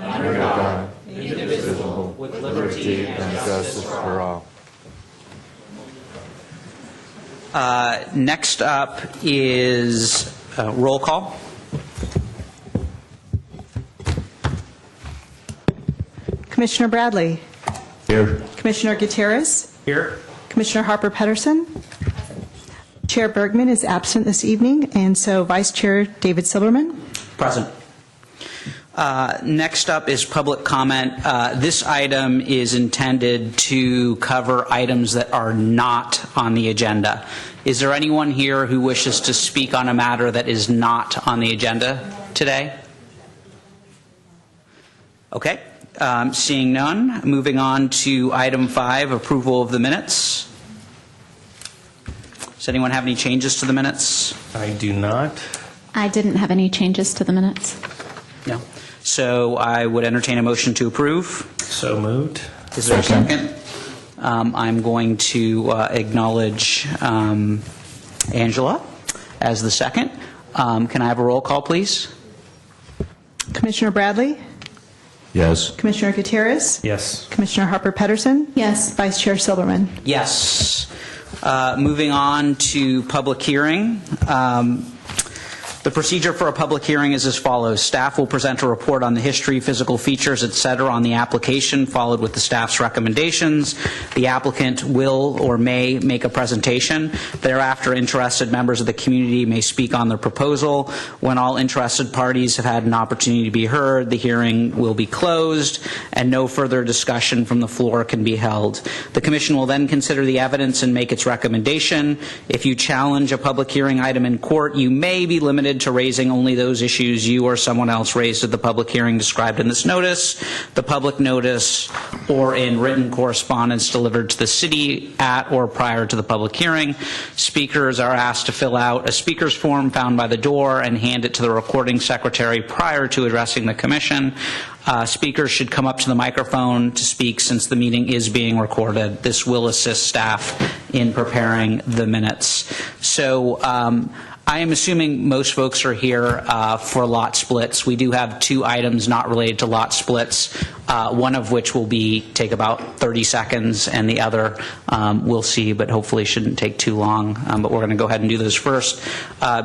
under God, indivisible, with liberty and justice for all. Next up is roll call. Commissioner Bradley. Here. Commissioner Gutierrez. Here. Commissioner Harper-Pedersen. Chair Bergman is absent this evening, and so Vice Chair David Silberman. Present. Next up is public comment. This item is intended to cover items that are not on the agenda. Is there anyone here who wishes to speak on a matter that is not on the agenda today? Okay. Seeing none, moving on to item 5, approval of the minutes. Does anyone have any changes to the minutes? I do not. I didn't have any changes to the minutes. No. So I would entertain a motion to approve. So moved. Is there a second? I'm going to acknowledge Angela as the second. Can I have a roll call, please? Commissioner Bradley. Yes. Commissioner Gutierrez. Yes. Commissioner Harper-Pedersen. Yes. Vice Chair Silberman. Yes. Moving on to public hearing. The procedure for a public hearing is as follows. Staff will present a report on the history, physical features, et cetera, on the application, followed with the staff's recommendations. The applicant will or may make a presentation. Thereafter, interested members of the community may speak on the proposal. When all interested parties have had an opportunity to be heard, the hearing will be closed, and no further discussion from the floor can be held. The Commission will then consider the evidence and make its recommendation. If you challenge a public hearing item in court, you may be limited to raising only those issues you or someone else raised at the public hearing described in this notice, the public notice, or in written correspondence delivered to the city at or prior to the public hearing. Speakers are asked to fill out a speaker's form found by the door and hand it to the recording secretary prior to addressing the Commission. Speakers should come up to the microphone to speak since the meeting is being recorded. This will assist staff in preparing the minutes. So I am assuming most folks are here for lot splits. We do have 2 items not related to lot splits, one of which will take about 30 seconds, and the other we'll see, but hopefully shouldn't take too long. But we're going to go ahead and do those first,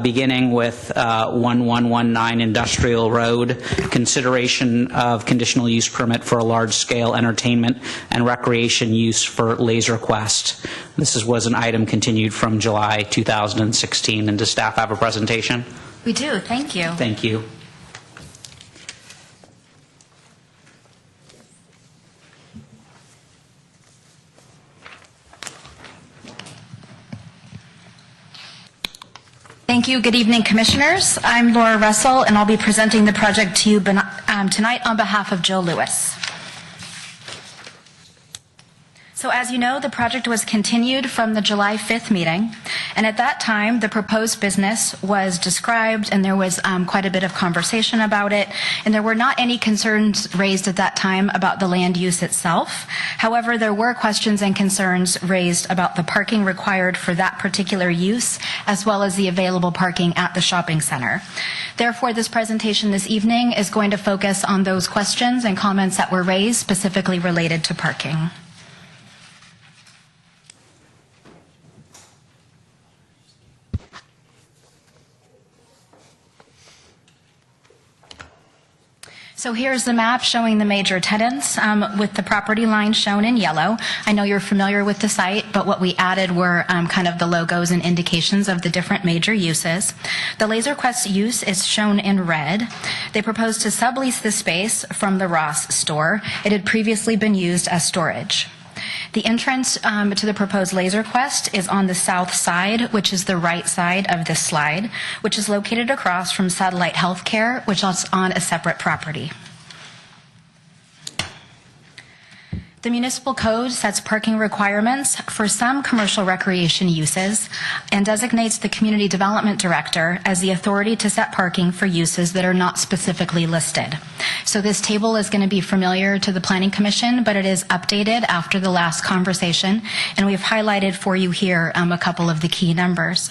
beginning with 1119 Industrial Road, consideration of conditional use permit for a large-scale entertainment and recreation use for Laser Quest. This was an item continued from July 2016, and does staff have a presentation? We do. Thank you. Thank you. Thank you. Good evening, Commissioners. I'm Laura Russell, and I'll be presenting the project to you tonight on behalf of Jill Lewis. So as you know, the project was continued from the July 5th meeting, and at that time, the proposed business was described, and there was quite a bit of conversation about it, and there were not any concerns raised at that time about the land use itself. However, there were questions and concerns raised about the parking required for that particular use, as well as the available parking at the shopping center. Therefore, this presentation this evening is going to focus on those questions and comments that were raised, specifically related to parking. So here's the map showing the major tenants with the property line shown in yellow. I know you're familiar with the site, but what we added were kind of the logos and indications of the different major uses. The Laser Quest use is shown in red. They propose to sublease the space from the Ross store. It had previously been used as storage. The entrance to the proposed Laser Quest is on the south side, which is the right side of this slide, which is located across from Satellite Healthcare, which is on a separate property. The municipal code sets parking requirements for some commercial recreation uses and designates the community development director as the authority to set parking for uses that are not specifically listed. So this table is going to be familiar to the Planning Commission, but it is updated after the last conversation, and we've highlighted for you here a couple of the key numbers.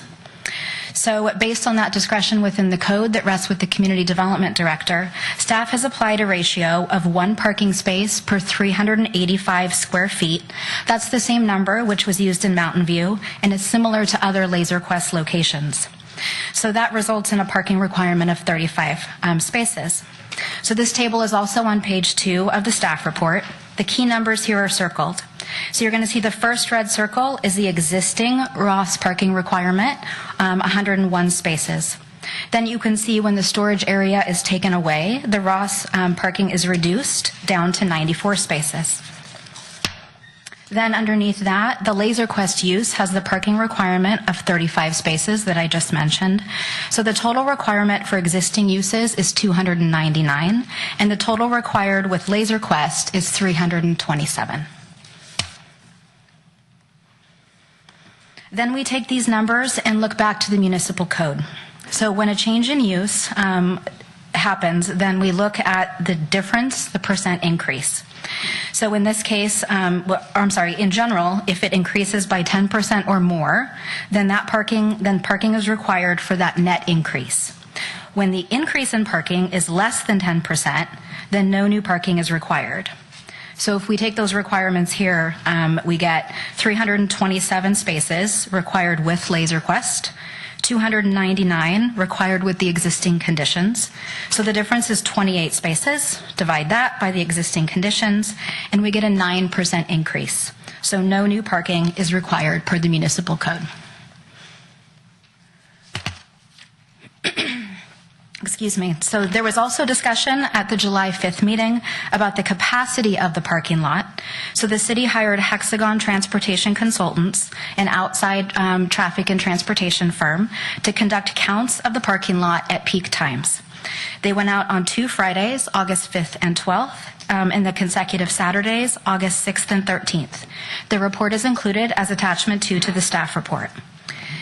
So based on that discretion within the code that rests with the Community Development Director, staff has applied a ratio of 1 parking space per 385 square feet. That's the same number which was used in Mountain View and is similar to other Laser Quest locations. So that results in a parking requirement of 35 spaces. So this table is also on page 2 of the staff report. The key numbers here are circled. So you're going to see the first red circle is the existing Ross parking requirement, 101 spaces. Then you can see when the storage area is taken away, the Ross parking is reduced down to 94 spaces. Then underneath that, the Laser Quest use has the parking requirement of 35 spaces that I just mentioned. So the total requirement for existing uses is 299, and the total required with Laser Quest is 327. Then we take these numbers and look back to the municipal code. So when a change in use happens, then we look at the difference, the percent increase. So in this case, in general, if it increases by 10% or more, then parking is required for that net increase. When the increase in parking is less than 10%, then no new parking is required. So if we take those requirements here, we get 327 spaces required with Laser Quest, 299 required with the existing conditions. So the difference is 28 spaces. Divide that by the existing conditions, and we get a 9% increase. So no new parking is required per the municipal code. Excuse me. So there was also discussion at the July 5th meeting about the capacity of the parking lot. So the city hired Hexagon Transportation Consultants, an outside traffic and transportation firm, to conduct counts of the parking lot at peak times. They went out on 2 Fridays, August 5th and 12th, and the consecutive Saturdays, August 6th and 13th. The report is included as attachment 2 to the staff report.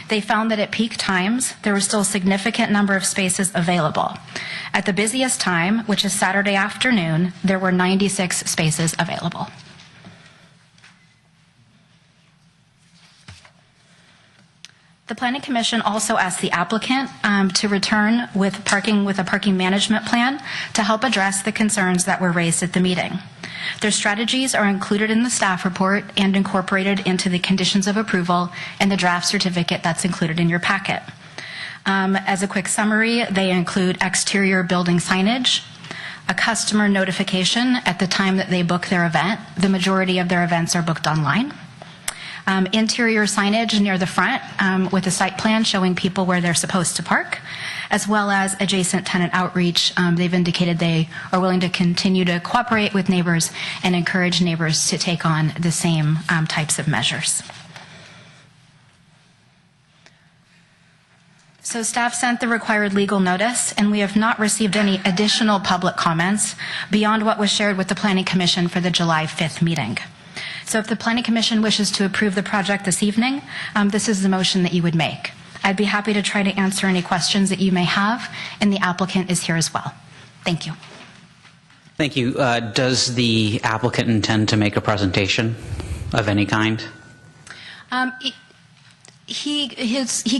They found that at peak times, there was still a significant number of spaces available. At the busiest time, which is Saturday afternoon, there were 96 spaces available. The Planning Commission also asked the applicant to return with a parking management plan to help address the concerns that were raised at the meeting. Their strategies are included in the staff report and incorporated into the conditions of approval and the draft certificate that's included in your packet. As a quick summary, they include exterior building signage, a customer notification at the time that they book their event. The majority of their events are booked online. Interior signage near the front with a site plan showing people where they're supposed to park, as well as adjacent tenant outreach. They've indicated they are willing to continue to cooperate with neighbors and encourage neighbors to take on the same types of measures. So staff sent the required legal notice, and we have not received any additional public comments beyond what was shared with the Planning Commission for the July 5th meeting. So if the Planning Commission wishes to approve the project this evening, this is the motion that you would make. I'd be happy to try to answer any questions that you may have, and the applicant is here as well. Thank you. Thank you. Does the applicant intend to make a presentation of any kind? He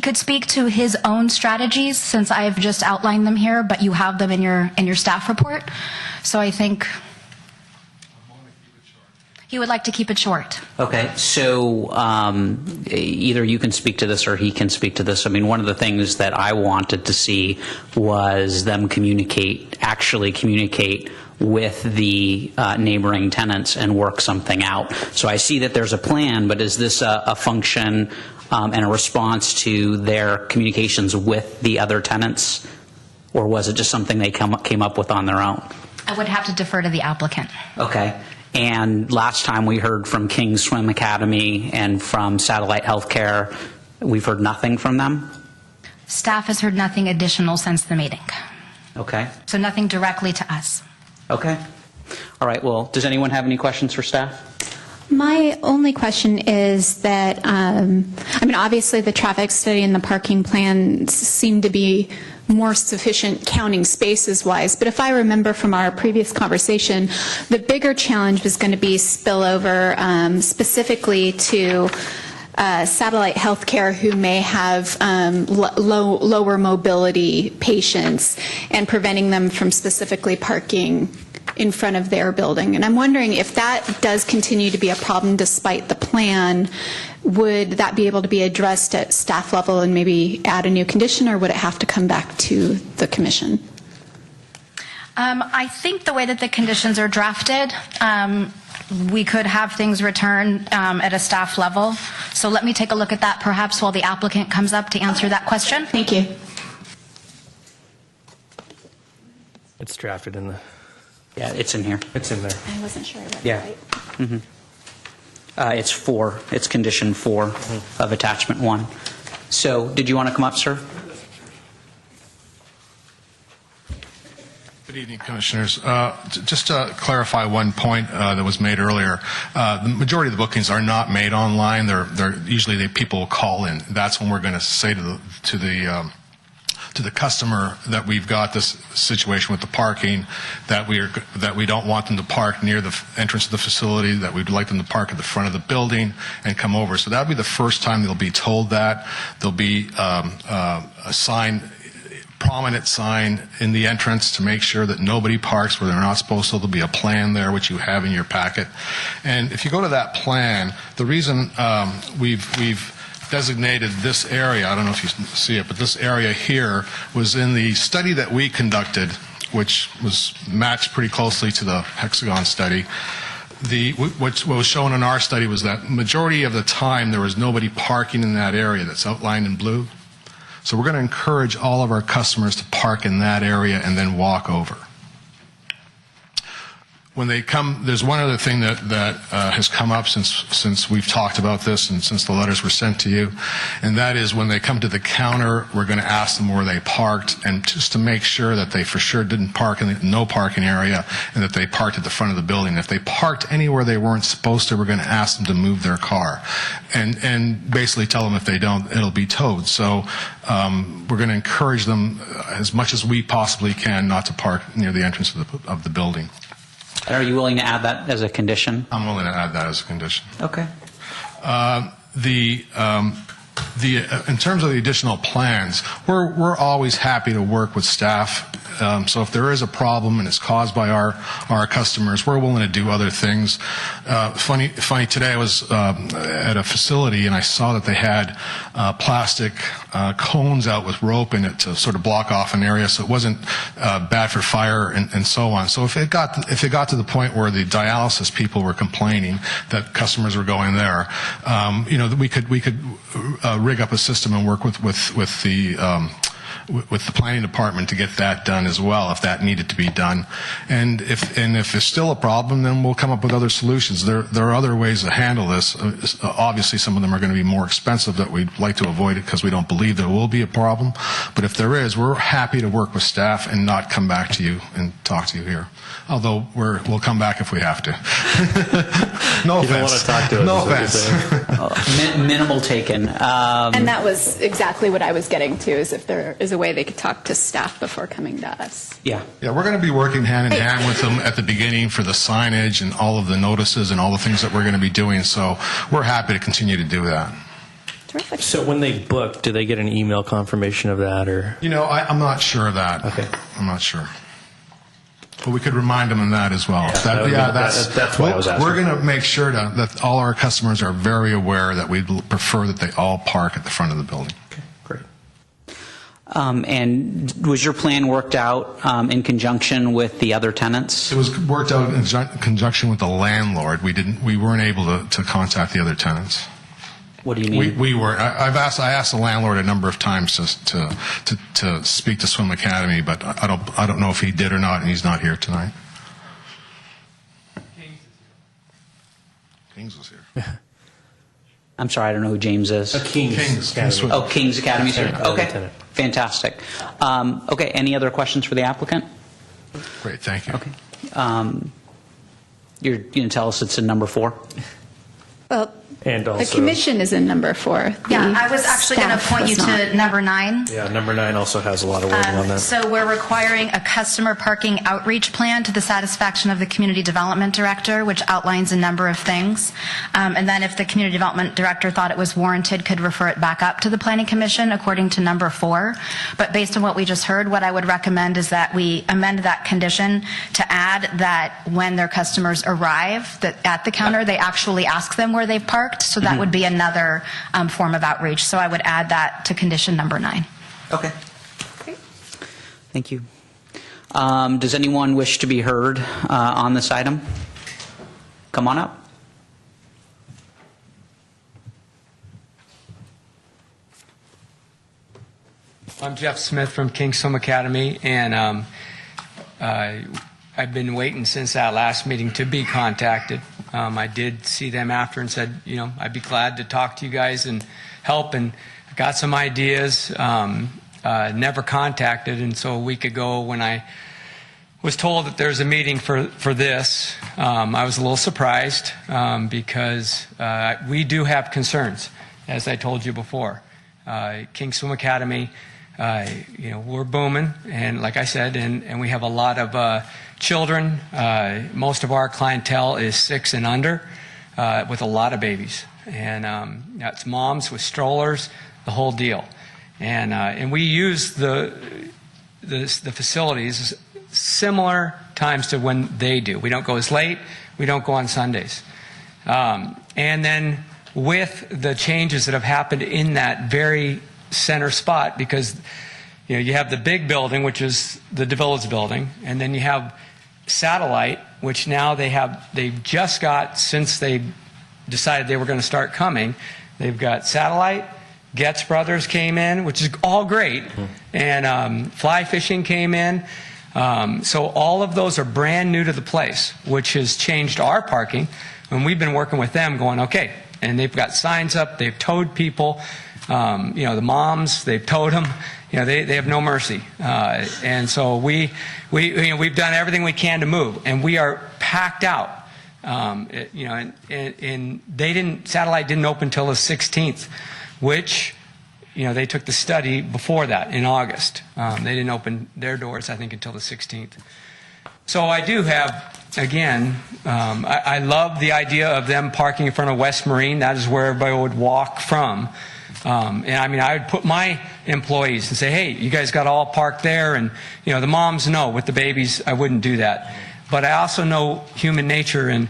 could speak to his own strategies, since I've just outlined them here, but you have them in your staff report. So I think he would like to keep it short. Okay, so either you can speak to this or he can speak to this. I mean, one of the things that I wanted to see was them actually communicate with the neighboring tenants and work something out. So I see that there's a plan, but is this a function and a response to their communications with the other tenants, or was it just something they came up with on their own? I would have to defer to the applicant. Okay. And last time we heard from King's Swim Academy and from Satellite Healthcare, we've heard nothing from them? Staff has heard nothing additional since the meeting. Okay. So nothing directly to us. Okay. All right. Well, does anyone have any questions for staff? My only question is that, obviously the traffic study and the parking plan seem to be more sufficient counting spaces wise, but if I remember from our previous conversation, the bigger challenge was going to be spillover specifically to satellite healthcare who may have lower mobility patients and preventing them from specifically parking in front of their building. And I'm wondering if that does continue to be a problem despite the plan, would that be able to be addressed at staff level and maybe add a new condition, or would it have to come back to the commission? I think the way that the conditions are drafted, we could have things returned at a staff level. So let me take a look at that perhaps while the applicant comes up to answer that question. Thank you. It's drafted in the, Yeah, it's in here. it's in there. I wasn't sure I read Yeah. it right. It's 4. It's condition 4 of attachment 1. So did you want to come up, sir? Good evening, Commissioners. Just to clarify one point that was made earlier, the majority of the bookings are not made online. They're usually people call in. That's when we're going to say to the customer that we've got this situation with the parking, that we don't want them to park near the entrance of the facility, that we'd like them to park at the front of the building and come over. So that'll be the first time they'll be told that. There'll be a sign, prominent sign in the entrance to make sure that nobody parks where they're not supposed to. There'll be a plan there, which you have in your packet. And if you go to that plan, the reason we've designated this area, I don't know if you see it, but this area here was in the study that we conducted, which was matched pretty closely to the Hexagon study. What was shown in our study was that majority of the time there was nobody parking in that area that's outlined in blue. So we're going to encourage all of our customers to park in that area and then walk over. When they come, there's one other thing that has come up since we've talked about this and since the letters were sent to you, and that is when they come to the counter, we're going to ask them where they parked, and just to make sure that they for sure didn't park in the no parking area and that they parked at the front of the building. If they parked anywhere they weren't supposed to, we're going to ask them to move their car, and basically tell them if they don't, it'll be towed. So we're going to encourage them as much as we possibly can not to park near the entrance of the building. And are you willing to add that as a condition? I'm willing to add that as a condition. Okay. In terms of the additional plans, we're always happy to work with staff. So if there is a problem and it's caused by our customers, we're willing to do other things. Funny, today I was at a facility and I saw that they had plastic cones out with rope in it to sort of block off an area, so it wasn't bad for fire and so on. So if it got to the point where the dialysis people were complaining that customers were going there, we could rig up a system and work with the planning department to get that done as well, if that needed to be done. And if there's still a problem, then we'll come up with other solutions. There are other ways to handle this. Obviously, some of them are going to be more expensive that we'd like to avoid it because we don't believe there will be a problem. But if there is, we're happy to work with staff and not come back to you and talk to you here. Although we'll come back if we have to. No You don't offense. want to talk to us. No is what you're saying. Minimal taken. And that was exactly what I was getting to, is if there is a way they could talk to staff before coming to us. Yeah. Yeah, we're going to be working hand in hand with them at the beginning for the signage and all of the notices and all the things that we're going to be doing. So we're happy to continue to do that. Terrific. So when they book, do they get an email confirmation of that, or? I'm not sure of that. Okay. I'm not sure. But we could remind them of that as well. That's why I was asking. We're going to make sure that all our customers are very aware that we'd prefer that they all park at the front of the building. Okay, great. And was your plan worked out in conjunction with the other tenants? It was worked out in conjunction with the landlord. We weren't able to contact the other tenants. What do you mean? We were. I asked the landlord a number of times to speak to Swim Academy, but I don't know if he did or not, and he's not here tonight. Kings was here. I'm sorry, I don't know who James is. Kings. Academy. Oh, King's Academy's here. Yeah, Okay, lieutenant. fantastic. Okay, any other questions for the applicant? Great, thank you. Okay. You're going to tell us it's in number 4? Well, And The also, commission is in number 4. Yeah, The I was actually going to staff point you was not. to number 9. yeah, number 9 also has a lot of wording on that. So we're requiring a customer parking outreach plan to the satisfaction of the community development director, which outlines a number of things. And then if the community development director thought it was warranted, could refer it back up to the planning commission according to number 4. But based on what we just heard, what I would recommend is that we amend that condition to add that when their customers arrive at the counter, they actually ask them where they've parked. So that would be another form of outreach. So I would add that to condition number 9. Okay. Thank you. Does anyone wish to be heard on this item? Come on up. I'm Jeff Smith from Kingston Academy, and I've been waiting since that last meeting to be contacted. I did see them after and said, I'd be glad to talk to you guys and help, and got some ideas. Never contacted, and so a week ago when I was told that there's a meeting for this, I was a little surprised because we do have concerns, as I told you before. Kingston Academy, we're booming, and like I said, and we have a lot of children. Most of our clientele is 6 and under, with a lot of babies, and that's moms with strollers, the whole deal. And we use the facilities similar times to when they do. We don't go as late. We don't go on Sundays. And then with the changes that have happened in that very center spot, because you have the big building, which is the DeVillas building, and then you have Satellite, which now they've just got, since they decided they were going to start coming, they've got Satellite. Getz Brothers came in, which is all great, and fly fishing came in. So all of those are brand new to the place, which has changed our parking. And we've been working with them going, okay, and they've got signs up, they've towed people, the moms, they've towed them, they have no mercy. And so we've done everything we can to move, and we are packed out. And Satellite didn't open till the 16th. Which, they took the study before that in August. They didn't open their doors, I think, until the 16th. So I do have, again, I love the idea of them parking in front of West Marine. That is where everybody would walk from. I would put my employees and say, hey, you guys got to all park there. And, the moms know with the babies, I wouldn't do that. But I also know human nature, and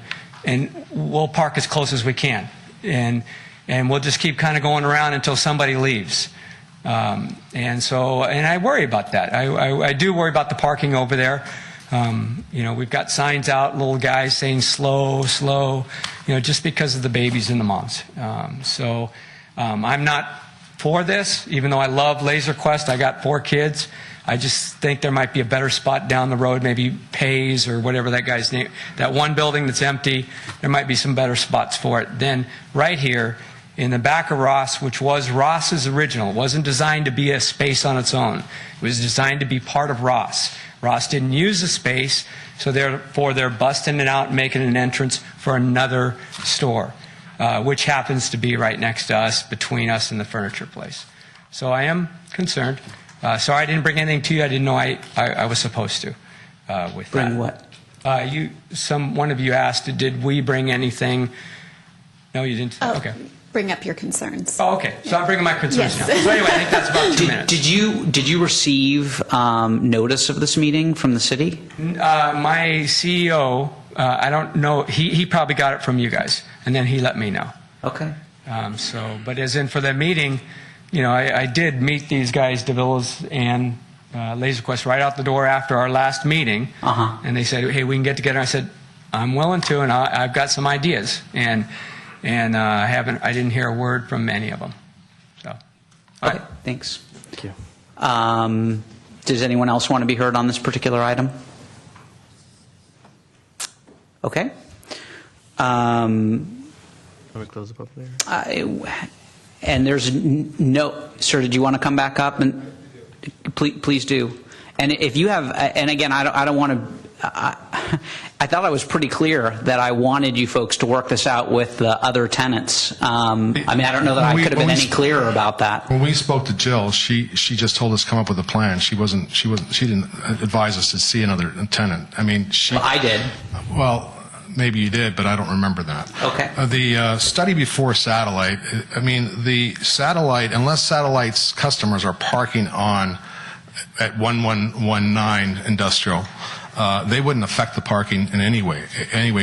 we'll park as close as we can. And we'll just keep kind of going around until somebody leaves. And I worry about that. I do worry about the parking over there. We've got signs out, little guys saying slow, slow, just because of the babies and the moms. I'm not for this, even though I love Laser Quest. I got 4 kids. I just think there might be a better spot down the road, maybe Pays or whatever that guy's name. That one building that's empty, there might be some better spots for it than right here in the back of Ross, which was Ross's original. It wasn't designed to be a space on its own. It was designed to be part of Ross. Ross didn't use the space, so therefore they're busting it out and making an entrance for another store, which happens to be right next to us, between us and the furniture place. So I am concerned. Sorry I didn't bring anything to you. I didn't know I was supposed to with that. Bring what? One of you asked, did we bring anything? No, you didn't? Oh, okay. Bring up your concerns. Oh, okay. So I'm bringing my concerns Yes. now. So anyway, I think that's about 2 minutes. Did you receive notice of this meeting from the city? My CEO, I don't know, he probably got it from you guys, and then he let me know. Okay. But as in for the meeting, I did meet these guys, DeVillas and Laser Quest, right out the door after our last meeting. And they said, hey, we can get together. I said, I'm willing to, and I've got some ideas. And I didn't hear a word from any of them. So. Okay, thanks. Thank you. Does anyone else want to be heard on this particular item? Okay. Can we close the public hearing? And there's no, sir, did you want to come back up? And please do. And if you have, and again, I don't want to, I thought I was pretty clear that I wanted you folks to work this out with the other tenants. I mean, I don't know that I could have been any clearer about that. When we spoke to Jill, she just told us to come up with a plan. She didn't advise us to see another tenant. I mean, Well, I did. Well, maybe you did, but I don't remember that. Okay. The study before Satellite, I mean, the Satellite, unless Satellite's customers are parking at 1119 Industrial, they wouldn't affect the parking in any way,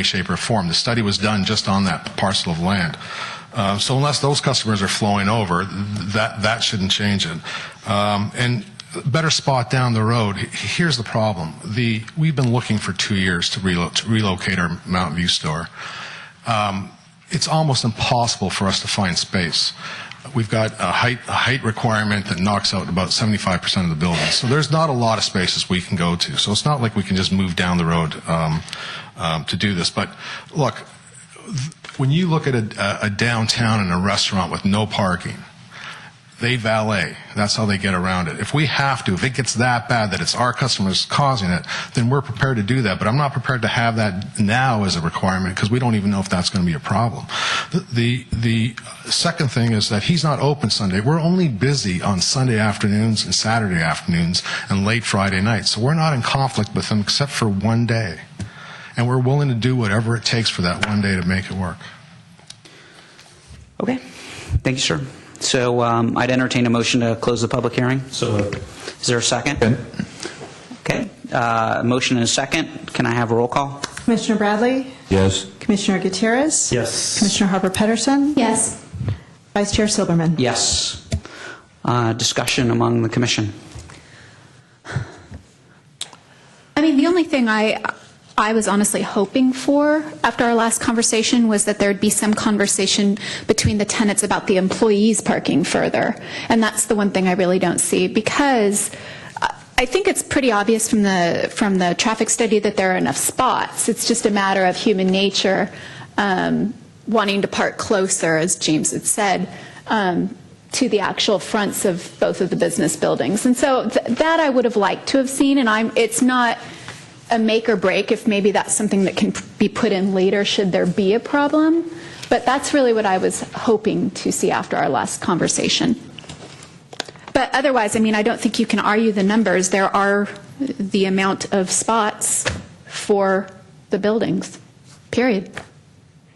shape, or form. The study was done just on that parcel of land. So unless those customers are flowing over, that shouldn't change it. And better spot down the road. Here's the problem. We've been looking for 2 years to relocate our Mountain View store. It's almost impossible for us to find space. We've got a height requirement that knocks out about 75% of the building. So there's not a lot of spaces we can go to. So it's not like we can just move down the road to do this. But look, when you look at a downtown and a restaurant with no parking, they valet. That's how they get around it. If it gets that bad that it's our customers causing it, then we're prepared to do that. But I'm not prepared to have that now as a requirement because we don't even know if that's going to be a problem. The second thing is that he's not open Sunday. We're only busy on Sunday afternoons and Saturday afternoons and late Friday nights. So we're not in conflict with him except for one day. And we're willing to do whatever it takes for that one day to make it work. Okay. Thank you, sir. So I'd entertain a motion to close the public hearing. So Is there a second? Okay. Motion and a second. Can I have a roll call? Commissioner Bradley? Yes. Commissioner Gutierrez? yes. Commissioner Harper-Pedersen? Yes. Vice Chair Silberman? Yes. Discussion among the commission. I mean, the only thing I was honestly hoping for after our last conversation was that there'd be some conversation between the tenants about the employees parking further. And that's the one thing I really don't see, because I think it's pretty obvious from the traffic study that there are enough spots. It's just a matter of human nature wanting to park closer, as James had said, to the actual fronts of both of the business buildings. And so that I would have liked to have seen, and it's not a make or break if maybe that's something that can be put in later should there be a problem. But that's really what I was hoping to see after our last conversation. But otherwise, I mean, I don't think you can argue the numbers. There are the amount of spots for the buildings, period.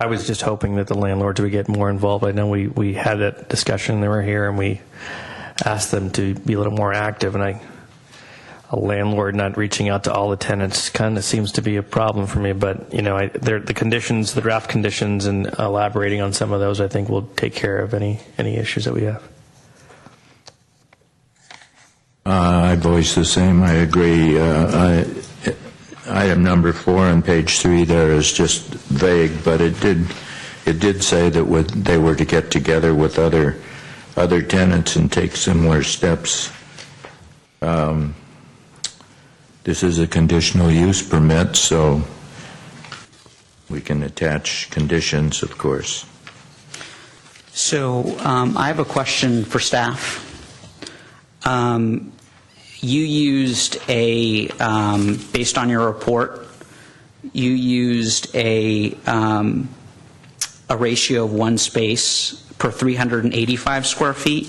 I was just hoping that the landlords would get more involved. I know we had that discussion. They were here, and we asked them to be a little more active. And a landlord not reaching out to all the tenants kind of seems to be a problem for me. But the conditions, the draft conditions, and elaborating on some of those, I think will take care of any issues that we have. I voice the same. I agree. Item number 4 on page 3 there is just vague, but it did say that they were to get together with other tenants and take similar steps. This is a conditional use permit, so we can attach conditions, of course. So I have a question for staff. You used based on your report, you used a ratio of 1 space per 385 square feet.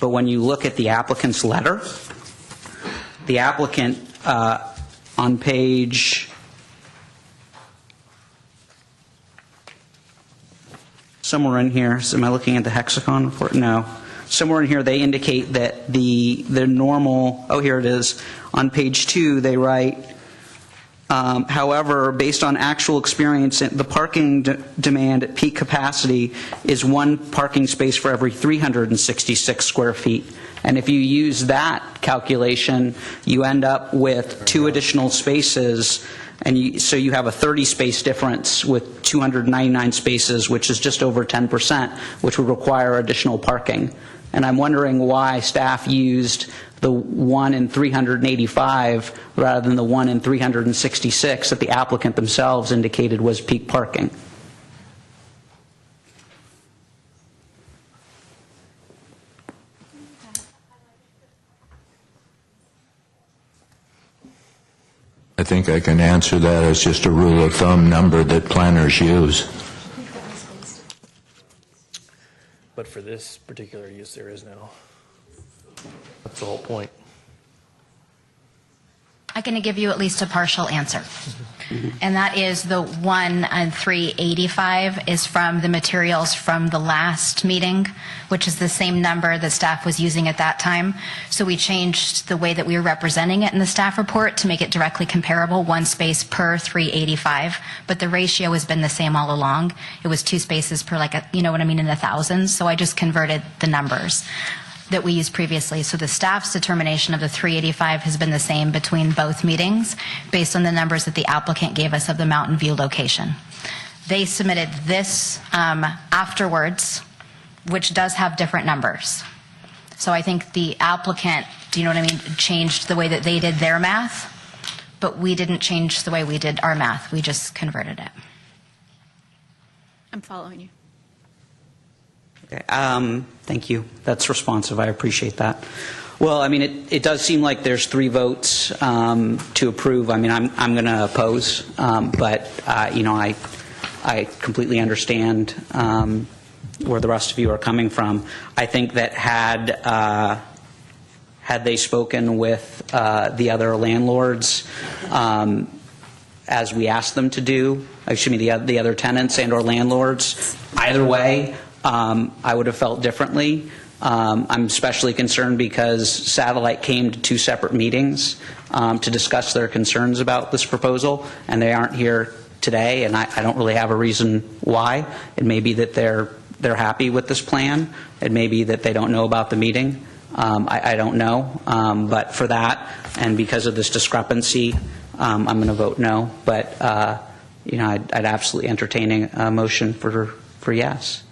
But when you look at the applicant's letter, the applicant on page somewhere in here, am I looking at the hexagon report? No. Somewhere in here they indicate that the normal, here it is, on page 2 they write, however, based on actual experience, the parking demand at peak capacity is 1 parking space for every 366 square feet. And if you use that calculation, you end up with 2 additional spaces, and so you have a 30-space difference with 299 spaces, which is just over 10%, which would require additional parking. And I'm wondering why staff used the 1 in 385 rather than the 1 in 366 that the applicant themselves indicated was peak parking. I think I can answer that as just a rule of thumb number that planners use. But for this particular use, there is no. That's the whole point. I'm going to give you at least a partial answer. And that is the 1,385 is from the materials from the last meeting, which is the same number that staff was using at that time. So we changed the way that we were representing it in the staff report to make it directly comparable, 1 space per 385. But the ratio has been the same all along. It was 2 spaces per, you know what I mean, in the thousands. So I just converted the numbers that we used previously. So the staff's determination of the 385 has been the same between both meetings based on the numbers that the applicant gave us of the Mountain View location. They submitted this afterwards, which does have different numbers. So I think the applicant, do you know what I mean, changed the way that they did their math, but we didn't change the way we did our math. We just converted it. I'm following you. Okay, thank you. That's responsive. I appreciate that. Well, I mean, it does seem like there's 3 votes to approve. I mean, I'm going to oppose, but you know, I completely understand where the rest of you are coming from. I think that had they spoken with the other landlords, as we asked them to do, excuse me, the other tenants and/or landlords, either way, I would have felt differently. I'm especially concerned because Satellite came to 2 separate meetings to discuss their concerns about this proposal, and they aren't here today, and I don't really have a reason why. It may be that they're happy with this plan. It may be that they don't know about the meeting. I don't know. But for that, and because of this discrepancy, I'm going to vote no. But you know, I'd absolutely entertain a motion for yes.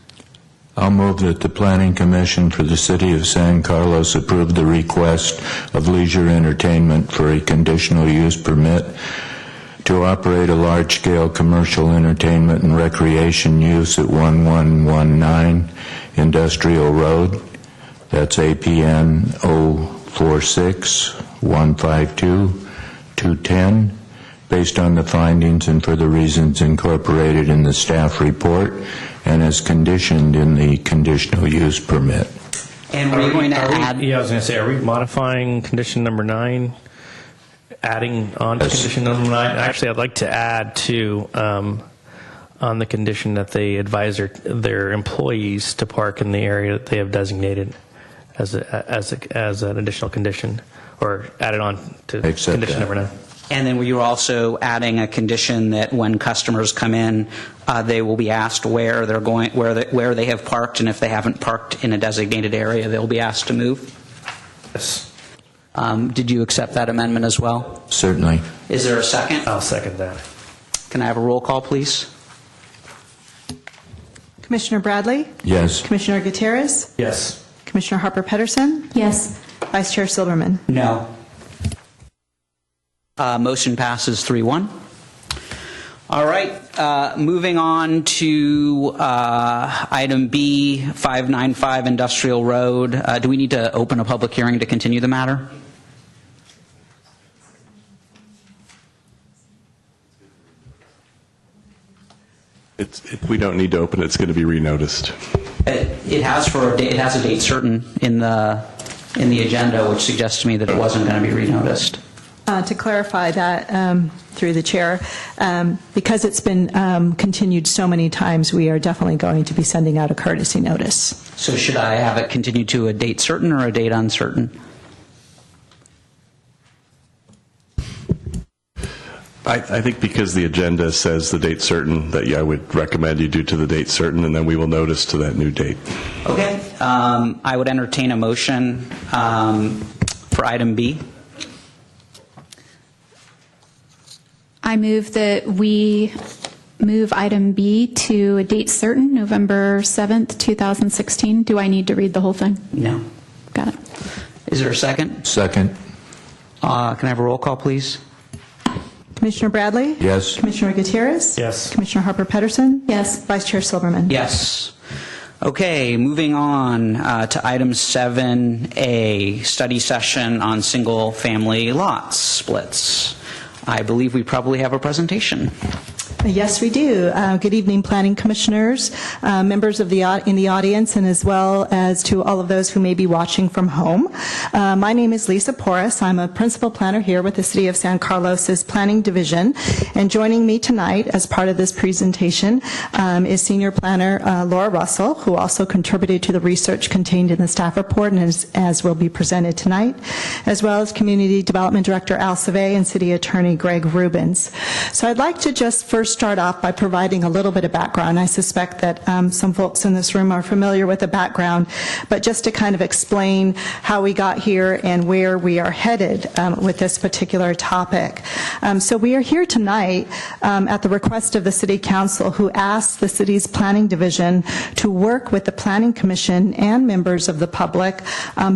I'll move that the Planning Commission for the City of San Carlos approve the request of Leisure Entertainment for a conditional use permit to operate a large-scale commercial entertainment and recreation use at 1119 Industrial Road. That's APN 046-152-210, based on the findings and for the reasons incorporated in the staff report and as conditioned in the conditional use permit. And we're going to add... Yeah, I was going to say, are we modifying condition number 9, adding on to condition number 9? Actually, I'd like to add to, on the condition that they advise their employees to park in the area that they have designated as an additional condition, or add it on to condition number 9. And then we were also adding a condition that when customers come in, they will be asked where they're going, where they have parked, and if they haven't parked in a designated area, they'll be asked to move. Yes. Did you accept that amendment as well? Certainly. Is there a second? I'll second that. Can I have a roll call, please? Commissioner Bradley? Yes. Commissioner Gutierrez? Yes. Commissioner Harper Pedersen? Yes. Vice Chair Silverman? No. Motion passes 3-1. All right, moving on to item B, 595 Industrial Road. Do we need to open a public hearing to continue the matter? We don't need to open it. It's going to be renoticed. It has a date certain in the agenda, which suggests to me that it wasn't going to be renoticed. To clarify that through the chair, because it's been continued so many times, we are definitely going to be sending out a courtesy notice. So should I have it continued to a date certain or a date uncertain? I think because the agenda says the date certain, that I would recommend you do to the date certain, and then we will notice to that new date. Okay. I would entertain a motion for item B. I move that we move item B to a date certain, November 7th, 2016. Do I need to read the whole thing? No. Got it. Is there a second? Second. Can I have a roll call, please? Commissioner Bradley? Yes. Commissioner Gutierrez? Yes. Commissioner Harper Pedersen? Yes. Vice Chair Silverman? Yes. Okay, moving on to item 7A, study session on single-family lots splits. I believe we probably have a presentation. Yes, we do. Good evening, Planning Commissioners, members of in the audience, and as well as to all of those who may be watching from home. My name is Lisa Porras. I'm a principal planner here with the City of San Carlos's Planning Division, and joining me tonight as part of this presentation is Senior Planner Laura Russell, who also contributed to the research contained in the staff report and as will be presented tonight, as well as Community Development Director Al Savay and City Attorney Greg Rubens. So I'd like to just first start off by providing a little bit of background. I suspect that some folks in this room are familiar with the background, but just to kind of explain how we got here and where we are headed with this particular topic. So we are here tonight at the request of the City Council, who asked the City's Planning Division to work with the Planning Commission and members of the public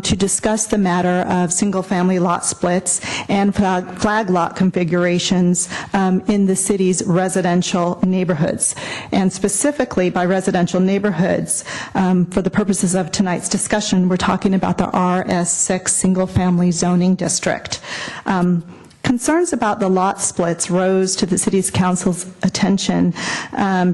to discuss the matter of single-family lot splits and flag lot configurations in the city's residential neighborhoods. And specifically by residential neighborhoods, for the purposes of tonight's discussion, we're talking about the RS6 single-family zoning district. Concerns about the lot splits rose to the City's Council's attention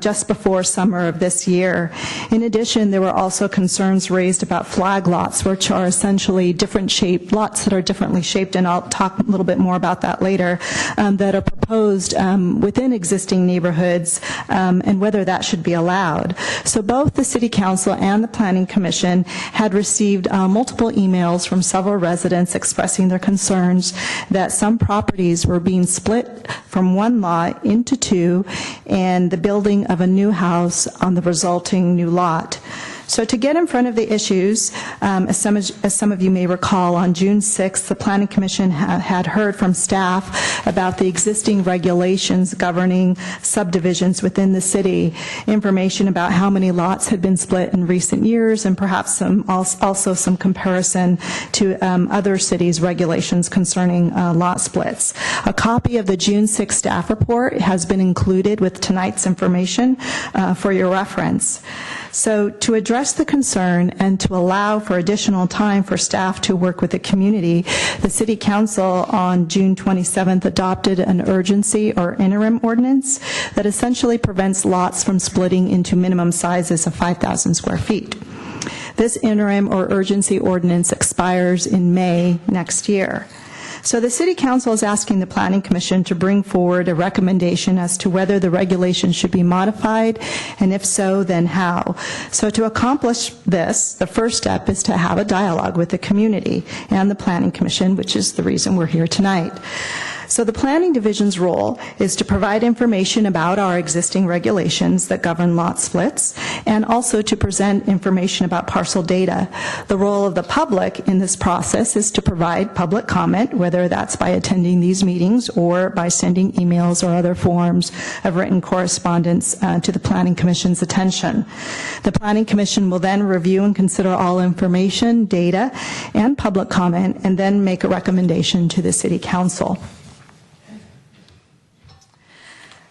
just before summer of this year. In addition, there were also concerns raised about flag lots, which are essentially different shaped lots that are differently shaped, and I'll talk a little bit more about that later, that are proposed within existing neighborhoods and whether that should be allowed. So both the City Council and the Planning Commission had received multiple emails from several residents expressing their concerns that some properties were being split from one lot into two and the building of a new house on the resulting new lot. So to get in front of the issues, as some of you may recall, on June 6th, the Planning Commission had heard from staff about the existing regulations governing subdivisions within the city, information about how many lots had been split in recent years, and perhaps also some comparison to other cities' regulations concerning lot splits. A copy of the June 6th staff report has been included with tonight's information for your reference. So to address the concern and to allow for additional time for staff to work with the community, the City Council on June 27th adopted an urgency or interim ordinance that essentially prevents lots from splitting into minimum sizes of 5,000 square feet. This interim or urgency ordinance expires in May next year. So the City Council is asking the Planning Commission to bring forward a recommendation as to whether the regulation should be modified, and if so, then how. So to accomplish this, the first step is to have a dialogue with the community and the Planning Commission, which is the reason we're here tonight. So the Planning Division's role is to provide information about our existing regulations that govern lot splits, and also to present information about parcel data. The role of the public in this process is to provide public comment, whether that's by attending these meetings or by sending emails or other forms of written correspondence to the Planning Commission's attention. The Planning Commission will then review and consider all information, data, and public comment, and then make a recommendation to the City Council.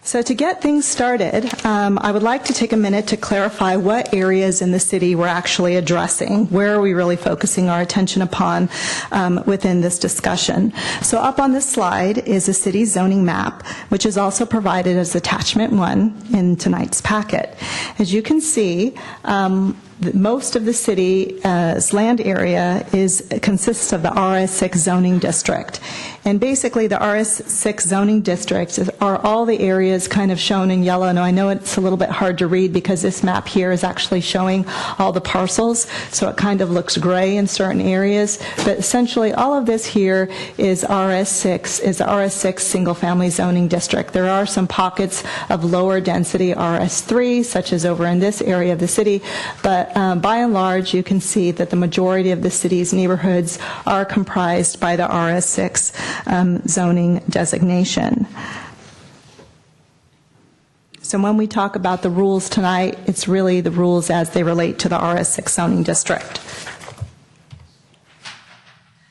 So to get things started, I would like to take a minute to clarify what areas in the city we're actually addressing. Where are we really focusing our attention upon within this discussion? So up on this slide is a city zoning map, which is also provided as attachment 1 in tonight's packet. As you can see, most of the city's land area consists of the RS6 zoning district. And basically the RS6 zoning districts are all the areas kind of shown in yellow. Now I know it's a little bit hard to read because this map here is actually showing all the parcels, so it kind of looks gray in certain areas. But essentially all of this here is RS6 single-family zoning district. There are some pockets of lower density RS3, such as over in this area of the city, but by and large, you can see that the majority of the city's neighborhoods are comprised by the RS6 zoning designation. So when we talk about the rules tonight, it's really the rules as they relate to the RS6 zoning district.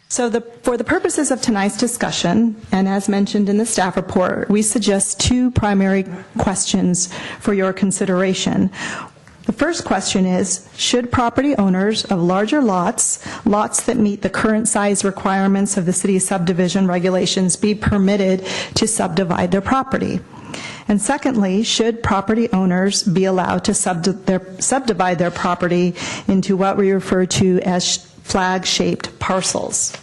So for the purposes of tonight's discussion, and as mentioned in the staff report, we suggest two primary questions for your consideration. The first question is, should property owners of larger lots, lots that meet the current size requirements of the city subdivision regulations, be permitted to subdivide their property? And secondly, should property owners be allowed to subdivide their property into what we refer to as flag-shaped parcels?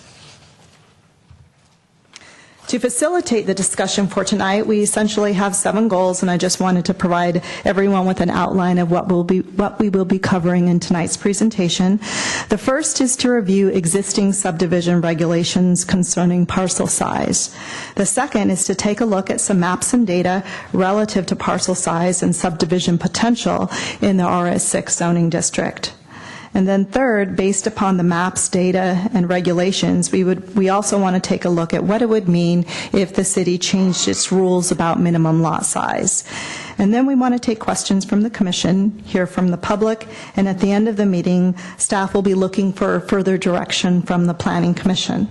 To facilitate the discussion for tonight, we essentially have 7 goals, and I just wanted to provide everyone with an outline of what we will be covering in tonight's presentation. The first is to review existing subdivision regulations concerning parcel size. The second is to take a look at some maps and data relative to parcel size and subdivision potential in the RS6 zoning district. And then third, based upon the maps, data, and regulations, we also want to take a look at what it would mean if the city changed its rules about minimum lot size. And then we want to take questions from the commission, hear from the public, and at the end of the meeting, staff will be looking for further direction from the Planning Commission.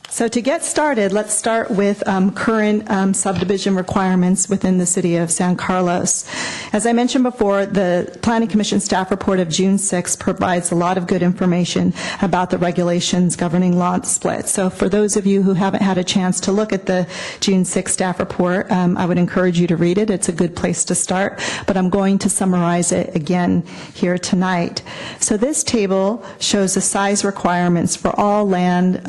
So to get started, let's start with current subdivision requirements within the city of San Carlos. As I mentioned before, the Planning Commission staff report of June 6 provides a lot of good information about the regulations governing lot splits. So for those of you who haven't had a chance to look at the June 6 staff report, I would encourage you to read it. It's a good place to start, but I'm going to summarize it again here tonight. So this table shows the size requirements for all land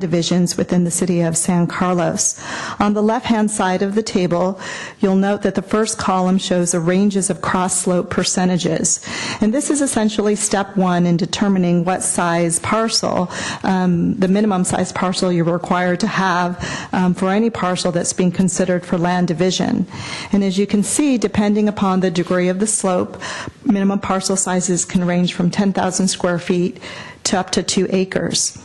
divisions within the city of San Carlos. On the left-hand side of the table, you'll note that the first column shows the ranges of cross-slope percentages. And this is essentially step 1 in determining what size parcel, the minimum size parcel you're required to have for any parcel that's being considered for land division. And as you can see, depending upon the degree of the slope, minimum parcel sizes can range from 10,000 square feet to up to 2 acres.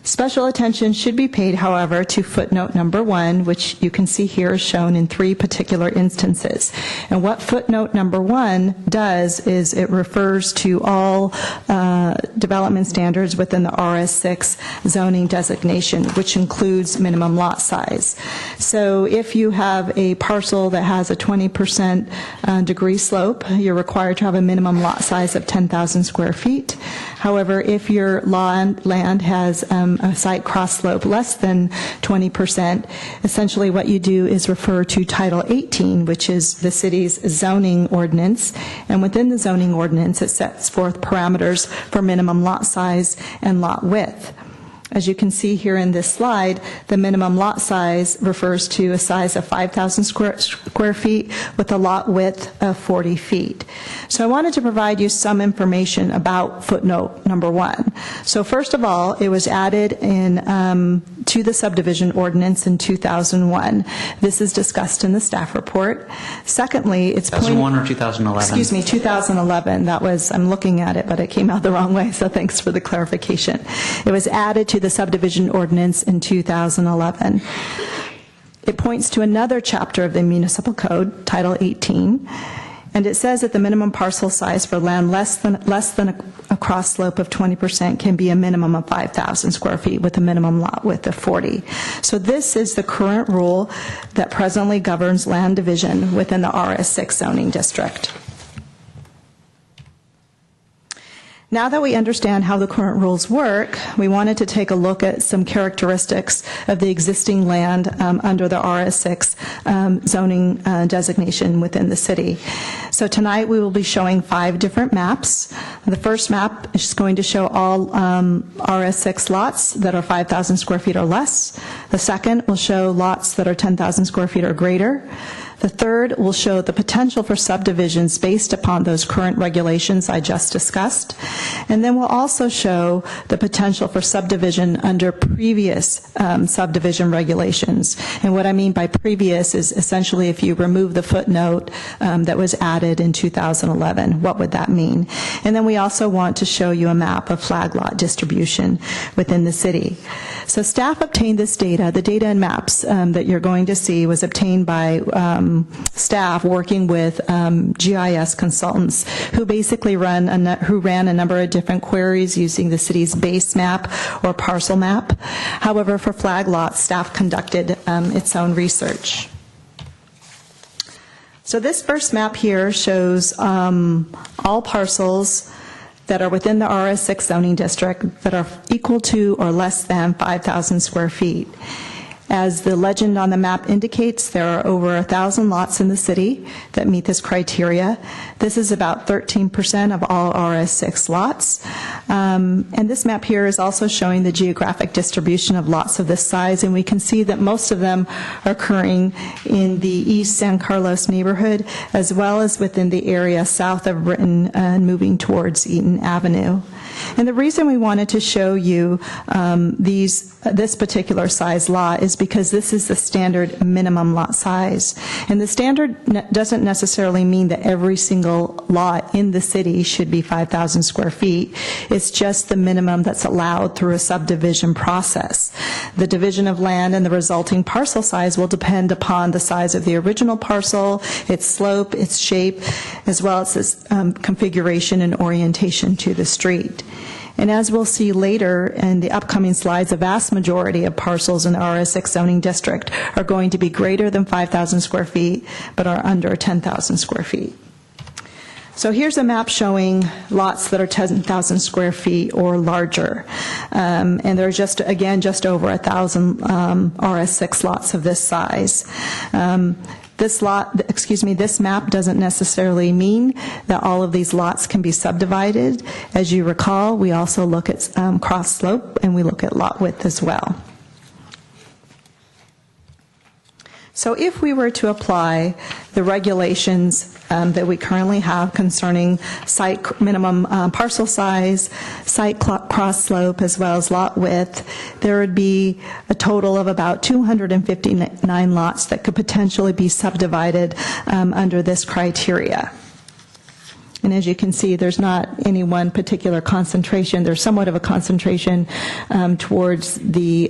Special attention should be paid, however, to footnote number 1, which you can see here is shown in 3 particular instances. And what footnote number 1 does is it refers to all development standards within the RS6 zoning designation, which includes minimum lot size. So if you have a parcel that has a 20% degree slope, you're required to have a minimum lot size of 10,000 square feet. However, if your land has a site cross slope less than 20%, essentially what you do is refer to Title 18, which is the city's zoning ordinance. And within the zoning ordinance, it sets forth parameters for minimum lot size and lot width. As you can see here in this slide, the minimum lot size refers to a size of 5,000 square feet with a lot width of 40 feet. So I wanted to provide you some information about footnote number 1. So first of all, it was added to the subdivision ordinance in 2001. This is discussed in the staff report. Secondly, it's 2001 or 2011? Excuse me, 2011. That was, I'm looking at it, but it came out the wrong way, so thanks for the clarification. It was added to the subdivision ordinance in 2011. It points to another chapter of the municipal code, Title 18, and it says that the minimum parcel size for land less than a cross slope of 20% can be a minimum of 5,000 square feet with a minimum lot width of 40. So this is the current rule that presently governs land division within the RS6 zoning district. Now that we understand how the current rules work, we wanted to take a look at some characteristics of the existing land under the RS6 zoning designation within the city. So tonight we will be showing 5 different maps. The first map is going to show all RS6 lots that are 5,000 square feet or less. The second will show lots that are 10,000 square feet or greater. The third will show the potential for subdivisions based upon those current regulations I just discussed. And then we'll also show the potential for subdivision under previous subdivision regulations. And what I mean by previous is essentially if you remove the footnote that was added in 2011, what would that mean? And then we also want to show you a map of flag lot distribution within the city. So staff obtained this data. The data and maps that you're going to see was obtained by staff working with GIS consultants who basically ran a number of different queries using the city's base map or parcel map. However, for flag lots, staff conducted its own research. So this first map here shows all parcels that are within the RS6 zoning district that are equal to or less than 5,000 square feet. As the legend on the map indicates, there are over 1,000 lots in the city that meet this criteria. This is about 13% of all RS6 lots. And this map here is also showing the geographic distribution of lots of this size, and we can see that most of them are occurring in the East San Carlos neighborhood, as well as within the area south of Britton and moving towards Eaton Avenue. And the reason we wanted to show you this particular size lot is because this is the standard minimum lot size. And the standard doesn't necessarily mean that every single lot in the city should be 5,000 square feet. It's just the minimum that's allowed through a subdivision process. The division of land and the resulting parcel size will depend upon the size of the original parcel, its slope, its shape, as well as its configuration and orientation to the street. And as we'll see later in the upcoming slides, a vast majority of parcels in the RS6 zoning district are going to be greater than 5,000 square feet, but are under 10,000 square feet. So here's a map showing lots that are 10,000 square feet or larger. And there are just over 1,000 RS6 lots of this size. This map doesn't necessarily mean that all of these lots can be subdivided. As you recall, we also look at cross slope and we look at lot width as well. So if we were to apply the regulations that we currently have concerning site minimum parcel size, site cross slope, as well as lot width, there would be a total of about 259 lots that could potentially be subdivided under this criteria. And as you can see, there's not any one particular concentration. There's somewhat of a concentration towards the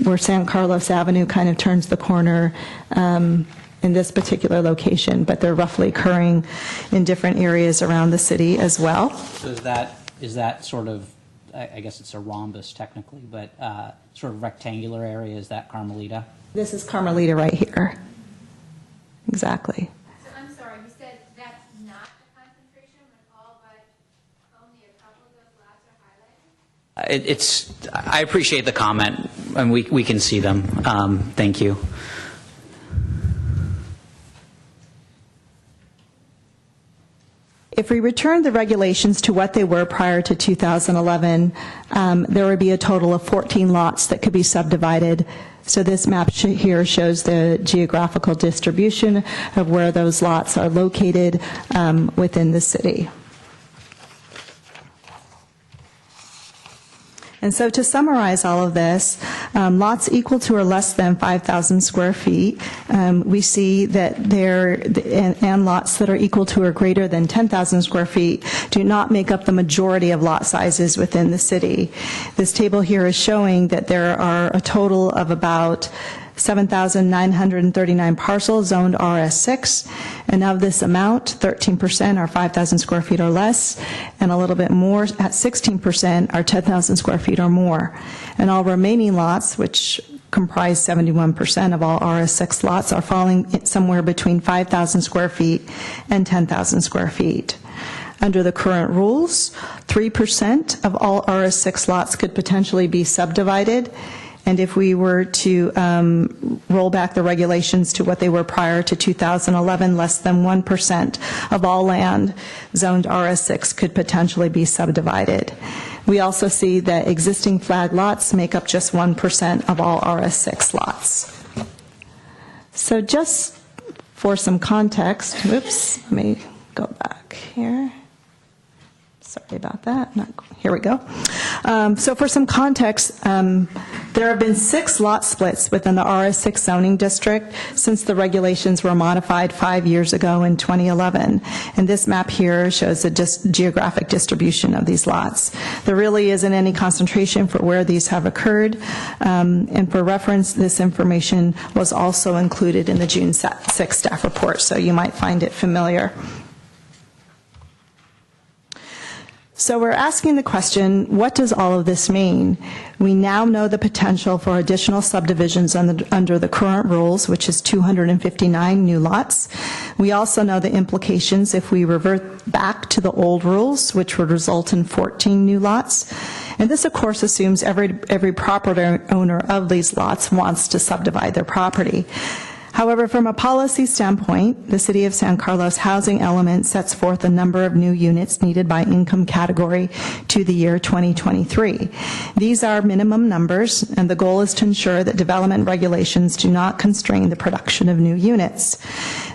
where San Carlos Avenue kind of turns the corner in this particular location, but they're roughly occurring in different areas around the city as well. So is that sort of, I guess it's a rhombus technically, but sort of rectangular area, is that Carmelita? This is Carmelita right here. Exactly. So I'm sorry, you said that's not a concentration when all but only a couple of those lots are highlighted? I appreciate the comment, and we can see them. Thank you. If we return the regulations to what they were prior to 2011, there would be a total of 14 lots that could be subdivided. So this map here shows the geographical distribution of where those lots are located within the city. And so to summarize all of this, lots equal to or less than 5,000 square feet, we see that and lots that are equal to or greater than 10,000 square feet do not make up the majority of lot sizes within the city. This table here is showing that there are a total of about 7,939 parcels zoned RS6, and of this amount, 13% are 5,000 square feet or less, and a little bit more, at 16%, are 10,000 square feet or more. And all remaining lots, which comprise 71% of all RS6 lots, are falling somewhere between 5,000 square feet and 10,000 square feet. Under the current rules, 3% of all RS6 lots could potentially be subdivided. And if we were to roll back the regulations to what they were prior to 2011, less than 1% of all land zoned RS6 could potentially be subdivided. We also see that existing flag lots make up just 1% of all RS6 lots. So just for some context, whoops, let me go back here. Sorry about that. Here we go. So for some context, there have been 6 lot splits within the RS6 zoning district since the regulations were modified 5 years ago in 2011. And this map here shows the geographic distribution of these lots. There really isn't any concentration for where these have occurred. And for reference, this information was also included in the June 6th staff report, so you might find it familiar. So we're asking the question, what does all of this mean? We now know the potential for additional subdivisions under the current rules, which is 259 new lots. We also know the implications if we revert back to the old rules, which would result in 14 new lots. And this, of course, assumes every property owner of these lots wants to subdivide their property. However, from a policy standpoint, the City of San Carlos housing element sets forth a number of new units needed by income category to the year 2023. These are minimum numbers, and the goal is to ensure that development regulations do not constrain the production of new units.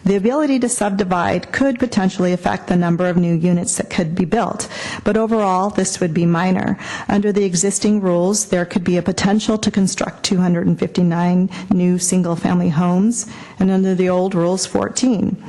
The ability to subdivide could potentially affect the number of new units that could be built, but overall, this would be minor. Under the existing rules, there could be a potential to construct 259 new single-family homes, and under the old rules, 14.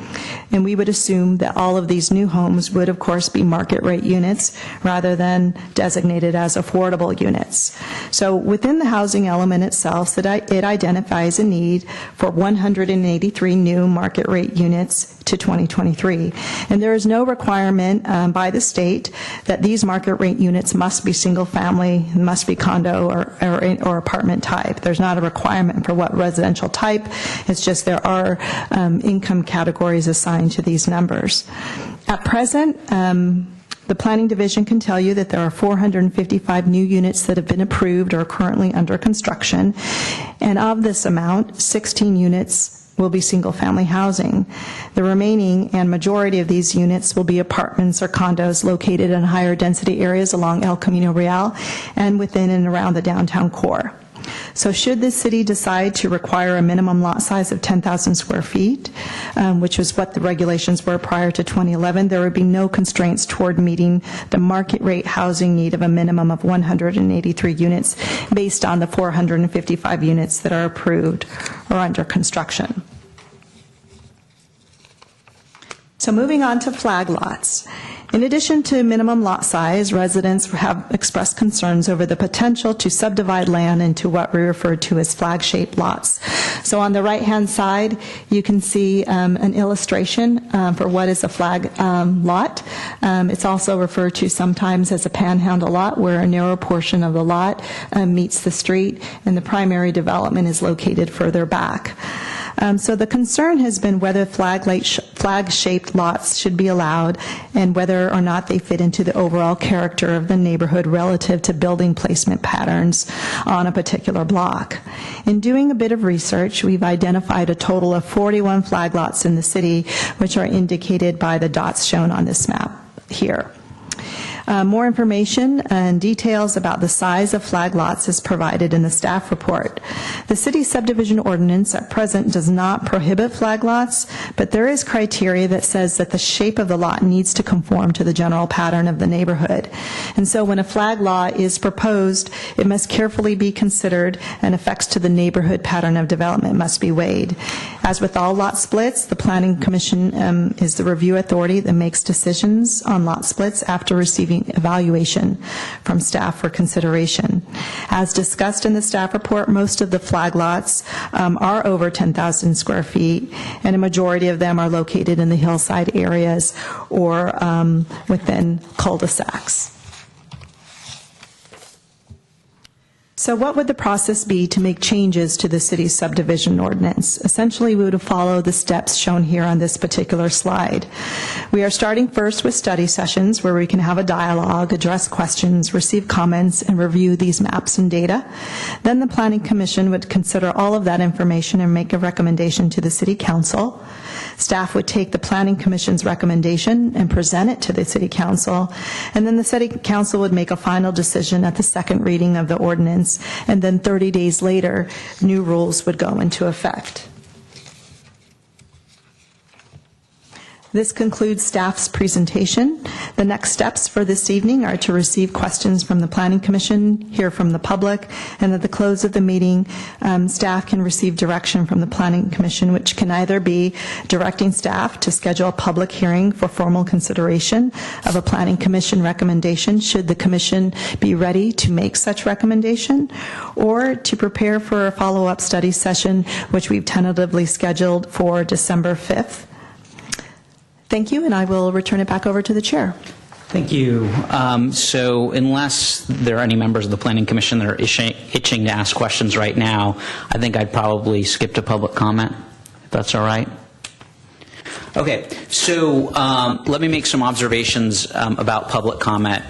And we would assume that all of these new homes would, of course, be market rate units rather than designated as affordable units. So within the housing element itself, it identifies a need for 183 new market rate units to 2023. And there is no requirement by the state that these market rate units must be single family, must be condo or apartment type. There's not a requirement for what residential type. It's just there are income categories assigned to these numbers. At present, the Planning Division can tell you that there are 455 new units that have been approved or are currently under construction, and of this amount, 16 units will be single-family housing. The remaining and majority of these units will be apartments or condos located in higher density areas along El Camino Real and within and around the downtown core. So should the city decide to require a minimum lot size of 10,000 square feet, which was what the regulations were prior to 2011, there would be no constraints toward meeting the market rate housing need of a minimum of 183 units based on the 455 units that are approved or under construction. So moving on to flag lots. In addition to minimum lot size, residents have expressed concerns over the potential to subdivide land into what we refer to as flag-shaped lots. So on the right-hand side, you can see an illustration for what is a flag lot. It's also referred to sometimes as a panhandle lot, where a narrow portion of the lot meets the street, and the primary development is located further back. So the concern has been whether flag-shaped lots should be allowed and whether or not they fit into the overall character of the neighborhood relative to building placement patterns on a particular block. In doing a bit of research, we've identified a total of 41 flag lots in the city, which are indicated by the dots shown on this map here. More information and details about the size of flag lots is provided in the staff report. The city subdivision ordinance at present does not prohibit flag lots, but there is criteria that says that the shape of the lot needs to conform to the general pattern of the neighborhood. And so when a flag lot is proposed, it must carefully be considered, and effects to the neighborhood pattern of development must be weighed. As with all lot splits, the Planning Commission is the review authority that makes decisions on lot splits after receiving evaluation from staff for consideration. As discussed in the staff report, most of the flag lots are over 10,000 square feet, and a majority of them are located in the hillside areas or within cul-de-sacs. So what would the process be to make changes to the city's subdivision ordinance? Essentially, we would follow the steps shown here on this particular slide. We are starting first with study sessions where we can have a dialogue, address questions, receive comments, and review these maps and data. Then the Planning Commission would consider all of that information and make a recommendation to the City Council. Staff would take the Planning Commission's recommendation and present it to the City Council, and then the City Council would make a final decision at the second reading of the ordinance, and then 30 days later, new rules would go into effect. This concludes staff's presentation. The next steps for this evening are to receive questions from the Planning Commission, hear from the public, and at the close of the meeting, staff can receive direction from the Planning Commission, which can either be directing staff to schedule a public hearing for formal consideration of a Planning Commission recommendation, should the Commission be ready to make such recommendation, or to prepare for a follow-up study session, which we've tentatively scheduled for December 5th. Thank you, and I will return it back over to the chair. Thank you. So unless there are any members of the Planning Commission that are itching to ask questions right now, I think I'd probably skip to public comment, if that's all right. Okay, so let me make some observations about public comment.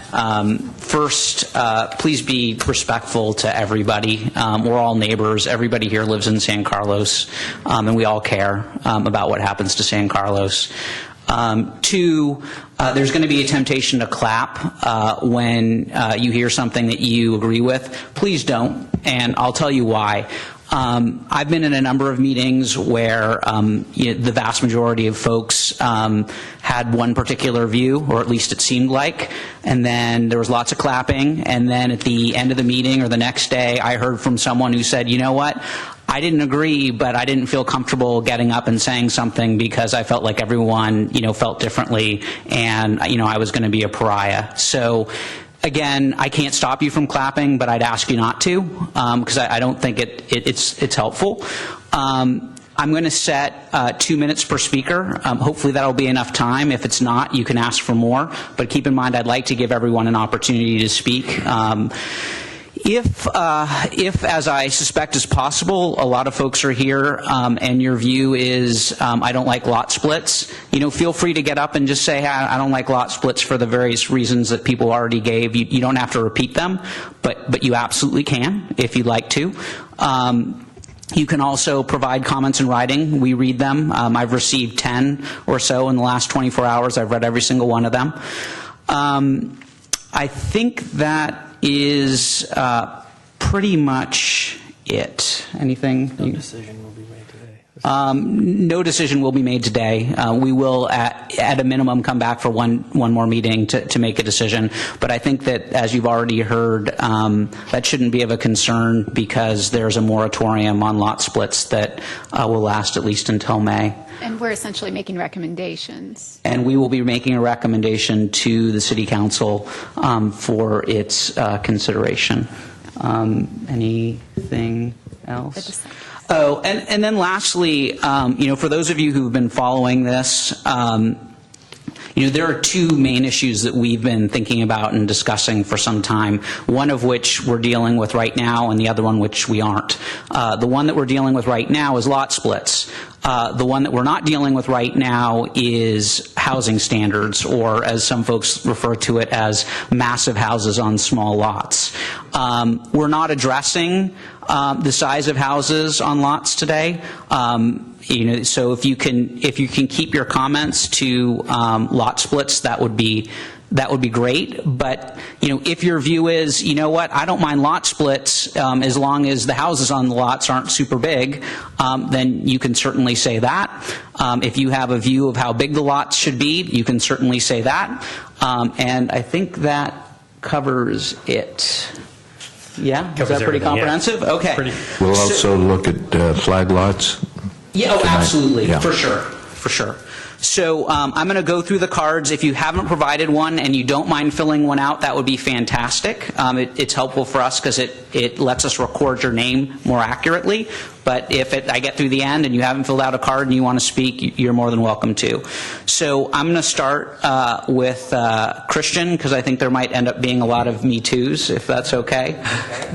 First, please be respectful to everybody. We're all neighbors. Everybody here lives in San Carlos, and we all care about what happens to San Carlos. Two, there's going to be a temptation to clap when you hear something that you agree with. Please don't, and I'll tell you why. I've been in a number of meetings where the vast majority of folks had one particular view, or at least it seemed like, and then there was lots of clapping, and then at the end of the meeting or the next day, I heard from someone who said, you know what, I didn't agree, but I didn't feel comfortable getting up and saying something because I felt like everyone, felt differently, and, I was going to be a pariah. So, again, I can't stop you from clapping, but I'd ask you not to, because I don't think it's helpful. I'm going to set 2 minutes per speaker. Hopefully that'll be enough time. If it's not, you can ask for more. But keep in mind, I'd like to give everyone an opportunity to speak. If, as I suspect is possible, a lot of folks are here and your view is, I don't like lot splits, feel free to get up and just say, hey, I don't like lot splits for the various reasons that people already gave. You don't have to repeat them, but you absolutely can if you'd like to. You can also provide comments in writing. We read them. I've received 10 or so in the last 24 hours. I've read every single one of them. I think that is pretty much it. Anything? No decision will be made today. No decision will be made today. We will, at a minimum, come back for one more meeting to make a decision. But I think that, as you've already heard, that shouldn't be of a concern because there's a moratorium on lot splits that will last at least until May. And we're essentially making recommendations. And we will be making a recommendation to the City Council for its consideration. Anything else? Oh, and then lastly, for those of you who've been following this, there are two main issues that we've been thinking about and discussing for some time, one of which we're dealing with right now and the other one which we aren't. The one that we're dealing with right now is lot splits. The one that we're not dealing with right now is housing standards, or as some folks refer to it as massive houses on small lots. We're not addressing the size of houses on lots today. So if you can keep your comments to lot splits, that would be great. But if your view is, I don't mind lot splits as long as the houses on the lots aren't super big, then you can certainly say that. If you have a view of how big the lots should be, you can certainly say that. And I think that covers it. Yeah, is that pretty comprehensive? Yeah. Okay. We'll also look at flag lots. Yeah, absolutely, Yeah. for sure. So I'm going to go through the cards. If you haven't provided one and you don't mind filling one out, that would be fantastic. It's helpful for us because it lets us record your name more accurately. But if I get through the end and you haven't filled out a card and you want to speak, you're more than welcome to. So I'm going to start with Christian, because I think there might end up being a lot of Me Too's, if that's okay.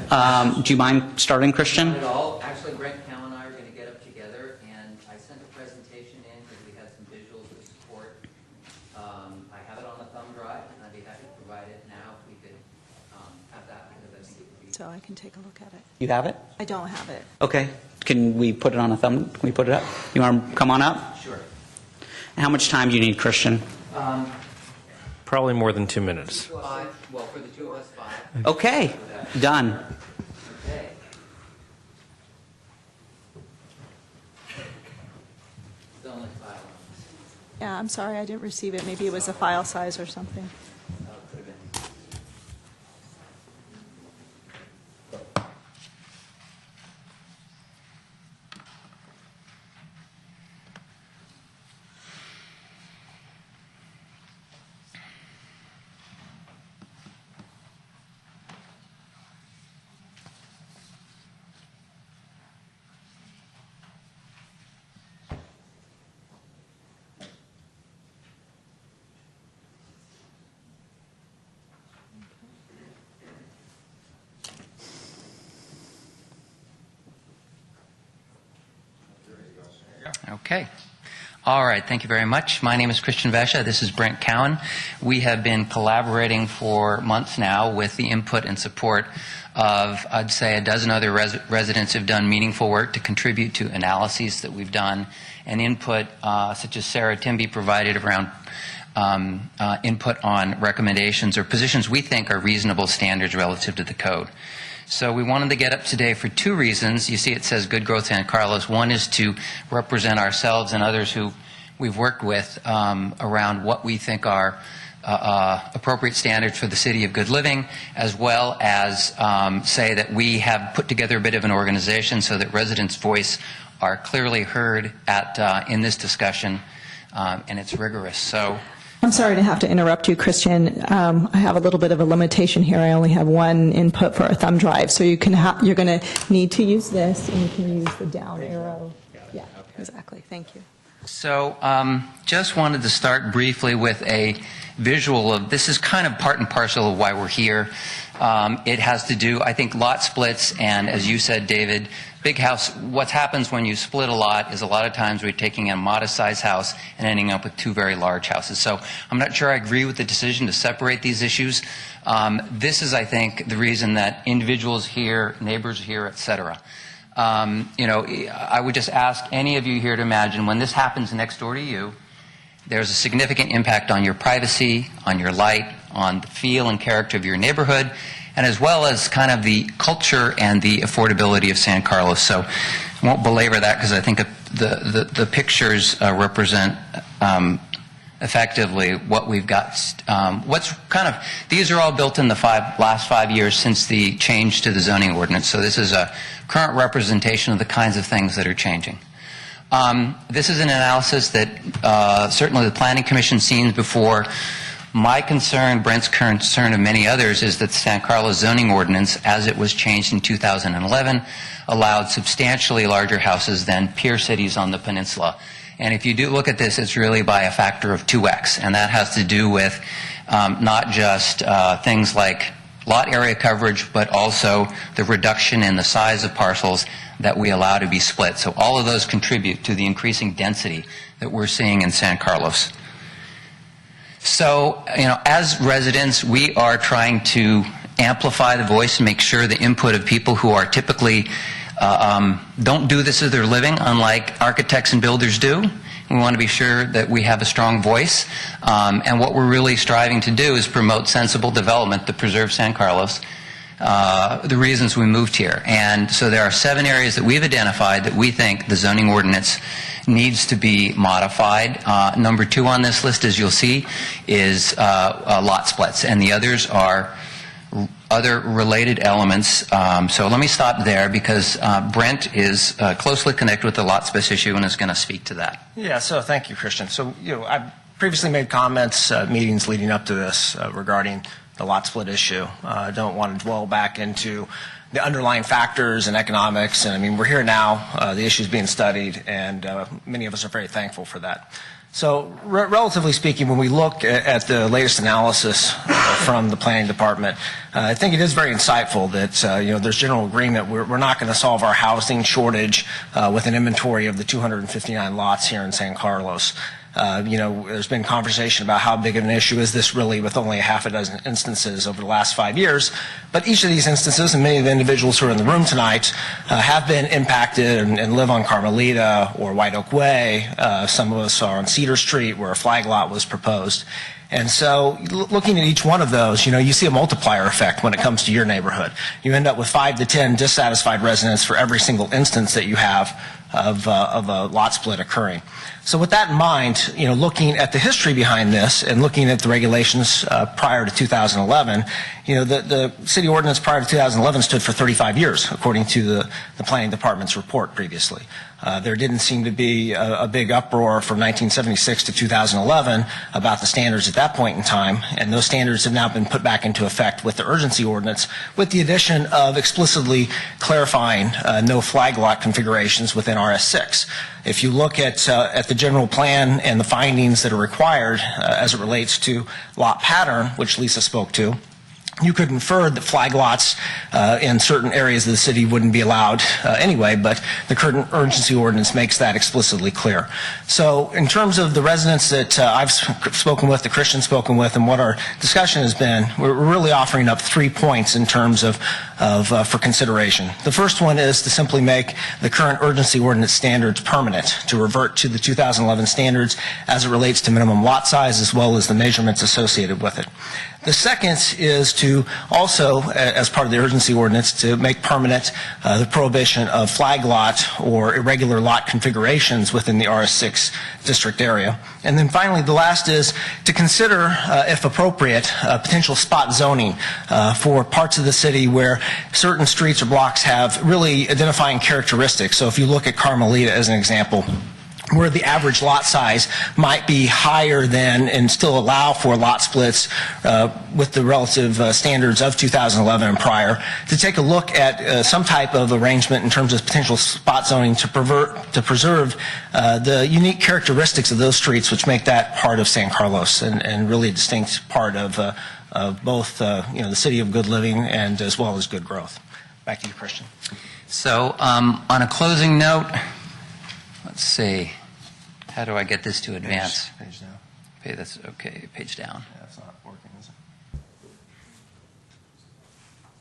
Do you mind starting, Christian? Not at all. Actually, Brent Cow and I are going to get up together, and I sent a presentation in because we had some visuals to support. I have it on a thumb drive, and I'd be happy to provide it now if we could have that, because I think it would be... So I can take a look at it. You have it? I don't have it. Okay. Can we put it on a thumb? Can we put it up? You want to come on up? Sure. How much time do you need, Christian? Probably more than 2 minutes. 5, well, for the two of us, 5. Okay. Done. Okay. It's only 5 on this. Yeah, I'm sorry, I didn't receive it. Maybe it was a file size or something. Oh, it could have been. Okay. All right. Thank you very much. My name is Christian Vesha. This is Brent Cowan. We have been collaborating for months now with the input and support of, I'd say, a dozen other residents who've done meaningful work to contribute to analyses that we've done and input such as Sarah Timby provided around input on recommendations or positions we think are reasonable standards relative to the code. So we wanted to get up today for two reasons. You see it says Good Growth San Carlos. One is to represent ourselves and others who we've worked with around what we think are appropriate standards for the city of good living, as well as say that we have put together a bit of an organization so that residents' voice are clearly heard at in this discussion, and it's rigorous. So. I'm sorry to have to interrupt you, Christian. I have a little bit of a limitation here. I only have one input for a thumb drive, so you're going to need to use this, and you can use the down arrow. Yeah, exactly. Thank you. So just wanted to start briefly with a visual of, this is kind of part and parcel of why we're here. It has to do, I think, lot splits, and as you said, David, big house, what happens when you split a lot is a lot of times we're taking a modest-sized house and ending up with two very large houses. So I'm not sure I agree with the decision to separate these issues. This is, I think, the reason that individuals here, neighbors here, et cetera. I would just ask any of you here to imagine when this happens next door to you, there's a significant impact on your privacy, on your light, on the feel and character of your neighborhood, and as well as kind of the culture and the affordability of San Carlos. So I won't belabor that because I think the pictures represent effectively what we've got. These are all built in the last 5 years since the change to the zoning ordinance. So this is a current representation of the kinds of things that are changing. This is an analysis that certainly the Planning Commission seen before. My concern, Brent's concern, and many others is that the San Carlos zoning ordinance, as it was changed in 2011, allowed substantially larger houses than peer cities on the peninsula. And if you do look at this, it's really by a factor of 2x, and that has to do with not just things like lot area coverage, but also the reduction in the size of parcels that we allow to be split. So all of those contribute to the increasing density that we're seeing in San Carlos. So, as residents, we are trying to amplify the voice and make sure the input of people who are typically don't do this as their living, unlike architects and builders do. We want to be sure that we have a strong voice. And what we're really striving to do is promote sensible development to preserve San Carlos, the reasons we moved here. And so there are 7 areas that we've identified that we think the zoning ordinance needs to be modified. Number 2 on this list, as you'll see, is lot splits, and the others are other related elements. So let me stop there because Brent is closely connected with the lot splits issue and is going to speak to that. Yeah, so thank you, Christian. So, I've previously made comments, meetings leading up to this regarding the lot split issue. I don't want to dwell back into the underlying factors and economics. And we're here now, the issue's being studied, and many of us are very thankful for that. So relatively speaking, when we look at the latest analysis from the planning department, I think it is very insightful that there's general agreement we're not going to solve our housing shortage with an inventory of the 259 lots here in San Carlos. There's been conversation about how big of an issue is this really with only a half a dozen instances over the last 5 years. But each of these instances, and many of the individuals who are in the room tonight, have been impacted and live on Carmelita or White Oak Way. Some of us are on Cedar Street where a flag lot was proposed. And so looking at each one of those, you see a multiplier effect when it comes to your neighborhood. You end up with 5 to 10 dissatisfied residents for every single instance that you have of a lot split occurring. So with that in mind, looking at the history behind this and looking at the regulations prior to 2011, the city ordinance prior to 2011 stood for 35 years, according to the planning department's report previously. There didn't seem to be a big uproar from 1976 to 2011 about the standards at that point in time, and those standards have now been put back into effect with the urgency ordinance, with the addition of explicitly clarifying no flag lot configurations within RS6. If you look at the general plan and the findings that are required as it relates to lot pattern, which Lisa spoke to, you could infer that flag lots in certain areas of the city wouldn't be allowed anyway, but the current urgency ordinance makes that explicitly clear. So in terms of the residents that I've spoken with, the Christians spoken with, and what our discussion has been, we're really offering up 3 points in terms of for consideration. The first one is to simply make the current urgency ordinance standards permanent, to revert to the 2011 standards as it relates to minimum lot size as well as the measurements associated with it. The second is to also, as part of the urgency ordinance, to make permanent the prohibition of flag lot or irregular lot configurations within the RS6 district area. And then finally, the last is to consider, if appropriate, potential spot zoning for parts of the city where certain streets or blocks have really identifying characteristics. So if you look at Carmelita as an example, where the average lot size might be higher than and still allow for lot splits with the relative standards of 2011 and prior, to take a look at some type of arrangement in terms of potential spot zoning to preserve the unique characteristics of those streets, which make that part of San Carlos and really a distinct part of both the city of good living and as well as good growth. Back to you, Christian. So on a closing note, let's see, how do I get this to advance? Page down. Okay, that's okay, page down. Yeah, that's not working, is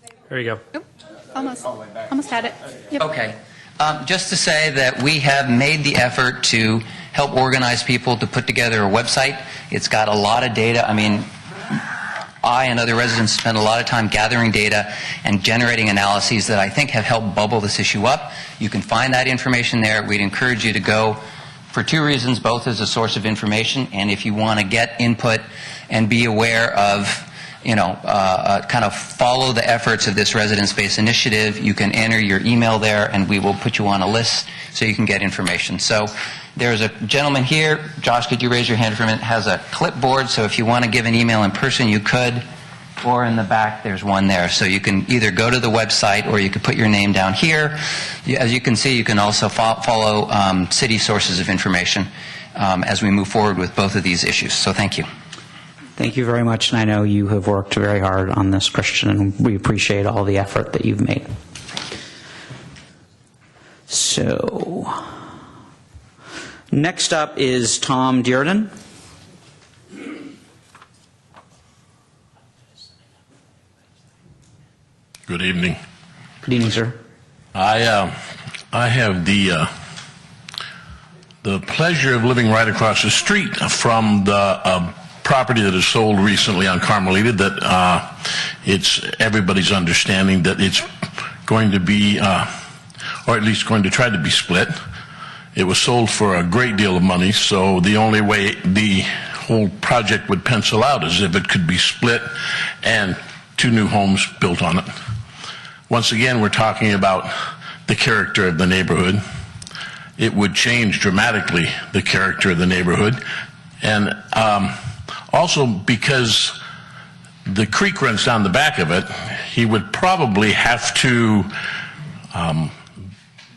it? There you go. Almost had it. Yep. Okay. Just to say that we have made the effort to help organize people to put together a website. It's got a lot of data. I mean, I and other residents spend a lot of time gathering data and generating analyses that I think have helped bubble this issue up. You can find that information there. We'd encourage you to go for 2 reasons, both as a source of information and if you want to get input and be aware of, kind of follow the efforts of this resident-based initiative. You can enter your email there and we will put you on a list so you can get information. So there's a gentleman here, Josh, could you raise your hand for a minute, has a clipboard, so if you want to give an email in person, you could, or in the back, there's one there. So you can either go to the website or you can put your name down here. As you can see, you can also follow city sources of information as we move forward with both of these issues. So thank you. Thank you very much, and I know you have worked very hard on this, Christian, and we appreciate all the effort that you've made. So, next up is Tom Dearden. Good evening. Good evening, sir. I have the pleasure of living right across the street from the property that is sold recently on Carmelita. That it's everybody's understanding that it's going to be, or at least going to try to be split. It was sold for a great deal of money, so the only way the whole project would pencil out is if it could be split and 2 new homes built on it. Once again, we're talking about the character of the neighborhood. It would change dramatically the character of the neighborhood. And also because the creek runs down the back of it, he would probably have to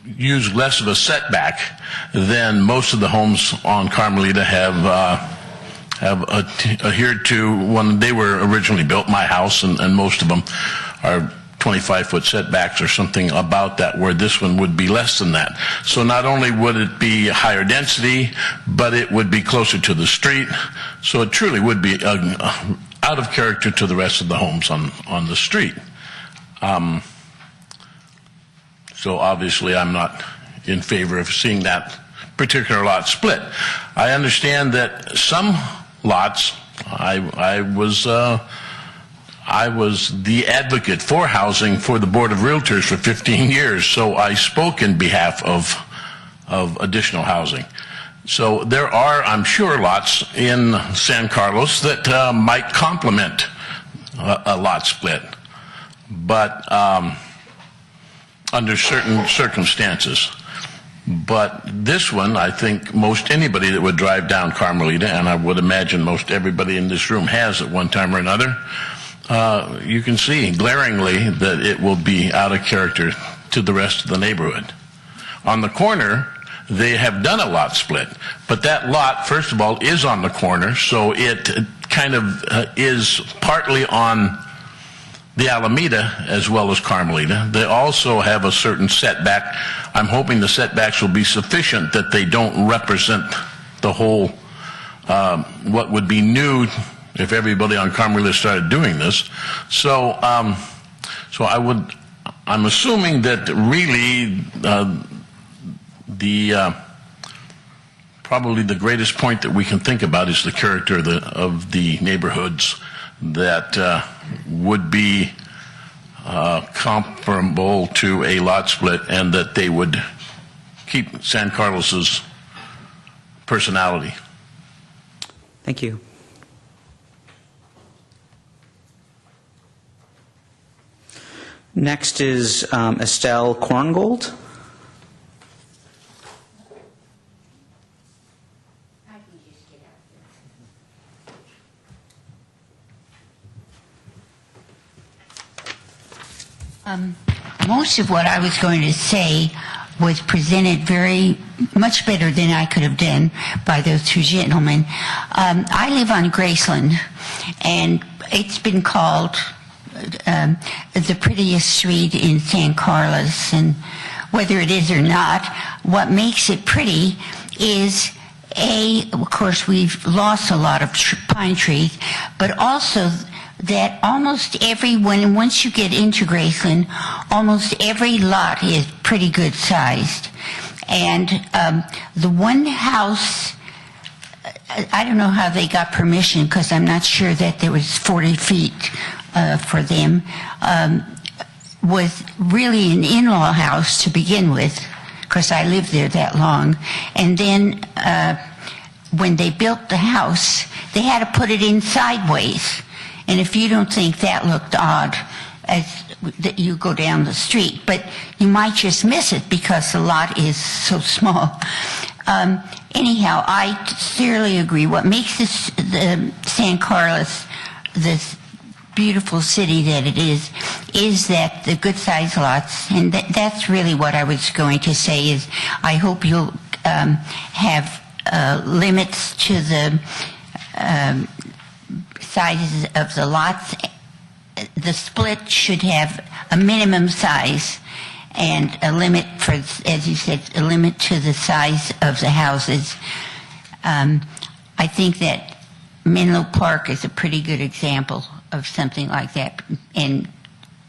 use less of a setback than most of the homes on Carmelita have adhered to when they were originally built. My house and most of them are 25-foot setbacks or something about that, where this one would be less than that. So not only would it be higher density, but it would be closer to the street. So it truly would be out of character to the rest of the homes on the street. So obviously I'm not in favor of seeing that particular lot split. I understand that some lots, I was the advocate for housing for the Board of Realtors for 15 years, so I spoke in behalf of additional housing. So there are, I'm sure, lots in San Carlos that might complement a lot split, but under certain circumstances. But this one, I think most anybody that would drive down Carmelita, and I would imagine most everybody in this room has at one time or another, you can see glaringly that it will be out of character to the rest of the neighborhood. On the corner, they have done a lot split, but that lot, first of all, is on the corner, so it kind of is partly on the Alameda as well as Carmelita. They also have a certain setback. I'm hoping the setbacks will be sufficient that they don't represent the whole, what would be new if everybody on Carmelita started doing this. So, I'm assuming that really probably the greatest point that we can think about is the character of the neighborhoods that would be comparable to a lot split, and that they would keep San Carlos's personality. Thank you. Next is Estelle Korngold. Most of what I was going to say was presented very much better than I could have done by those two gentlemen. I live on Graceland, and it's been called the prettiest street in San Carlos, and whether it is or not, what makes it pretty is of course, we've lost a lot of pine trees, but also that almost once you get into Graceland, almost every lot is pretty good sized. And the one house, I don't know how they got permission, because I'm not sure that there was 40 feet for them, was really an in-law house to begin with, because I lived there that long. And then when they built the house, they had to put it in sideways. And if you don't think that looked odd, that you go down the street, but you might just miss it because the lot is so small. Anyhow, I thoroughly agree. What makes the San Carlos this beautiful city that it is that the good sized lots, and that's really what I was going to say. Is I hope you'll have limits to the sizes of the lots. The split should have a minimum size and a limit for, as you said, a limit to the size of the houses. I think that Menlo Park is a pretty good example of something like that, and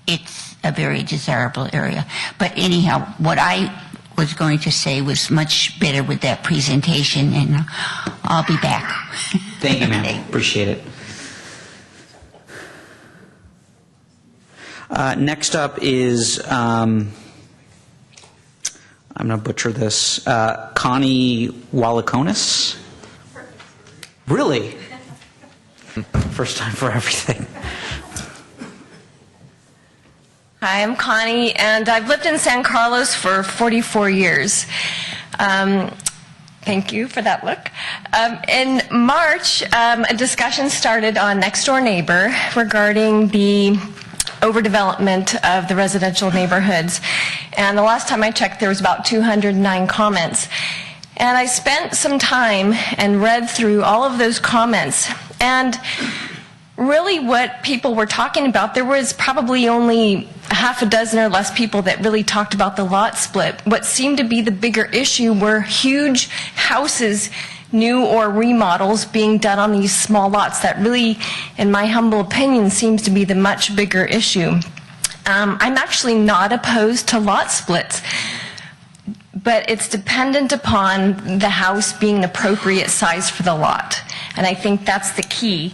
it's a very desirable area. But anyhow, what I was going to say was much better with that presentation, and I'll be back. Thank you, ma'am. Appreciate it. Next up is, I'm going to butcher this, Connie Wallakonis. Really? First time for everything. Hi, I'm Connie, and I've lived in San Carlos for 44 years. Thank you for that look. In March, a discussion started on Next Door Neighbor regarding the overdevelopment of the residential neighborhoods. And the last time I checked, there was about 209 comments. And I spent some time and read through all of those comments. And really what people were talking about, there was probably only a half a dozen or less people that really talked about the lot split. What seemed to be the bigger issue were huge houses, new or remodels being done on these small lots. That really, in my humble opinion, seems to be the much bigger issue. I'm actually not opposed to lot splits, but it's dependent upon the house being the appropriate size for the lot. And I think that's the key.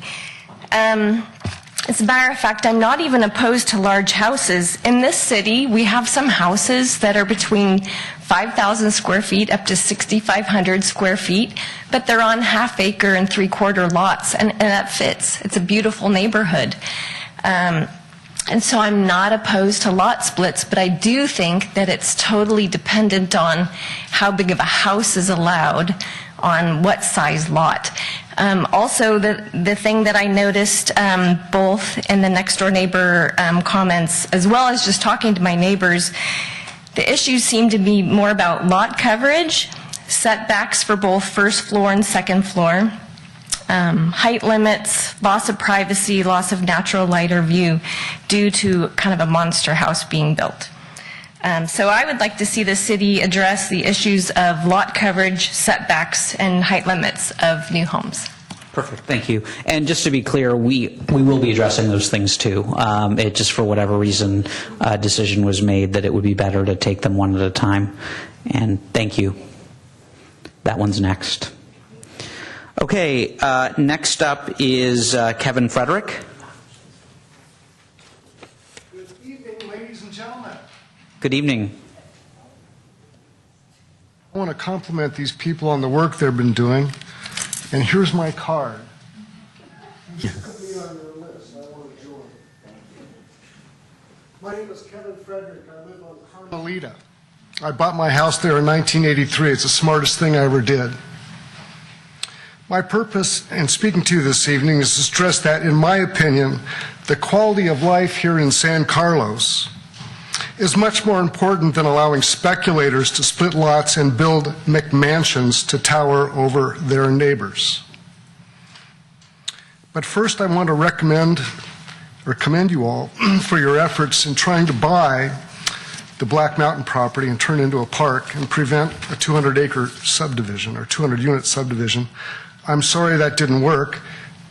As a matter of fact, I'm not even opposed to large houses. In this city, we have some houses that are between 5,000 square feet up to 6,500 square feet, but they're on half-acre and three-quarter lots, and that fits. It's a beautiful neighborhood. And so I'm not opposed to lot splits, but I do think that it's totally dependent on how big of a house is allowed on what size lot. Also, the thing that I noticed both in the Next Door Neighbor comments as well as just talking to my neighbors, the issues seem to be more about lot coverage, setbacks for both first floor and second floor, height limits, loss of privacy, loss of natural light or view due to kind of a monster house being built. So I would like to see the city address the issues of lot coverage, setbacks, and height limits of new homes. Perfect, thank you. And just to be clear, we will be addressing those things too. It just, for whatever reason, a decision was made that it would be better to take them one at a time. And thank you. That one's next. Okay, next up is Kevin Frederick. Good evening, ladies and gentlemen. Good evening. I want to compliment these people on the work they've been doing. And here's my card. Put me on your list. I want to join. My name is Kevin Frederick. I live on Carmelita. I bought my house there in 1983. It's the smartest thing I ever did. My purpose in speaking to you this evening is to stress that, in my opinion, the quality of life here in San Carlos is much more important than allowing speculators to split lots and build McMansions to tower over their neighbors. But first, I want to commend you all for your efforts in trying to buy the Black Mountain property and turn it into a park and prevent a 200-acre subdivision or 200-unit subdivision. I'm sorry that didn't work,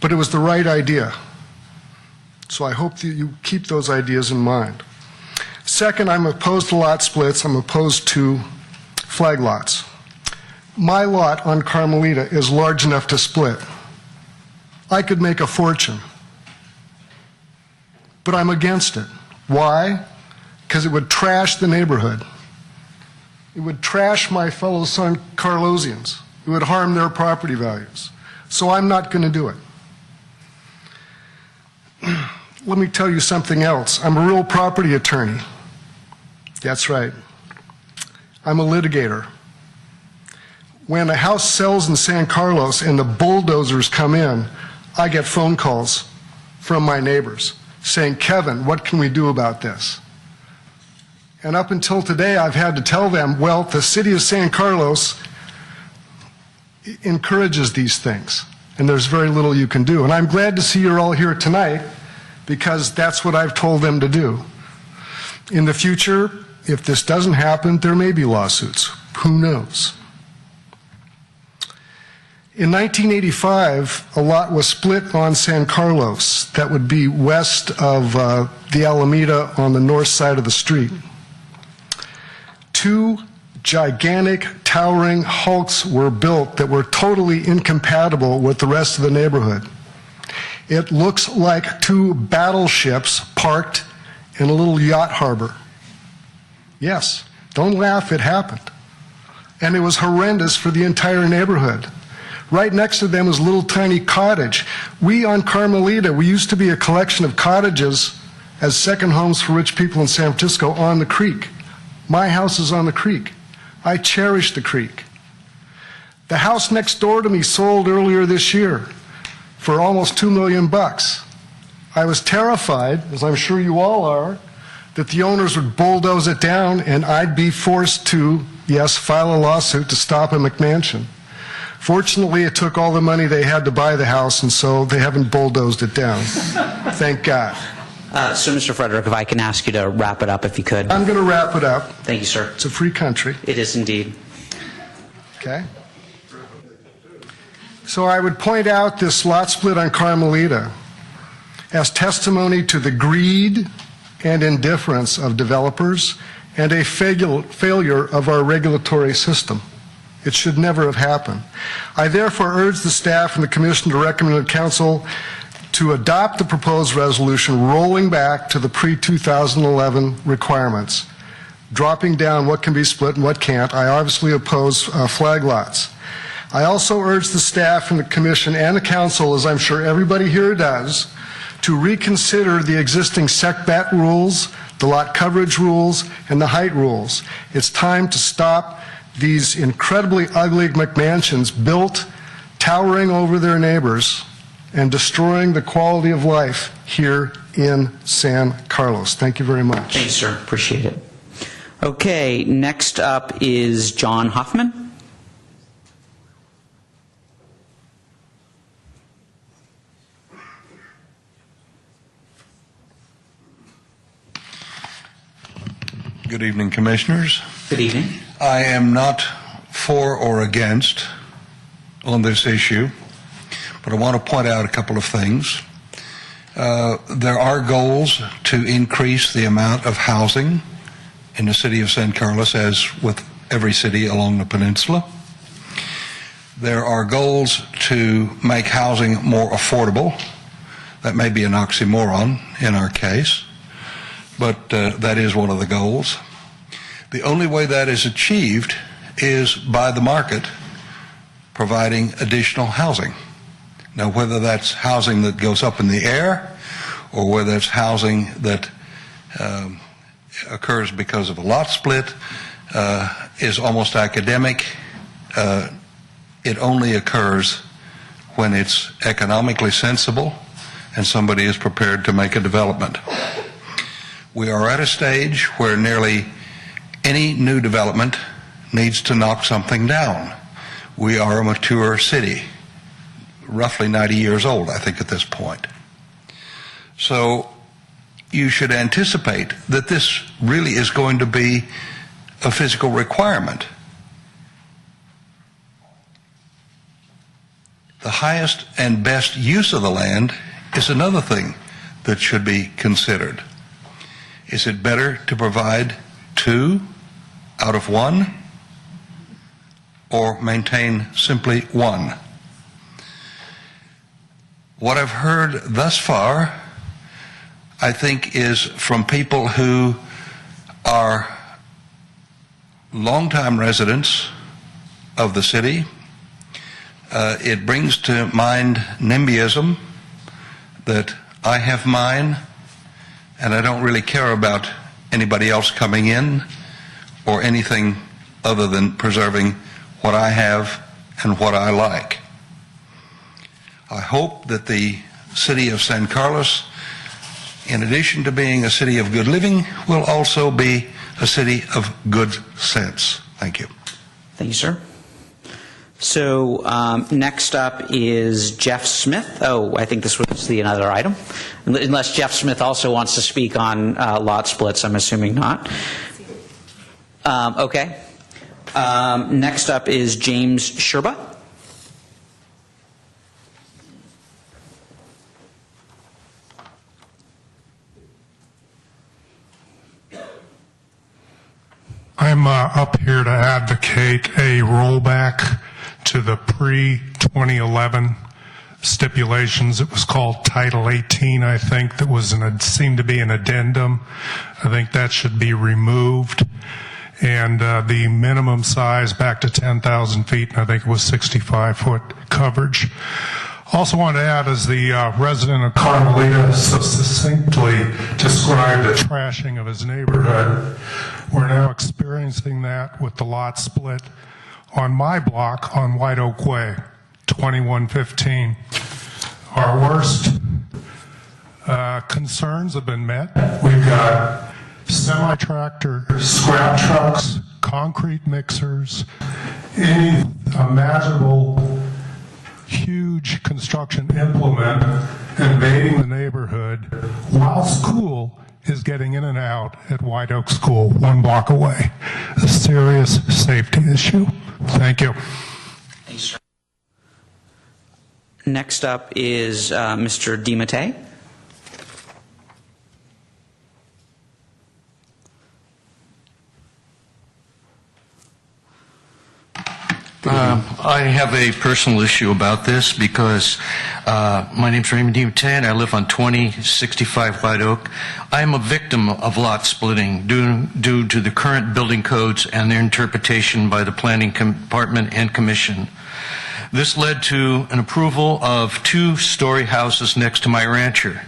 but it was the right idea. So I hope that you keep those ideas in mind. Second, I'm opposed to lot splits. I'm opposed to flag lots. My lot on Carmelita is large enough to split. I could make a fortune. But I'm against it. Why? Because it would trash the neighborhood. It would trash my fellow San Carlosians. It would harm their property values. So I'm not going to do it. Let me tell you something else. I'm a real property attorney. That's right. I'm a litigator. When a house sells in San Carlos and the bulldozers come in, I get phone calls from my neighbors saying, Kevin, what can we do about this? And up until today, I've had to tell them, well, the city of San Carlos encourages these things, and there's very little you can do. And I'm glad to see you're all here tonight because that's what I've told them to do. In the future, if this doesn't happen, there may be lawsuits. Who knows? In 1985, a lot was split on San Carlos that would be west of the Alameda on the north side of the street. Two gigantic towering hulks were built that were totally incompatible with the rest of the neighborhood. It looks like two battleships parked in a little yacht harbor. Yes, don't laugh, it happened. And it was horrendous for the entire neighborhood. Right next to them was a little tiny cottage. We on Carmelita, we used to be a collection of cottages as second homes for rich people in San Francisco on the creek. My house is on the creek. I cherish the creek. The house next door to me sold earlier this year for almost $2 million. I was terrified, as I'm sure you all are, that the owners would bulldoze it down and I'd be forced to, yes, file a lawsuit to stop a McMansion. Fortunately, it took all the money they had to buy the house, and so they haven't bulldozed it down. Thank God. So, Mr. Frederick, if I can ask you to wrap it up, if you could. I'm going to wrap it up. Thank you, sir. It's a free country. It is indeed. Okay. So I would point out this lot split on Carmelita as testimony to the greed and indifference of developers and a failure of our regulatory system. It should never have happened. I therefore urge the staff and the commission to recommend to council to adopt the proposed resolution rolling back to the pre-2011 requirements, dropping down what can be split and what can't. I obviously oppose flag lots. I also urge the staff and the commission and the council, as I'm sure everybody here does, to reconsider the existing setback rules, the lot coverage rules, and the height rules. It's time to stop these incredibly ugly McMansions built towering over their neighbors and destroying the quality of life here in San Carlos. Thank you very much. Thanks, sir. Appreciate it. Okay, next up is John Hoffman. Good evening, Commissioners. Good evening. I am not for or against on this issue, but I want to point out a couple of things. There are goals to increase the amount of housing in the city of San Carlos, as with every city along the peninsula. There are goals to make housing more affordable. That may be an oxymoron in our case, but that is one of the goals. The only way that is achieved is by the market providing additional housing. Now, whether that's housing that goes up in the air or whether it's housing that occurs because of a lot split is almost academic. It only occurs when it's economically sensible and somebody is prepared to make a development. We are at a stage where nearly any new development needs to knock something down. We are a mature city, roughly 90 years old, I think, at this point. So you should anticipate that this really is going to be a physical requirement. The highest and best use of the land is another thing that should be considered. Is it better to provide 2 out of 1 or maintain simply 1? What I've heard thus far, I think, is from people who are longtime residents of the city. It brings to mind NIMBYism, that I have mine and I don't really care about anybody else coming in or anything other than preserving what I have and what I like. I hope that the city of San Carlos, in addition to being a city of good living, will also be a city of good sense. Thank you. Thank you, sir. So next up is Jeff Smith. Oh, I think this was the another item. Unless Jeff Smith also wants to speak on lot splits, I'm assuming not. Okay. Next up is James Sherba. I'm up here to advocate a rollback to the pre-2011 stipulations. It was called Title 18, I think, that was seemed to be an addendum. I think that should be removed. And the minimum size back to 10,000 feet, and I think it was 65-foot coverage. Also want to add, as the resident of Carmelita so succinctly described the trashing of his neighborhood, we're now experiencing that with the lot split on my block on White Oak Way, 2115. Our worst concerns have been met. We've got semi-tractor scrap trucks, concrete mixers, any imaginable huge construction implement invading the neighborhood while school is getting in and out at White Oak School, 1 block away. A serious safety issue. Thank you. Thanks, sir. Next up is Mr. DiMattei. I have a personal issue about this because my name's Raymond DiMattei and I live on 2065 White Oak. I am a victim of lot splitting due to the current building codes and their interpretation by the Planning Department and Commission. This led to an approval of 2-story houses next to my rancher.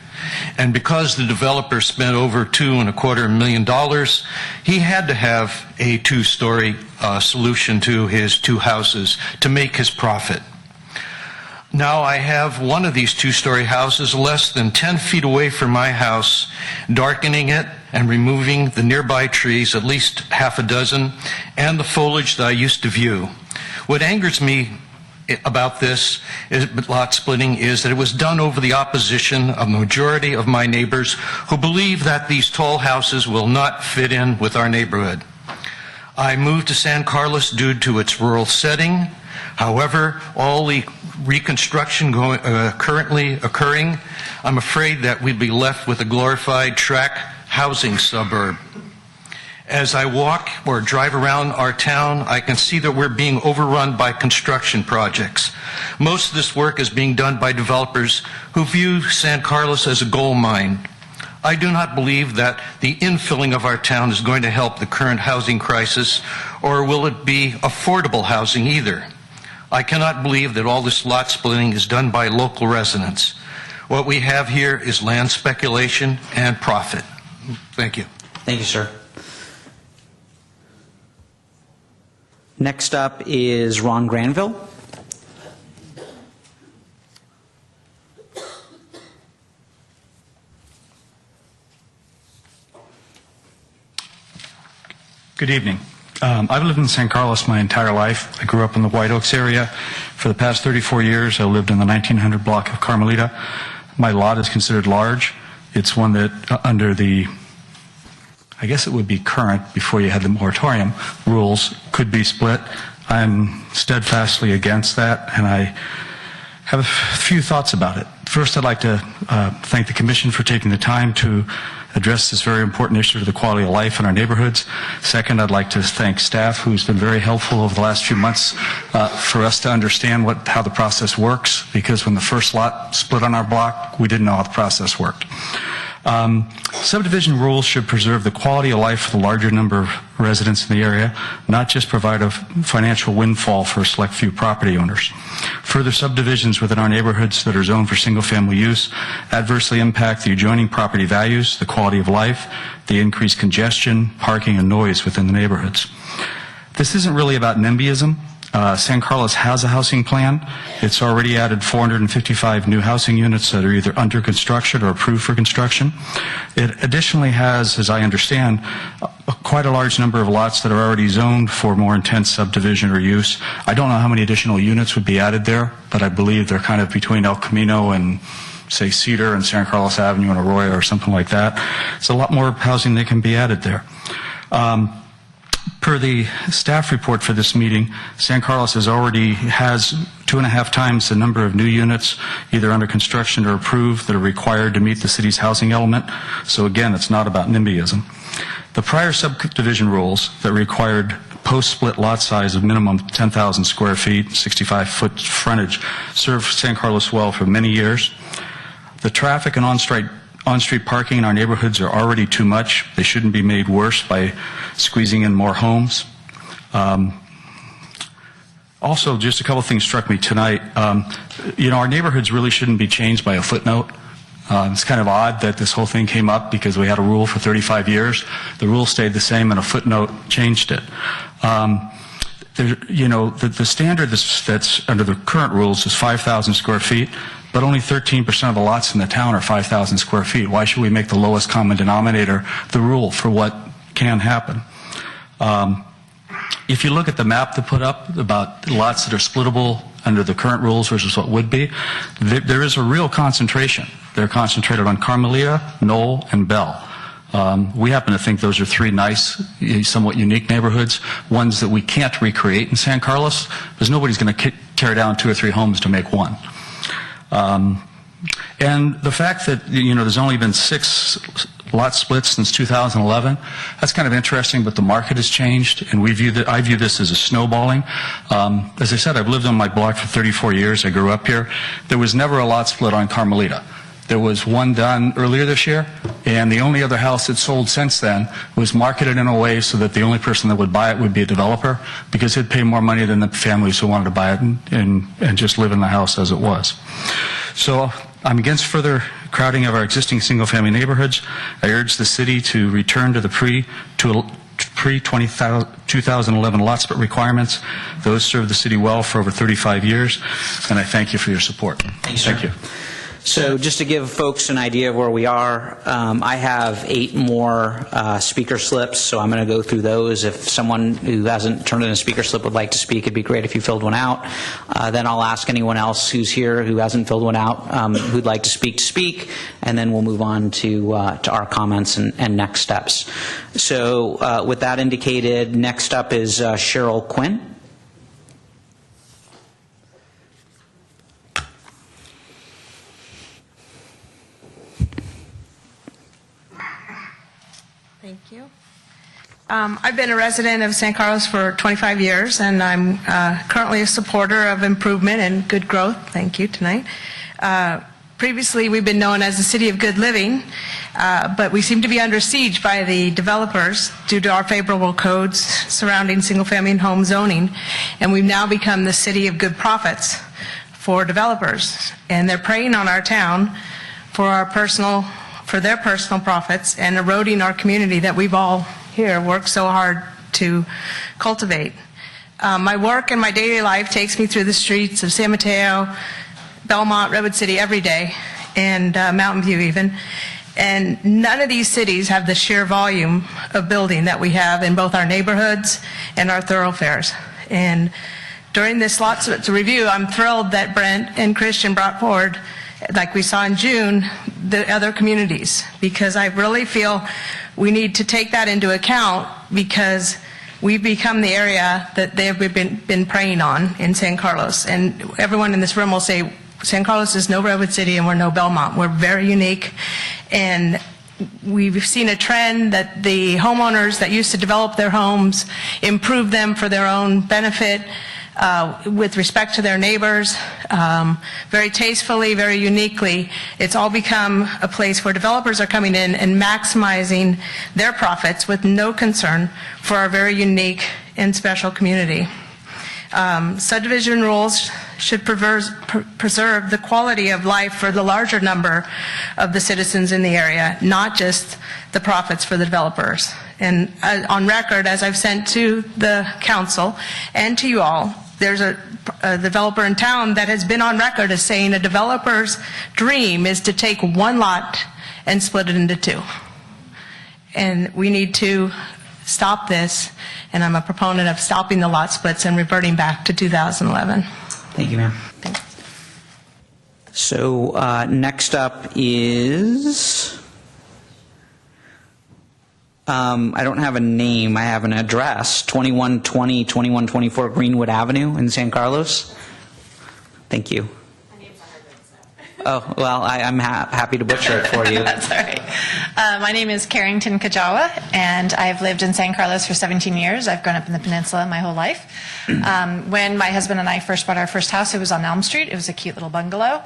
And because the developer spent over $2.25 million, he had to have a 2-story solution to his 2 houses to make his profit. Now I have one of these 2-story houses less than 10 feet away from my house, darkening it and removing the nearby trees, at least half a dozen, and the foliage that I used to view. What angers me about this lot splitting is that it was done over the opposition of the majority of my neighbors who believe that these tall houses will not fit in with our neighborhood. I moved to San Carlos due to its rural setting. However, all the reconstruction currently occurring, I'm afraid that we'd be left with a glorified tract housing suburb. As I walk or drive around our town, I can see that we're being overrun by construction projects. Most of this work is being done by developers who view San Carlos as a gold mine. I do not believe that the infilling of our town is going to help the current housing crisis, or will it be affordable housing either. I cannot believe that all this lot splitting is done by local residents. What we have here is land speculation and profit. Thank you. Thank you, sir. Next up is Ron Granville. Good evening. I've lived in San Carlos my entire life. I grew up in the White Oaks area. For the past 34 years, I lived in the 1900 block of Carmelita. My lot is considered large. It's one that under the, I guess it would be current before you had the moratorium rules, could be split. I'm steadfastly against that, and I have a few thoughts about it. First, I'd like to thank the Commission for taking the time to address this very important issue to the quality of life in our neighborhoods. Second, I'd like to thank staff who's been very helpful over the last few months for us to understand how the process works, because when the first lot split on our block, we didn't know how the process worked. Subdivision rules should preserve the quality of life for the larger number of residents in the area, not just provide a financial windfall for a select few property owners. Further subdivisions within our neighborhoods that are zoned for single-family use adversely impact the adjoining property values, the quality of life, the increased congestion, parking, and noise within the neighborhoods. This isn't really about NIMBYism. San Carlos has a housing plan. It's already added 455 new housing units that are either under construction or approved for construction. It additionally has, as I understand, quite a large number of lots that are already zoned for more intense subdivision or use. I don't know how many additional units would be added there, but I believe they're kind of between El Camino and, say, Cedar and San Carlos Avenue and Arroyo or something like that. It's a lot more housing that can be added there. Per the staff report for this meeting, San Carlos already has 2.5 times the number of new units either under construction or approved that are required to meet the city's housing element. So again, it's not about NIMBYism. The prior subdivision rules that required post-split lot size of minimum 10,000 square feet, 65-foot frontage, served San Carlos well for many years. The traffic and on-street parking in our neighborhoods are already too much. They shouldn't be made worse by squeezing in more homes. Also, just a couple things struck me tonight. Our neighborhoods really shouldn't be changed by a footnote. It's kind of odd that this whole thing came up because we had a rule for 35 years. The rule stayed the same and a footnote changed it. The standard that's under the current rules is 5,000 square feet. But only 13% of the lots in the town are 5,000 square feet. Why should we make the lowest common denominator the rule for what can happen? If you look at the map they put up about lots that are splittable under the current rules versus what would be, there is a real concentration. They're concentrated on Carmelita, Knoll, and Bell. We happen to think those are three nice, somewhat unique neighborhoods, ones that we can't recreate in San Carlos, because nobody's going to tear down 2 or 3 homes to make one. And the fact that, there's only been 6 lot splits since 2011, that's kind of interesting, but the market has changed, and I view this as a snowballing. As I said, I've lived on my block for 34 years. I grew up here. There was never a lot split on Carmelita. There was one done earlier this year, and the only other house that sold since then was marketed in a way so that the only person that would buy it would be a developer, because he'd pay more money than the families who wanted to buy it and just live in the house as it was. So I'm against further crowding of our existing single-family neighborhoods. I urge the city to return to the pre-2011 lot split requirements. Those served the city well for over 35 years, and I thank you for your support. Thank you. So just to give folks an idea of where we are, I have 8 more speaker slips, so I'm going to go through those. If someone who hasn't turned in a speaker slip would like to speak, it'd be great if you filled one out. Then I'll ask anyone else who's here who hasn't filled one out who'd like to speak, and then we'll move on to our comments and next steps. So with that indicated, next up is Cheryl Quinn. Thank you. I've been a resident of San Carlos for 25 years, and I'm currently a supporter of improvement and good growth. Thank you tonight. Previously, we've been known as the City of Good Living, but we seem to be under siege by the developers due to our favorable codes surrounding single-family and home zoning, and we've now become the City of Good Profits for developers, and they're preying on our town for their personal profits and eroding our community that we've all here worked so hard to cultivate. My work and my daily life takes me through the streets of San Mateo, Belmont, Redwood City every day, and Mountain View even. And none of these cities have the sheer volume of building that we have in both our neighborhoods and our thoroughfares. And during this lot splits review, I'm thrilled that Brent and Christian brought forward, like we saw in June, the other communities, because I really feel we need to take that into account, because we've become the area that they've been preying on in San Carlos. And everyone in this room will say, San Carlos is no Redwood City and we're no Belmont. We're very unique, and we've seen a trend that the homeowners that used to develop their homes improve them for their own benefit, with respect to their neighbors, very tastefully, very uniquely. It's all become a place where developers are coming in and maximizing their profits with no concern for our very unique and special community. Subdivision rules should preserve the quality of life for the larger number of the citizens in the area, not just the profits for the developers. And on record, as I've sent to the council and to you all, there's a developer in town that has been on record as saying a developer's dream is to take one lot and split it into 2. And we need to stop this, and I'm a proponent of stopping the lot splits and reverting back to 2011. Thank you, ma'am. So next up is, I don't have a name, I have an address, 2120, 2124 Greenwood Avenue in San Carlos. Thank you. Oh, well, I'm happy to butcher it for you. That's all right. My name is Carrington Kajawa, and I've lived in San Carlos for 17 years. I've grown up in the peninsula my whole life. When my husband and I first bought our first house, it was on Elm Street. It was a cute little bungalow.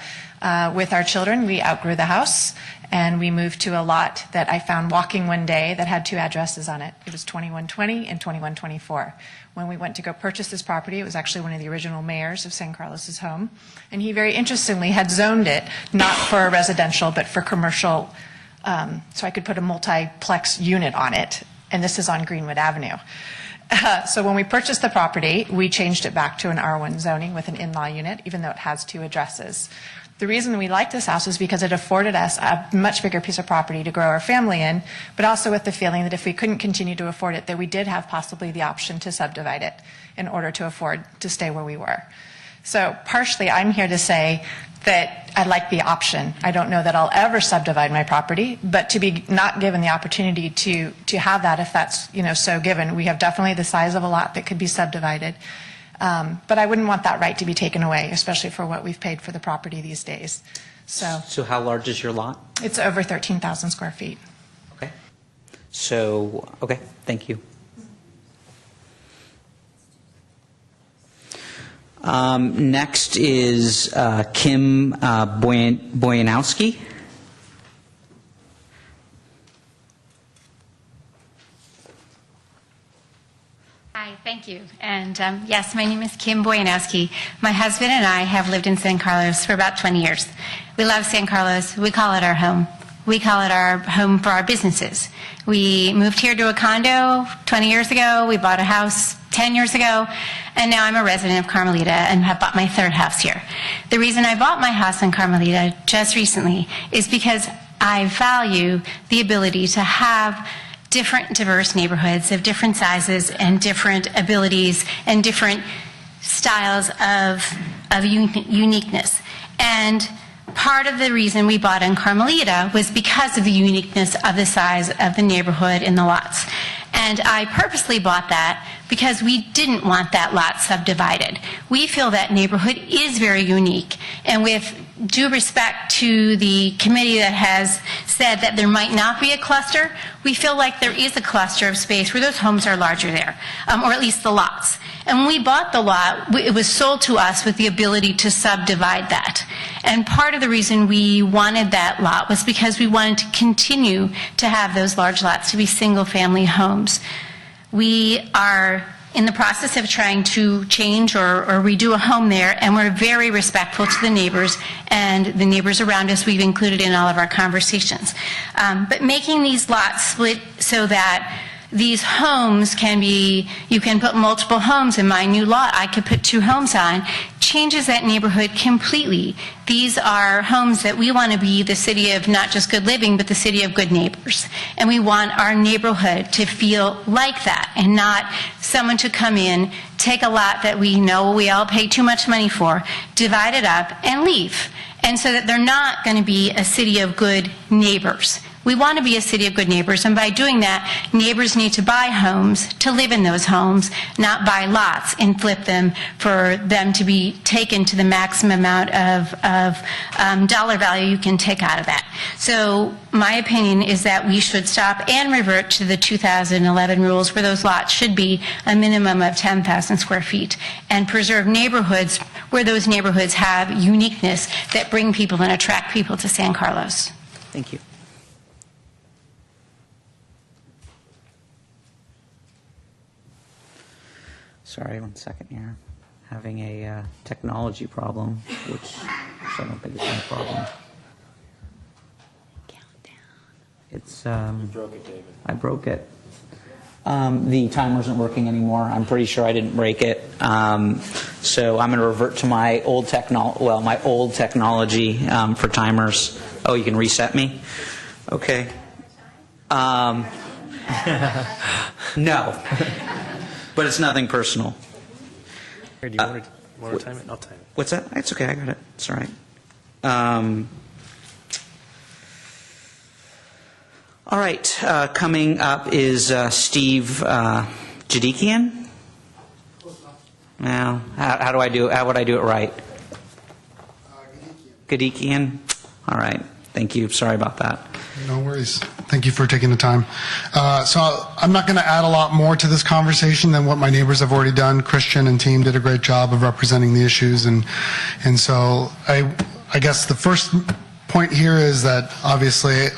With our children, we outgrew the house, and we moved to a lot that I found walking one day that had 2 addresses on it. It was 2120 and 2124. When we went to go purchase this property, it was actually one of the original mayors of San Carlos's home, and he very interestingly had zoned it not for residential but for commercial, so I could put a multiplex unit on it, and this is on Greenwood Avenue. So when we purchased the property, we changed it back to an R1 zoning with an in-law unit, even though it has 2 addresses. The reason we liked this house was because it afforded us a much bigger piece of property to grow our family in, but also with the feeling that if we couldn't continue to afford it, that we did have possibly the option to subdivide it in order to afford to stay where we were. So partially, I'm here to say that I like the option. I don't know that I'll ever subdivide my property, but to be not given the opportunity to have that, if that's so given, we have definitely the size of a lot that could be subdivided. But I wouldn't want that right to be taken away, especially for what we've paid for the property these days. So how large is your lot? It's over 13,000 square feet. Okay. So, okay, thank you. Next is Kim Boyanowski. Hi, thank you. And yes, my name is Kim Boyanowski. My husband and I have lived in San Carlos for about 20 years. We love San Carlos. We call it our home. We call it our home for our businesses. We moved here to a condo 20 years ago. We bought a house 10 years ago. and now I'm a resident of Carmelita and have bought my third house here. The reason I bought my house in Carmelita just recently is because I value the ability to have different diverse neighborhoods of different sizes and different abilities and different styles of uniqueness. And part of the reason we bought in Carmelita was because of the uniqueness of the size of the neighborhood and the lots. And I purposely bought that because we didn't want that lot subdivided. We feel that neighborhood is very unique. And with due respect to the committee that has said that there might not be a cluster, we feel like there is a cluster of space where those homes are larger there, or at least the lots. And when we bought the lot, it was sold to us with the ability to subdivide that. And part of the reason we wanted that lot was because we wanted to continue to have those large lots to be single-family homes. We are in the process of trying to change or redo a home there, and we're very respectful to the neighbors and the neighbors around us. We've included in all of our conversations. But making these lots split so that these homes can be, you can put multiple homes in my new lot, I could put 2 homes on, changes that neighborhood completely. These are homes that we want to be the city of not just good living, but the city of good neighbors. And we want our neighborhood to feel like that and not someone to come in, take a lot that we know we all pay too much money for, divide it up, and leave. And so that they're not going to be a city of good neighbors. We want to be a city of good neighbors, and by doing that, neighbors need to buy homes to live in those homes, not buy lots and flip them for them to be taken to the maximum amount of dollar value you can take out of that. So my opinion is that we should stop and revert to the 2011 rules where those lots should be a minimum of 10,000 square feet and preserve neighborhoods where those neighborhoods have uniqueness that bring people and attract people to San Carlos. Thank you. Sorry, 1 second here. Having a technology problem, which I don't think is my problem. It's you broke it, David. I broke it. The timer isn't working anymore. I'm pretty sure I didn't break it. So I'm going to revert to my old technology for timers. Oh, you can reset me? Okay. No. But it's nothing personal. Here, do you want to time it? I'll time it. What's that? It's okay. I got it. It's all right. All right. Coming up is Steve Jadikian. Now, how do I do? How would I do it right? Gadikian. All right. Thank you. Sorry about that. No worries. Thank you for taking the time. So I'm not going to add a lot more to this conversation than what my neighbors have already done. Christian and team did a great job of representing the issues, and so I guess the first point here is that obviously,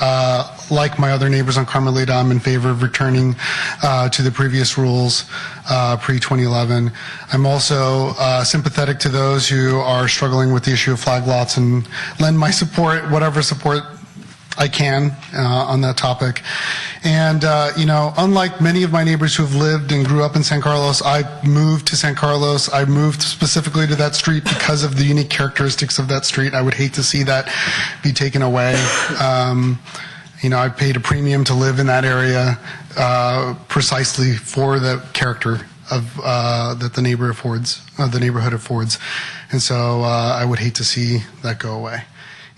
like my other neighbors on Carmelita, I'm in favor of returning to the previous rules pre-2011. I'm also sympathetic to those who are struggling with the issue of flag lots and lend my support, whatever support I can on that topic. And, unlike many of my neighbors who have lived and grew up in San Carlos, I moved to San Carlos. I moved specifically to that street because of the unique characteristics of that street. I would hate to see that be taken away. I paid a premium to live in that area precisely for the character of that the neighborhood affords. And so I would hate to see that go away.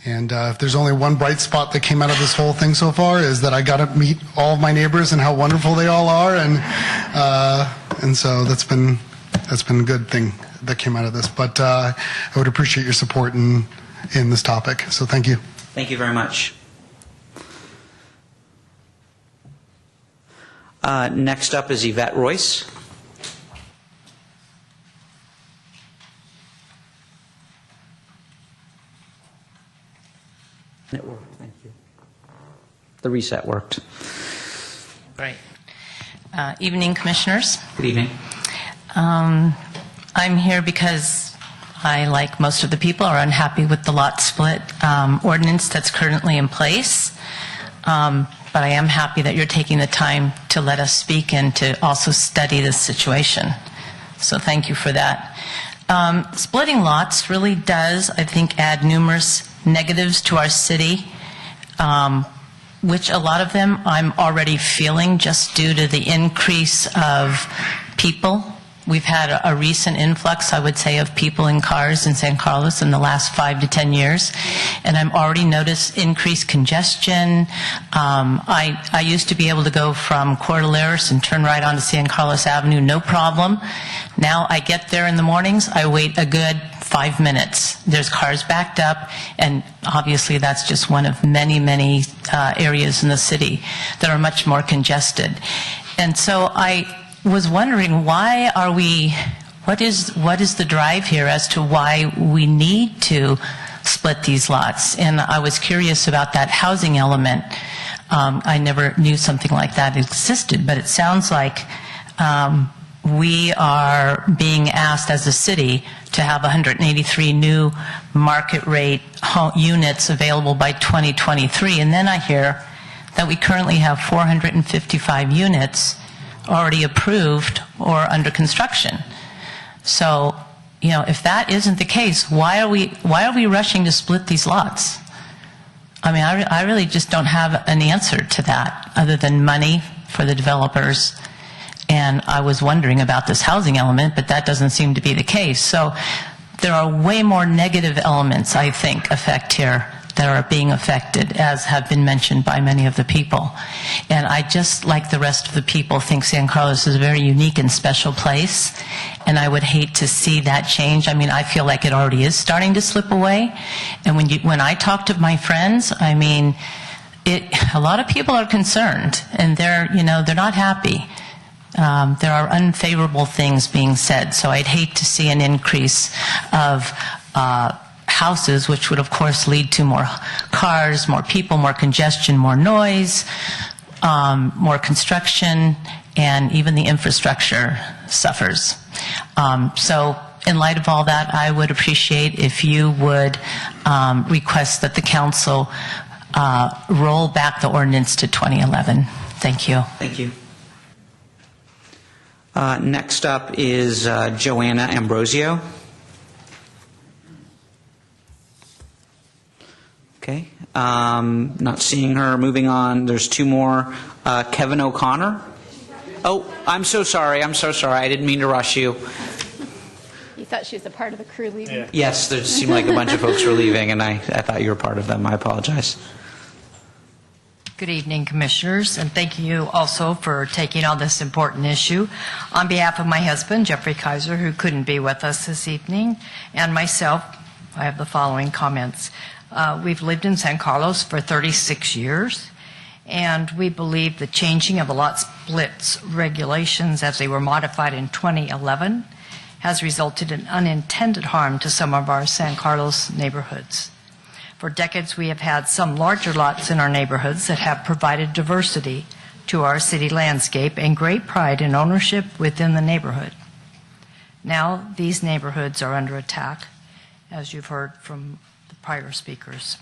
And if there's only one bright spot that came out of this whole thing so far, is that I got to meet all of my neighbors and how wonderful they all are, and so that's been a good thing that came out of this. But I would appreciate your support in this topic. So thank you. Thank you very much. Next up is Yvette Royce. It worked, thank you. The reset worked. Great. Evening, Commissioners. Good evening. I'm here because I, like most of the people, are unhappy with the lot split ordinance that's currently in place. But I am happy that you're taking the time to let us speak and to also study this situation. So thank you for that. Splitting lots really does, I think, add numerous negatives to our city, which a lot of them I'm already feeling just due to the increase of people. We've had a recent influx, I would say, of people in cars in San Carlos in the last 5 to 10 years, and I'm already noticed increased congestion. I used to be able to go from Cordilleras and turn right onto San Carlos Avenue, no problem. Now I get there in the mornings, I wait a good 5 minutes. There's cars backed up, and obviously that's just one of many, many areas in the city that are much more congested. And so I was wondering, what is the drive here as to why we need to split these lots? And I was curious about that housing element. I never knew something like that existed, but it sounds like we are being asked as a city to have 183 new market rate units available by 2023. And then I hear that we currently have 455 units already approved or under construction. So, if that isn't the case, why are we rushing to split these lots? I mean, I really just don't have an answer to that other than money for the developers. And I was wondering about this housing element, but that doesn't seem to be the case. So there are way more negative elements, I think, affect here that are being affected, as have been mentioned by many of the people. And I just, like the rest of the people, think San Carlos is a very unique and special place, and I would hate to see that change. I mean, I feel like it already is starting to slip away. And when I talk to my friends, I mean, a lot of people are concerned, and they're not happy. There are unfavorable things being said, so I'd hate to see an increase of houses, which would of course lead to more cars, more people, more congestion, more noise, more construction, and even the infrastructure suffers. So in light of all that, I would appreciate if you would request that the council roll back the ordinance to 2011. Thank you. Thank you. Next up is Joanna Ambrosio. Okay, not seeing her. Moving on, there's two more. Kevin O'Connor. Oh, I'm so sorry. I didn't mean to rush you. You thought she was a part of the crew leaving? Yeah. Yes, there seemed like a bunch of folks were leaving, and I thought you were part of them. I apologize. Good evening, Commissioners, and thank you also for taking on this important issue. On behalf of my husband, Jeffrey Kaiser, who couldn't be with us this evening, and myself, I have the following comments. We've lived in San Carlos for 36 years, and we believe the changing of the lot splits regulations as they were modified in 2011 has resulted in unintended harm to some of our San Carlos neighborhoods. For decades, we have had some larger lots in our neighborhoods that have provided diversity to our city landscape and great pride in ownership within the neighborhood. Now, these neighborhoods are under attack, as you've heard from the prior speakers.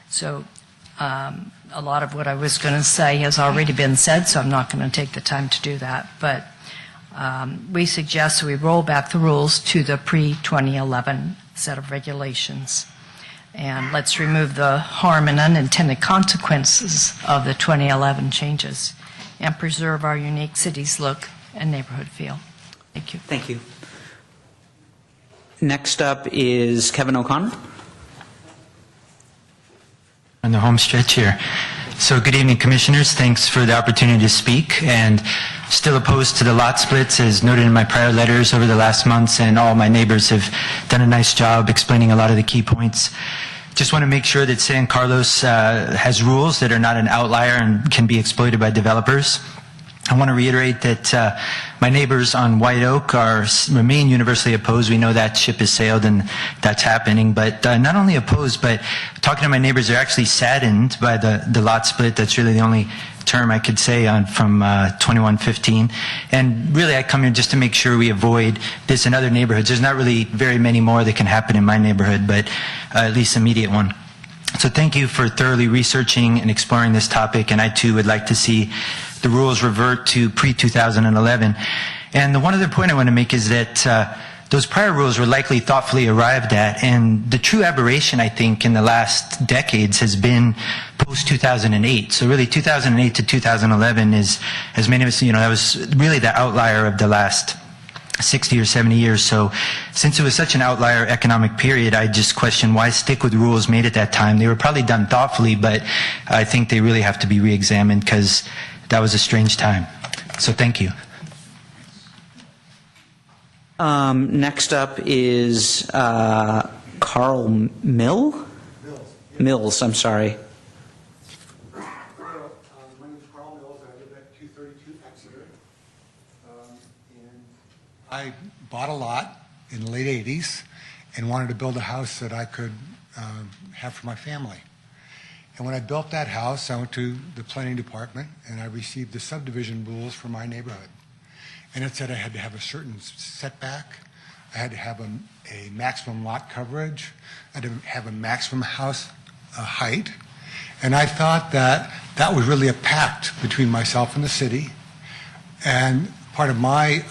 So, a lot of what I was going to say has already been said, so I'm not going to take the time to do that. But we suggest we roll back the rules to the pre-2011 set of regulations. And let's remove the harm and unintended consequences of the 2011 changes and preserve our unique city's look and neighborhood feel. Thank you. Thank you. Next up is Kevin O'Connor. On the home stretch here. So good evening, Commissioners. Thanks for the opportunity to speak. And still opposed to the lot splits, as noted in my prior letters over the last months, and all my neighbors have done a nice job explaining a lot of the key points. Just want to make sure that San Carlos has rules that are not an outlier and can be exploited by developers. I want to reiterate that my neighbors on White Oak remain universally opposed. We know that ship has sailed and that's happening, but not only opposed, but talking to my neighbors, they're actually saddened by the lot split. That's really the only term I could say from 2115. And really, I come here just to make sure we avoid this in other neighborhoods. There's not really very many more that can happen in my neighborhood, but at least immediate one. So thank you for thoroughly researching and exploring this topic, and I too would like to see the rules revert to pre-2011. And the one other point I want to make is that those prior rules were likely thoughtfully arrived at, and the true aberration, I think, in the last decades has been post-2008. So really 2008 to 2011 is, as many of us, that was really the outlier of the last 60 or 70 years. So since it was such an outlier economic period, I just question why stick with rules made at that time. They were probably done thoughtfully, but I think they really have to be re-examined because that was a strange time. So thank you. Next up is Carl Mills, I'm sorry. My name is Carl Mills. I live at 232 Exeter. And I bought a lot in the late 80s and wanted to build a house that I could have for my family. And when I built that house, I went to the planning department and I received the subdivision rules for my neighborhood. And it said I had to have a certain setback, I had to have a maximum lot coverage, I had to have a maximum house height. And I thought that that was really a pact between myself and the city. And part of my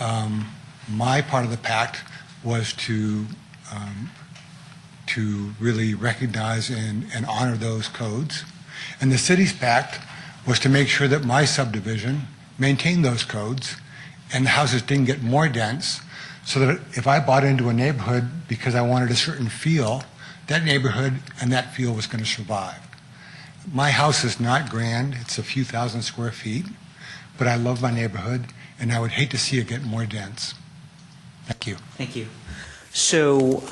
part of the pact was to really recognize and honor those codes. And the city's pact was to make sure that my subdivision maintained those codes and the houses didn't get more dense, so that if I bought into a neighborhood because I wanted a certain feel, that neighborhood and that feel was going to survive. My house is not grand, it's a few thousand square feet, but I love my neighborhood and I would hate to see it get more dense. Thank you. Thank you. So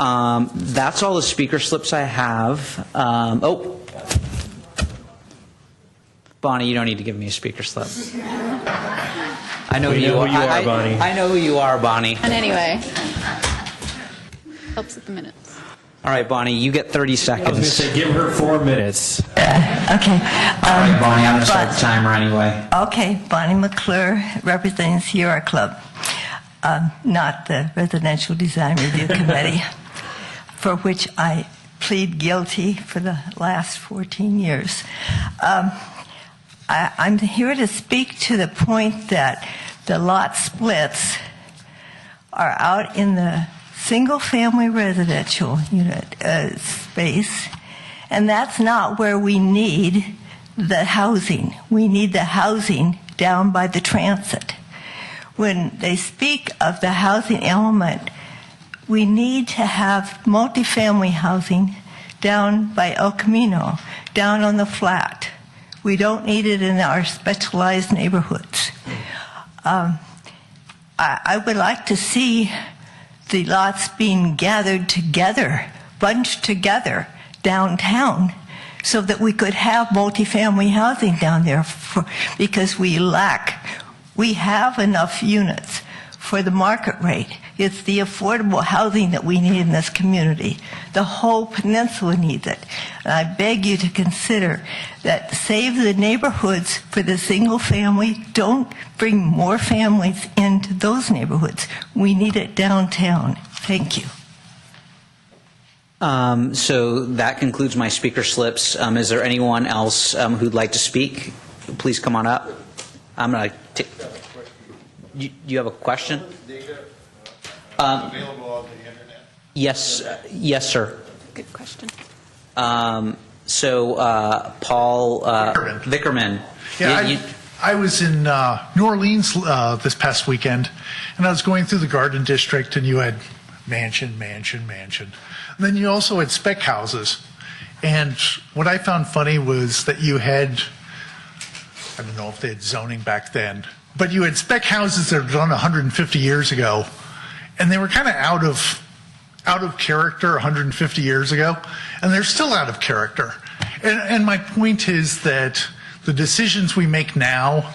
that's all the speaker slips I have. Bonnie, you don't need to give me a speaker slip. I know who you are, Bonnie. I know who you are, Bonnie. And anyway, helps with the minutes. All right, Bonnie, you get 30 seconds. I was going to say, give her 4 minutes. Okay. All right, Bonnie, I'm going to start the timer anyway. Okay, Bonnie McClure, representing Sierra Club, not the Residential Design Review Committee, for which I plead guilty for the last 14 years. I'm here to speak to the point that the lot splits are out in the single-family residential unit space, and that's not where we need the housing. We need the housing down by the transit. When they speak of the housing element, we need to have multifamily housing down by El Camino, down on the flat. We don't need it in our specialized neighborhoods. I would like to see the lots being gathered together, bunched together downtown, so that we could have multifamily housing down there, because we have enough units for the market rate. It's the affordable housing that we need in this community. The whole peninsula needs it. And I beg you to consider that save the neighborhoods for the single family. Don't bring more families into those neighborhoods. We need it downtown. Thank you. So that concludes my speaker slips. Is there anyone else who'd like to speak? Please come on up. I'm going to you have a question? Available on the internet? Yes, sir. Good question. So Paul Vickerman. Yeah, I was in New Orleans this past weekend, and I was going through the Garden District, and you had mansion. And then you also had spec houses. And what I found funny was that you had, I don't know if they had zoning back then, but you had spec houses that were done 150 years ago, and they were kind of out of character 150 years ago, and they're still out of character. And my point is that the decisions we make now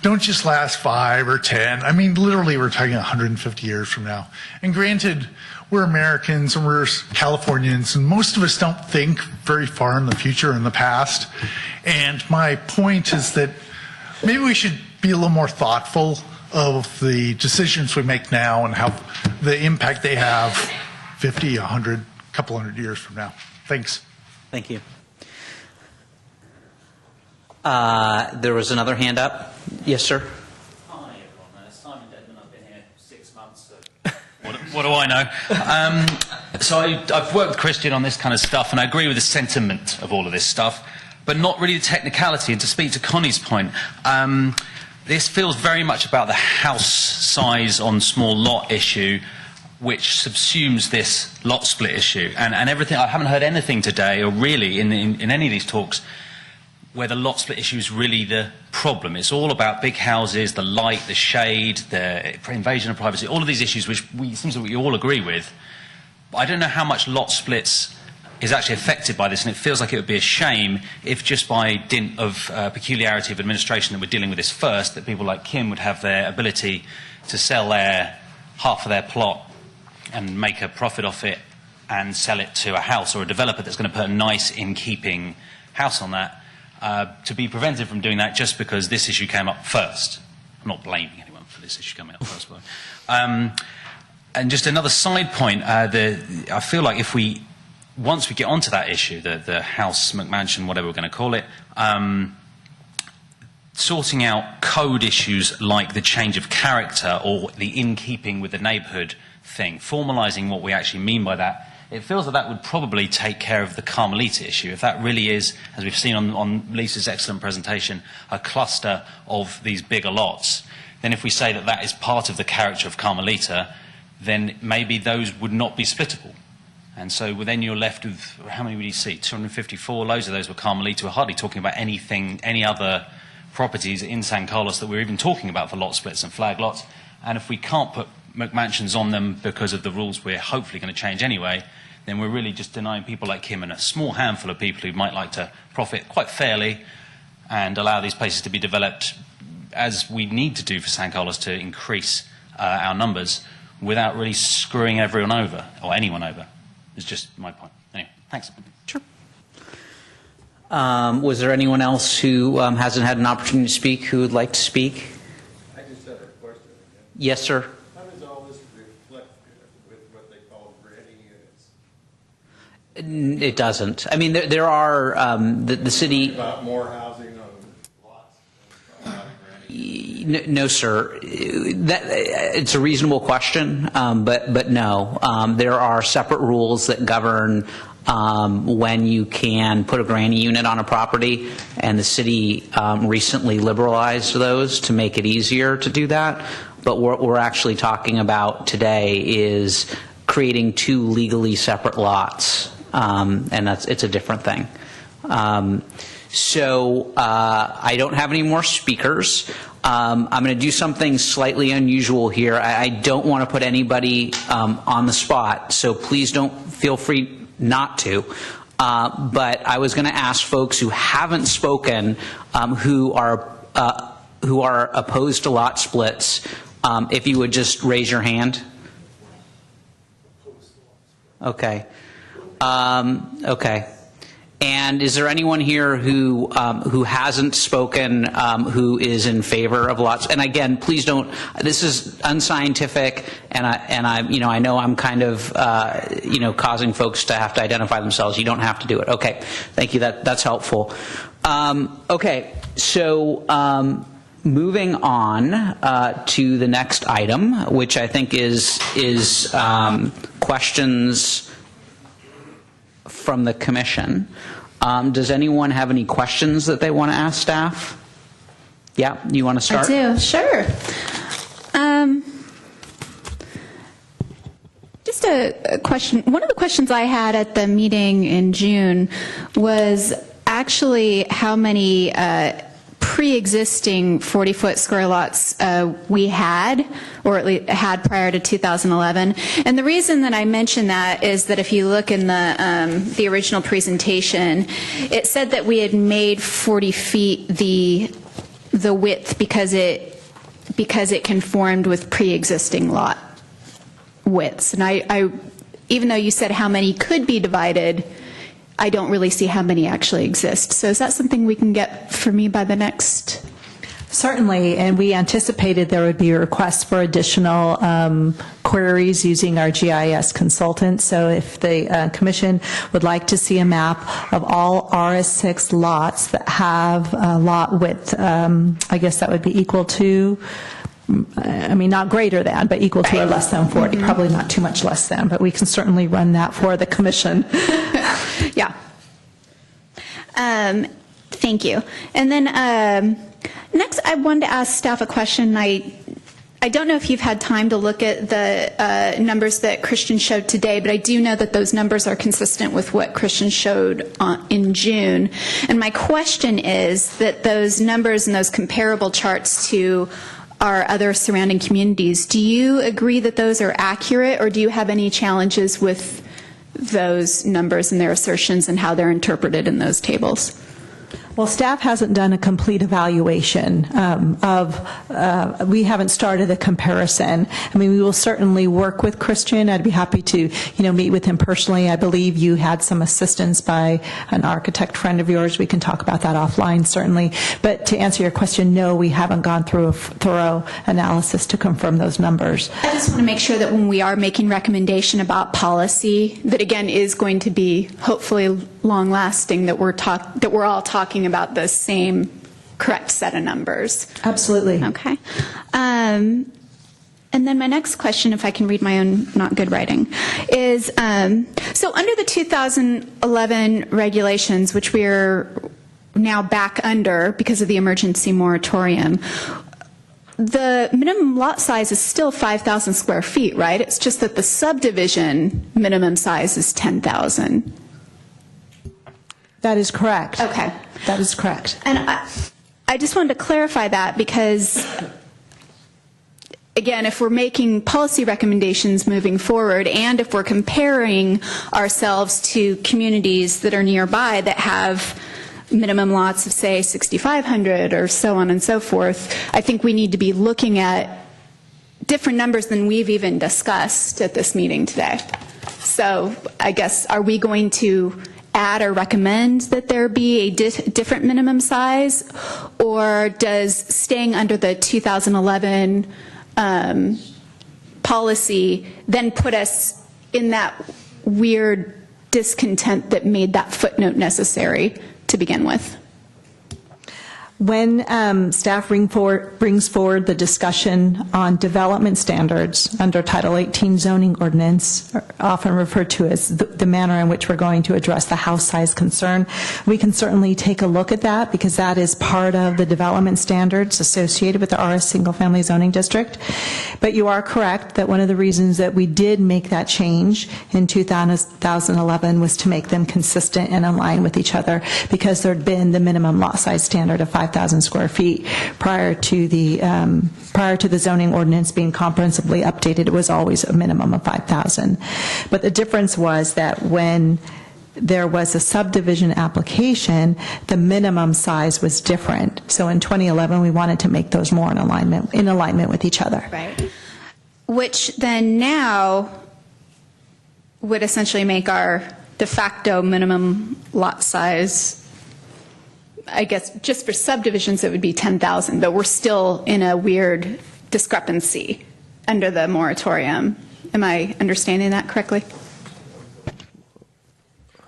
don't just last 5 or 10. I mean, literally, we're talking 150 years from now. And granted, we're Americans and we're Californians, and most of us don't think very far in the future, in the past. And my point is that maybe we should be a little more thoughtful of the decisions we make now and how the impact they have 50, 100, couple hundred years from now. Thanks. Thank you. There was another hand up. Yes, sir. Hi, everyone. Simon Dedman. I've been here What do I know? I've worked with Christian on this kind of stuff, and I agree with the sentiment of all of this stuff, but not really the technicality. And to speak to Connie's point, this feels very much about the house size on small lot issue, which subsumes this lot split issue. And everything, I haven't heard anything today, or really in any of these talks, where the lot split issue is really the problem. It's all about big houses, the light, the shade, the invasion of privacy, all of these issues which seems that we all agree with. But I don't know how much lot splits is actually affected by this, and it feels like it would be a shame if just by dint of peculiarity of administration that we're dealing with this first, that people like Kim would have their ability to sell half of their plot and make a profit off it and sell it to a house or a developer that's going to put a nice in-keeping house on that, to be prevented from doing that just because this issue came up first. I'm not blaming anyone for this issue coming up first. But, and just another side point, I feel like once we get onto that issue, the house, McMansion, whatever we're going to call it, sorting out code issues like the change of character or the in-keeping with the neighbourhood thing, formalising what we actually mean by that, it feels that would probably take care of the Carmelita issue. If that really is, as we've seen on Lisa's excellent presentation, a cluster of these bigger lots, then if we say that is part of the character of Carmelita, then maybe those would not be splittable. And so then you're left with, how many would you see? 254, loads of those were Carmelita. We're hardly talking about any other properties in San Carlos that we're even talking about for lot splits and flag lots. And if we can't put McMansions on them because of the rules we're hopefully going to change anyway, then we're really just denying people like Kim and a small handful of people who might like to profit quite fairly and allow these places to be developed as we need to do for San Carlos to increase our numbers without really screwing everyone over, or anyone over. It's just my point. Anyway, thanks. Sure. Was there anyone else who hasn't had an opportunity to speak who would like to speak? I just have a question. Yes, sir. How does all this reflect with what they call granny units? It doesn't. I mean, there are the city. About more housing on lots. No, sir. It's a reasonable question, but no. There are separate rules that govern when you can put a granny unit on a property, and the city recently liberalized those to make it easier to do that. But what we're actually talking about today is creating two legally separate lots, and it's a different thing. So I don't have any more speakers. I'm going to do something slightly unusual here. I don't want to put anybody on the spot, so please don't feel free not to. But I was going to ask folks who haven't spoken, who are opposed to lot splits, if you would just raise your hand. Okay. Okay. And is there anyone here who hasn't spoken, who is in favor of lots? And again, please don't. This is unscientific, and I know I'm kind of causing folks to have to identify themselves. You don't have to do it. Okay, thank you. That's helpful. Okay, so moving on to the next item, which I think is questions from the commission. Does anyone have any questions that they want to ask staff? Yeah, you want to start? I do, sure. Just a question. One of the questions I had at the meeting in June was actually how many pre-existing 40-foot square lots we had, or at least had prior to 2011. And the reason that I mention that is that if you look in the original presentation, it said that we had made 40 feet the width because it conformed with pre-existing lot widths. And I even though you said how many could be divided, I don't really see how many actually exist. So is that something we can get for me by the next? Certainly, and we anticipated there would be a request for additional queries using our GIS consultant. So if the commission would like to see a map of all RS6 lots that have a lot width, I guess that would be equal to I mean, not greater than, but equal to or less than 40. Probably not too much less than, but we can certainly run that for the commission. Yeah. Thank you. And then next, I wanted to ask staff a question. I don't know if you've had time to look at the numbers that Christian showed today, but I do know that those numbers are consistent with what Christian showed in June. And my question is that those numbers and those comparable charts to our other surrounding communities, do you agree that those are accurate, or do you have any challenges with those numbers and their assertions and how they're interpreted in those tables? Well, staff hasn't done a complete evaluation we haven't started a comparison. I mean, we will certainly work with Christian. I'd be happy to, meet with him personally. I believe you had some assistance by an architect friend of yours. We can talk about that offline, certainly. But to answer your question, no, we haven't gone through a thorough analysis to confirm those numbers. I just want to make sure that when we are making recommendation about policy, that again is going to be hopefully long-lasting, that we're all talking about the same correct set of numbers. Absolutely. Okay. And then my next question, if I can read my own not good writing, is so under the 2011 regulations, which we are now back under because of the emergency moratorium, the minimum lot size is still 5,000 square feet, right? It's just that the subdivision minimum size is 10,000. That is correct. Okay. That is correct. And I just wanted to clarify that because, again, if we're making policy recommendations moving forward and if we're comparing ourselves to communities that are nearby that have minimum lots of, say, 6,500 or so on and so forth, I think we need to be looking at different numbers than we've even discussed at this meeting today. So I guess, are we going to add or recommend that there be a different minimum size, or does staying under the 2011 policy then put us in that weird discontent that made that footnote necessary to begin with? When staff brings forward the discussion on development standards under Title 18 zoning ordinance, often referred to as the manner in which we're going to address the house size concern, we can certainly take a look at that because that is part of the development standards associated with the RS Single Family Zoning District. But you are correct that one of the reasons that we did make that change in 2011 was to make them consistent and in line with each other because there had been the minimum lot size standard of 5,000 square feet prior to the zoning ordinance being comprehensively updated. It was always a minimum of 5,000. But the difference was that when there was a subdivision application, the minimum size was different. So in 2011, we wanted to make those more in alignment with each other. Right. Which then now would essentially make our de facto minimum lot size, I guess, just for subdivisions, it would be 10,000, but we're still in a weird discrepancy under the moratorium. Am I understanding that correctly?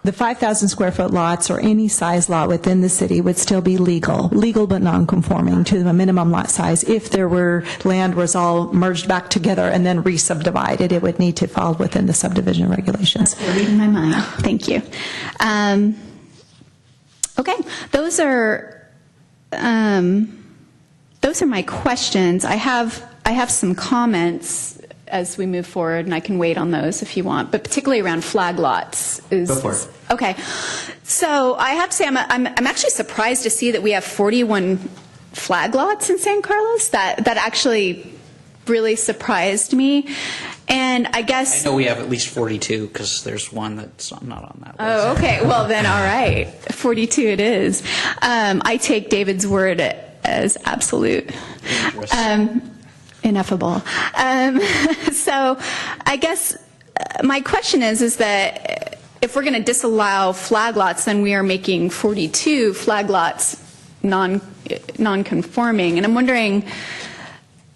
The 5,000 square foot lots or any size lot within the city would still be legal but non-conforming to the minimum lot size. If there were land was all merged back together and then re-subdivided, it would need to fall within the subdivision regulations. You're reading my mind. Thank you. Okay, those are my questions. I have some comments as we move forward, and I can wait on those if you want, but particularly around flag lots. Go for it. Okay, so I have to say I'm actually surprised to see that we have 41 flag lots in San Carlos. That actually really surprised me. And I guess... I know we have at least 42 because there's one that's not on that list. Oh, okay. Well, then, all right. 42 it is. I take David's word as absolute. Ineffable. So I guess my question is that if we're going to disallow flag lots, then we are making 42 flag lots non-conforming. And I'm wondering,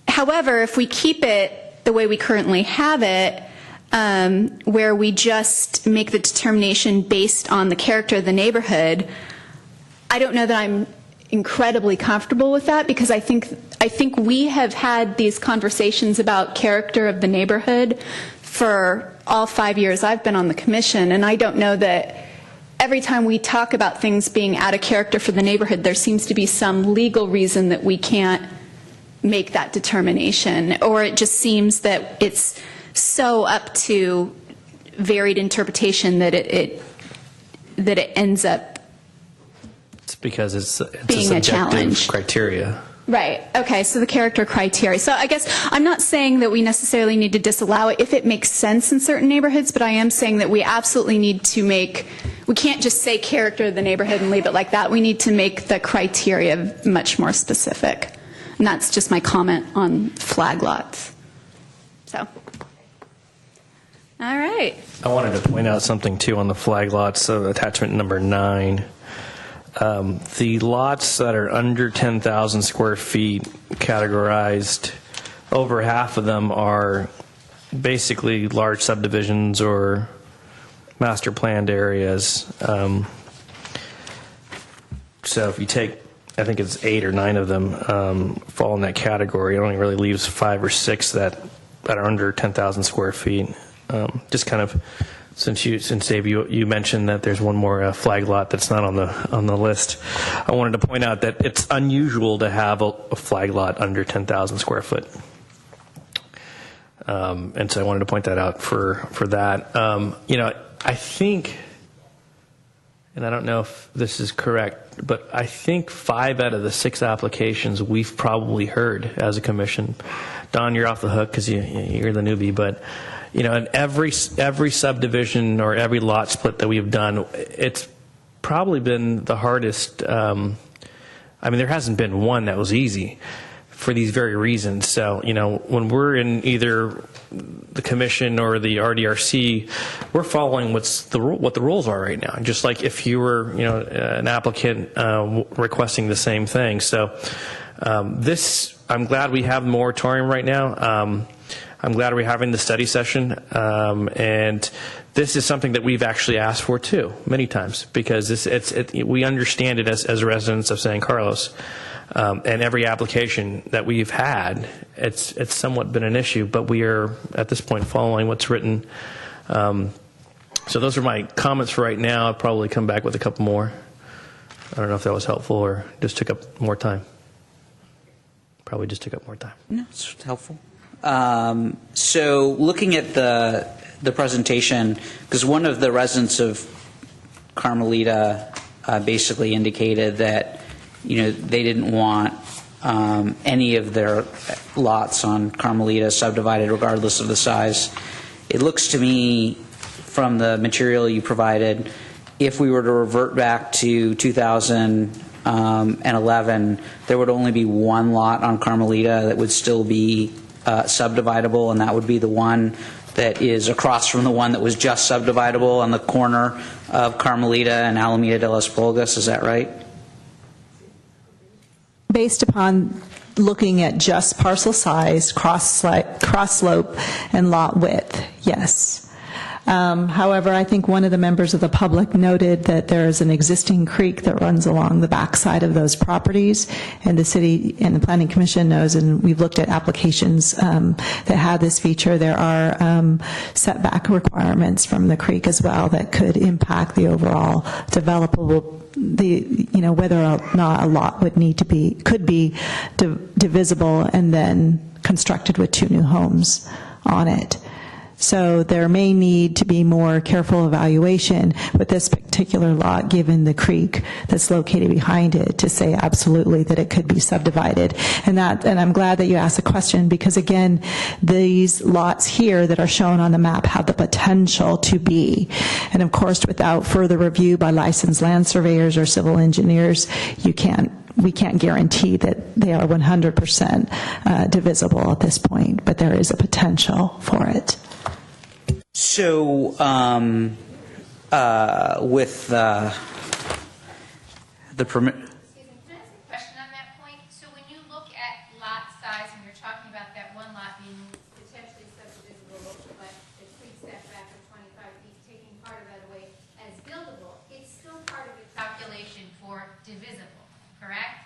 however, if we keep it the way we currently have it, where we just make the determination based on the character of the neighborhood, I don't know that I'm incredibly comfortable with that, because I think we have had these conversations about character of the neighborhood for all 5 years I've been on the commission, and I don't know that every time we talk about things being out of character for the neighborhood, there seems to be some legal reason that we can't make that determination, or it just seems that it's so up to varied interpretation that it ends up It's because it's being a subjective challenge. criteria. Right. Okay. So the character criteria. So I guess I'm not saying that we necessarily need to disallow it if it makes sense in certain neighborhoods, but I am saying that we absolutely need to we can't just say character of the neighborhood and leave it like that. We need to make the criteria much more specific. And that's just my comment on flag lots. So, all right. I wanted to point out something too on the flag lots, so attachment number 9. The lots that are under 10,000 square feet categorized, over half of them are basically large subdivisions or master planned areas. So if you take, I think it's 8 or 9 of them fall in that category. It only really leaves 5 or 6 that are under 10,000 square feet. Just kind of, since Dave, you mentioned that there's one more flag lot that's not on the list, I wanted to point out that it's unusual to have a flag lot under 10,000 square foot. And so I wanted to point that out for that. I think, and I don't know if this is correct, but I think 5 out of the 6 applications we've probably heard as a commission. Don, you're off the hook because you're the newbie, but in every subdivision or every lot split that we've done, it's probably been the hardest. There hasn't been one that was easy for these very reasons. So, when we're in either the commission or the RDRC, we're following what the rules are right now. Just like if you were, an applicant requesting the same thing. So, I'm glad we have the moratorium right now. I'm glad we're having the study session, and this is something that we've actually asked for too, many times, because we understand it as residents of San Carlos, and every application that we've had, it's somewhat been an issue, but we are at this point following what's written. So those are my comments for right now. I'll probably come back with a couple more. I don't know if that was helpful or just took up more time. Probably just took up more time. No, it's helpful. So looking at the presentation, because one of the residents of Carmelita basically indicated that they didn't want any of their lots on Carmelita subdivided regardless of the size. It looks to me from the material you provided, if we were to revert back to 2011, there would only be one lot on Carmelita that would still be subdividable, and that would be the one that is across from the one that was just subdividable on the corner of Carmelita and Alameda de las Pulgas. Is that right? Based upon looking at just parcel size, cross slope, and lot width, yes. However, I think one of the members of the public noted that there is an existing creek that runs along the backside of those properties, and the city and the Planning Commission knows, and we've looked at applications that have this feature. There are setback requirements from the creek as well that could impact the overall developable, whether or not a lot could be divisible and then constructed with 2 new homes on it. So there may need to be more careful evaluation with this particular lot, given the creek that's located behind it, to say absolutely that it could be subdivided. And I'm glad that you asked the question, because again, these lots here that are shown on the map have the potential to be. And of course, without further review by licensed land surveyors or civil engineers, we can't guarantee that they are 100% divisible at this point, but there is a potential for it. So, with the permit. Excuse me, can I ask a question on that point? So when you look at lot size, and you're talking about that one lot being potentially subdivisible, but the creek setback of 25 feet, taking part of that away as buildable, it's still part of the calculation for divisible, correct?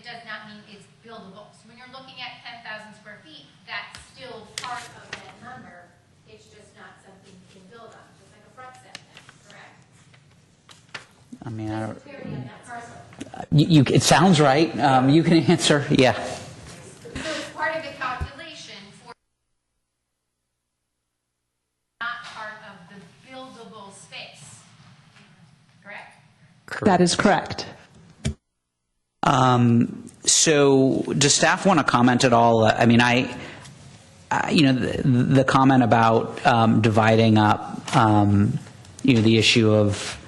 it does not mean it's buildable. So when you're looking at 10,000 square feet, that's still part of that number. It's just not something you can build on, just like a front setback, correct? I mean, I don't, Clearly on that parcel. it sounds right. You can answer. Yeah. So it's part of the calculation for not part of the buildable space, correct? That is correct. So does staff want to comment at all? I mean, the comment about dividing up, the issue of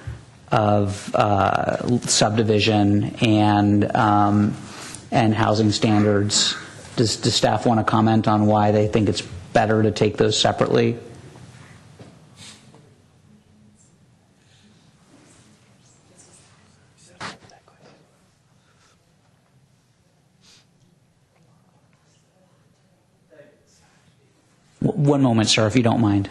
subdivision and housing standards. Does staff want to comment on why they think it's better to take those separately? One moment, sir, if you don't mind.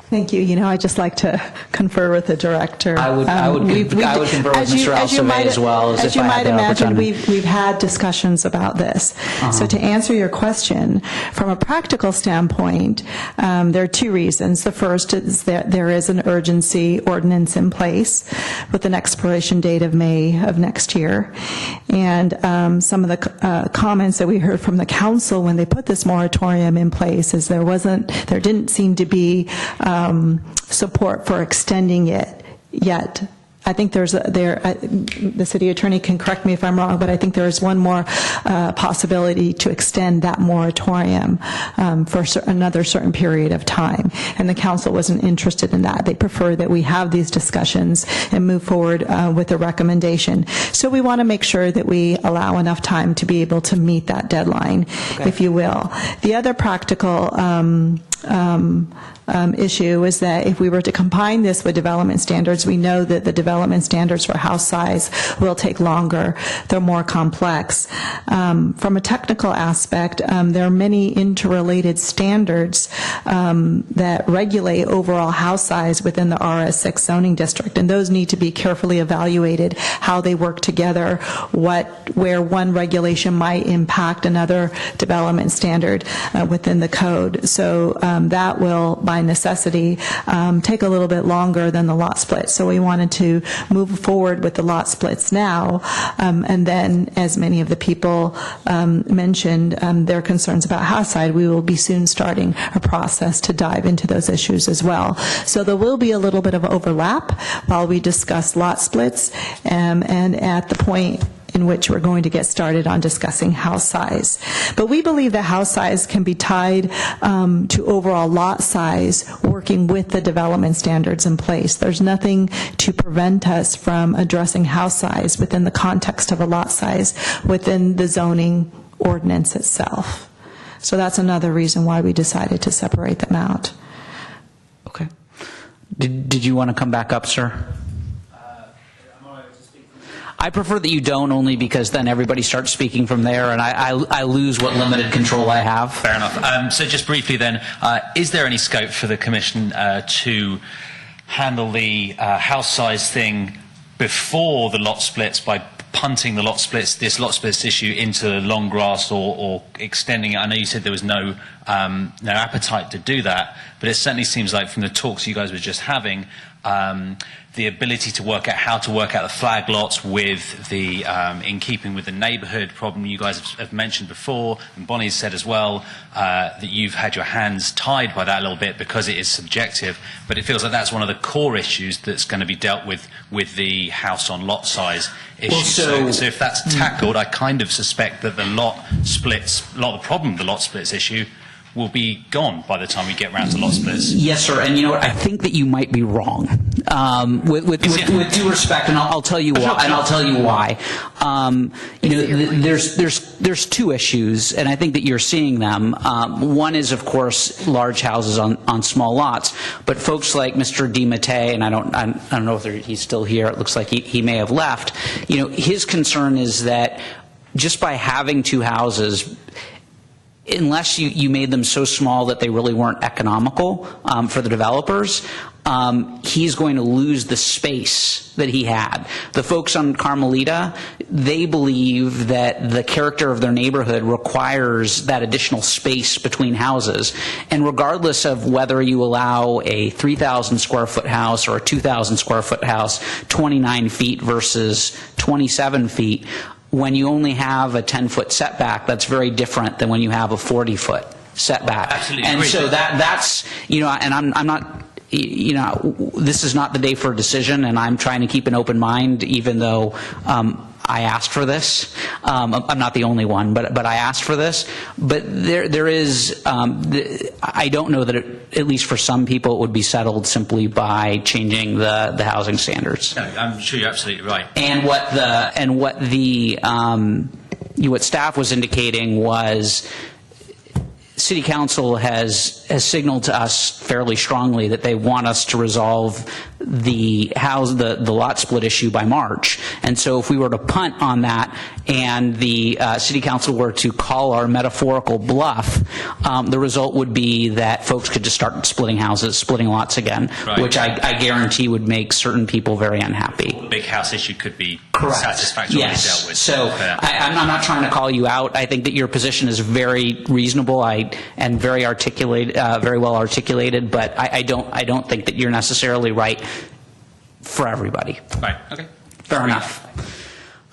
Thank you. I'd just like to confer with the director. I would confer with Mr. Alcivay as well, as you might imagine, we've had discussions about this. So to answer your question, from a practical standpoint, there are two reasons. The first is that there is an urgency ordinance in place with an expiration date of May of next year. And some of the comments that we heard from the council when they put this moratorium in place is there didn't seem to be support for extending it yet. I think the city attorney can correct me if I'm wrong, but I think there is one more possibility to extend that moratorium for another certain period of time. And the council wasn't interested in that. They prefer that we have these discussions and move forward with a recommendation. So we want to make sure that we allow enough time to be able to meet that deadline, if you will. The other practical issue is that if we were to combine this with development standards, we know that the development standards for house size will take longer. They're more complex. From a technical aspect, there are many interrelated standards that regulate overall house size within the RS6 zoning district, and those need to be carefully evaluated, how they work together, where one regulation might impact another development standard within the code. So that will, by necessity, take a little bit longer than the lot split. So we wanted to move forward with the lot splits now, and then, as many of the people mentioned, their concerns about house size, we will be soon starting a process to dive into those issues as well. So there will be a little bit of overlap while we discuss lot splits, and at the point in which we're going to get started on discussing house size. But we believe that house size can be tied to overall lot size, working with the development standards in place. There's nothing to prevent us from addressing house size within the context of a lot size within the zoning ordinance itself. So that's another reason why we decided to separate them out. Okay. Did you want to come back up, sir? I prefer that you don't, only because then everybody starts speaking from there, and I lose what limited control I have. Fair enough. So just briefly then, is there any scope for the Commission to handle the house size thing before the lot splits by punting the this lot splits issue into long grass or extending it? I know you said there was no appetite to do that, but it certainly seems like from the talks you guys were just having, the ability to work out how to work out the flag lots with the in keeping with the neighbourhood problem you guys have mentioned before, and Bonnie's said as well that you've had your hands tied by that a little bit because it is subjective, but it feels like that's one of the core issues that's going to be dealt with the house on lot size issue. Well, so if that's tackled, I kind of suspect that the lot of the problem, the lot splits issue, will be gone by the time we get around to lot splits. Yes, sir. And you know what? I think that you might be wrong. With due respect, and I'll tell you why. And I'll tell you why. There's two issues, and I think that you're seeing them. One is, of course, large houses on small lots. But folks like Mr. DiMattei, and I don't know if he's still here. It looks like he may have left. His concern is that just by having two houses, unless you made them so small that they really weren't economical for the developers, he's going to lose the space that he had. The folks on Carmelita, they believe that the character of their neighborhood requires that additional space between houses. And regardless of whether you allow a 3,000 square foot house or a 2,000 square foot house, 29 feet versus 27 feet, when you only have a 10-foot setback, that's very different than when you have a 40-foot setback. Absolutely and agree. so that's, and I'm not, this is not the day for a decision, and I'm trying to keep an open mind, even though I asked for this. I'm not the only one, but I asked for this. But there is, I don't know that at least for some people, it would be settled simply by changing the housing standards. No, I'm sure you're absolutely right. And what staff was indicating was, City Council has signaled to us fairly strongly that they want us to resolve the lot split issue by March. And so if we were to punt on that and the City Council were to call our metaphorical bluff, the result would be that folks could just start splitting houses, splitting lots again, Right. which I guarantee would make certain people very unhappy. The big house issue could be Correct. satisfactorily Yes. dealt with. So Fair. I'm not trying to call you out. I think that your position is very reasonable and very well articulated. But I don't think that you're necessarily right for everybody. Right. Okay. Fair enough.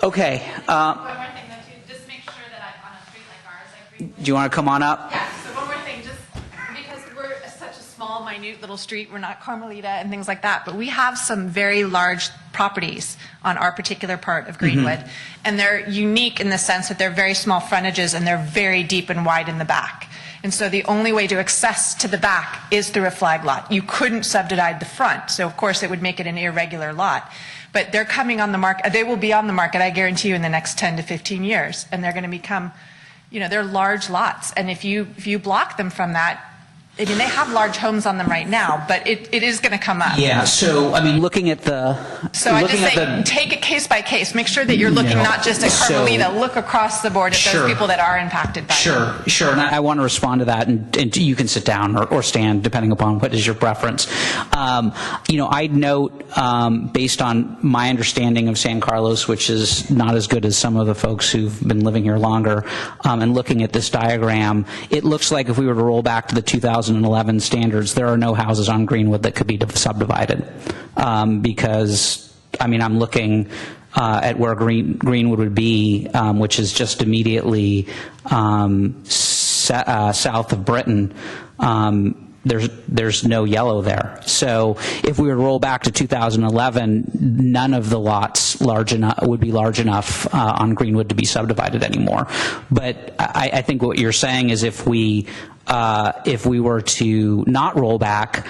Okay. One more thing, though, too, just make sure that on a street like ours, I agree. Do you want to come on up? Yeah, so one more thing, just because we're such a small, minute little street, we're not Carmelita and things like that, but we have some very large properties on our particular part of Greenwood, and they're unique in the sense that they're very small frontages and they're very deep and wide in the back. And so the only way to access to the back is through a flag lot. You couldn't subdivide the front, so of course it would make it an irregular lot. But they're coming on the market, they will be on the market, I guarantee you, in the next 10 to 15 years, and they're going to become, they're large lots. And if you block them from that, I mean, they have large homes on them right now, but it is going to come up. Yeah. So looking at the. So I just say, take it case by case. Make sure that you're looking not just at Carmelita, look across the board at those people that are impacted by it. Sure. And I want to respond to that, and you can sit down or stand, depending upon what is your preference. I'd note, based on my understanding of San Carlos, which is not as good as some of the folks who've been living here longer, and looking at this diagram, it looks like if we were to roll back to the 2011 standards, there are no houses on Greenwood that could be subdivided, because, I'm looking at where Greenwood would be, which is just immediately south of Britain. There's no yellow there. So if we were to roll back to 2011, none of the lots would be large enough on Greenwood to be subdivided anymore. But I think what you're saying is if we were to not roll back,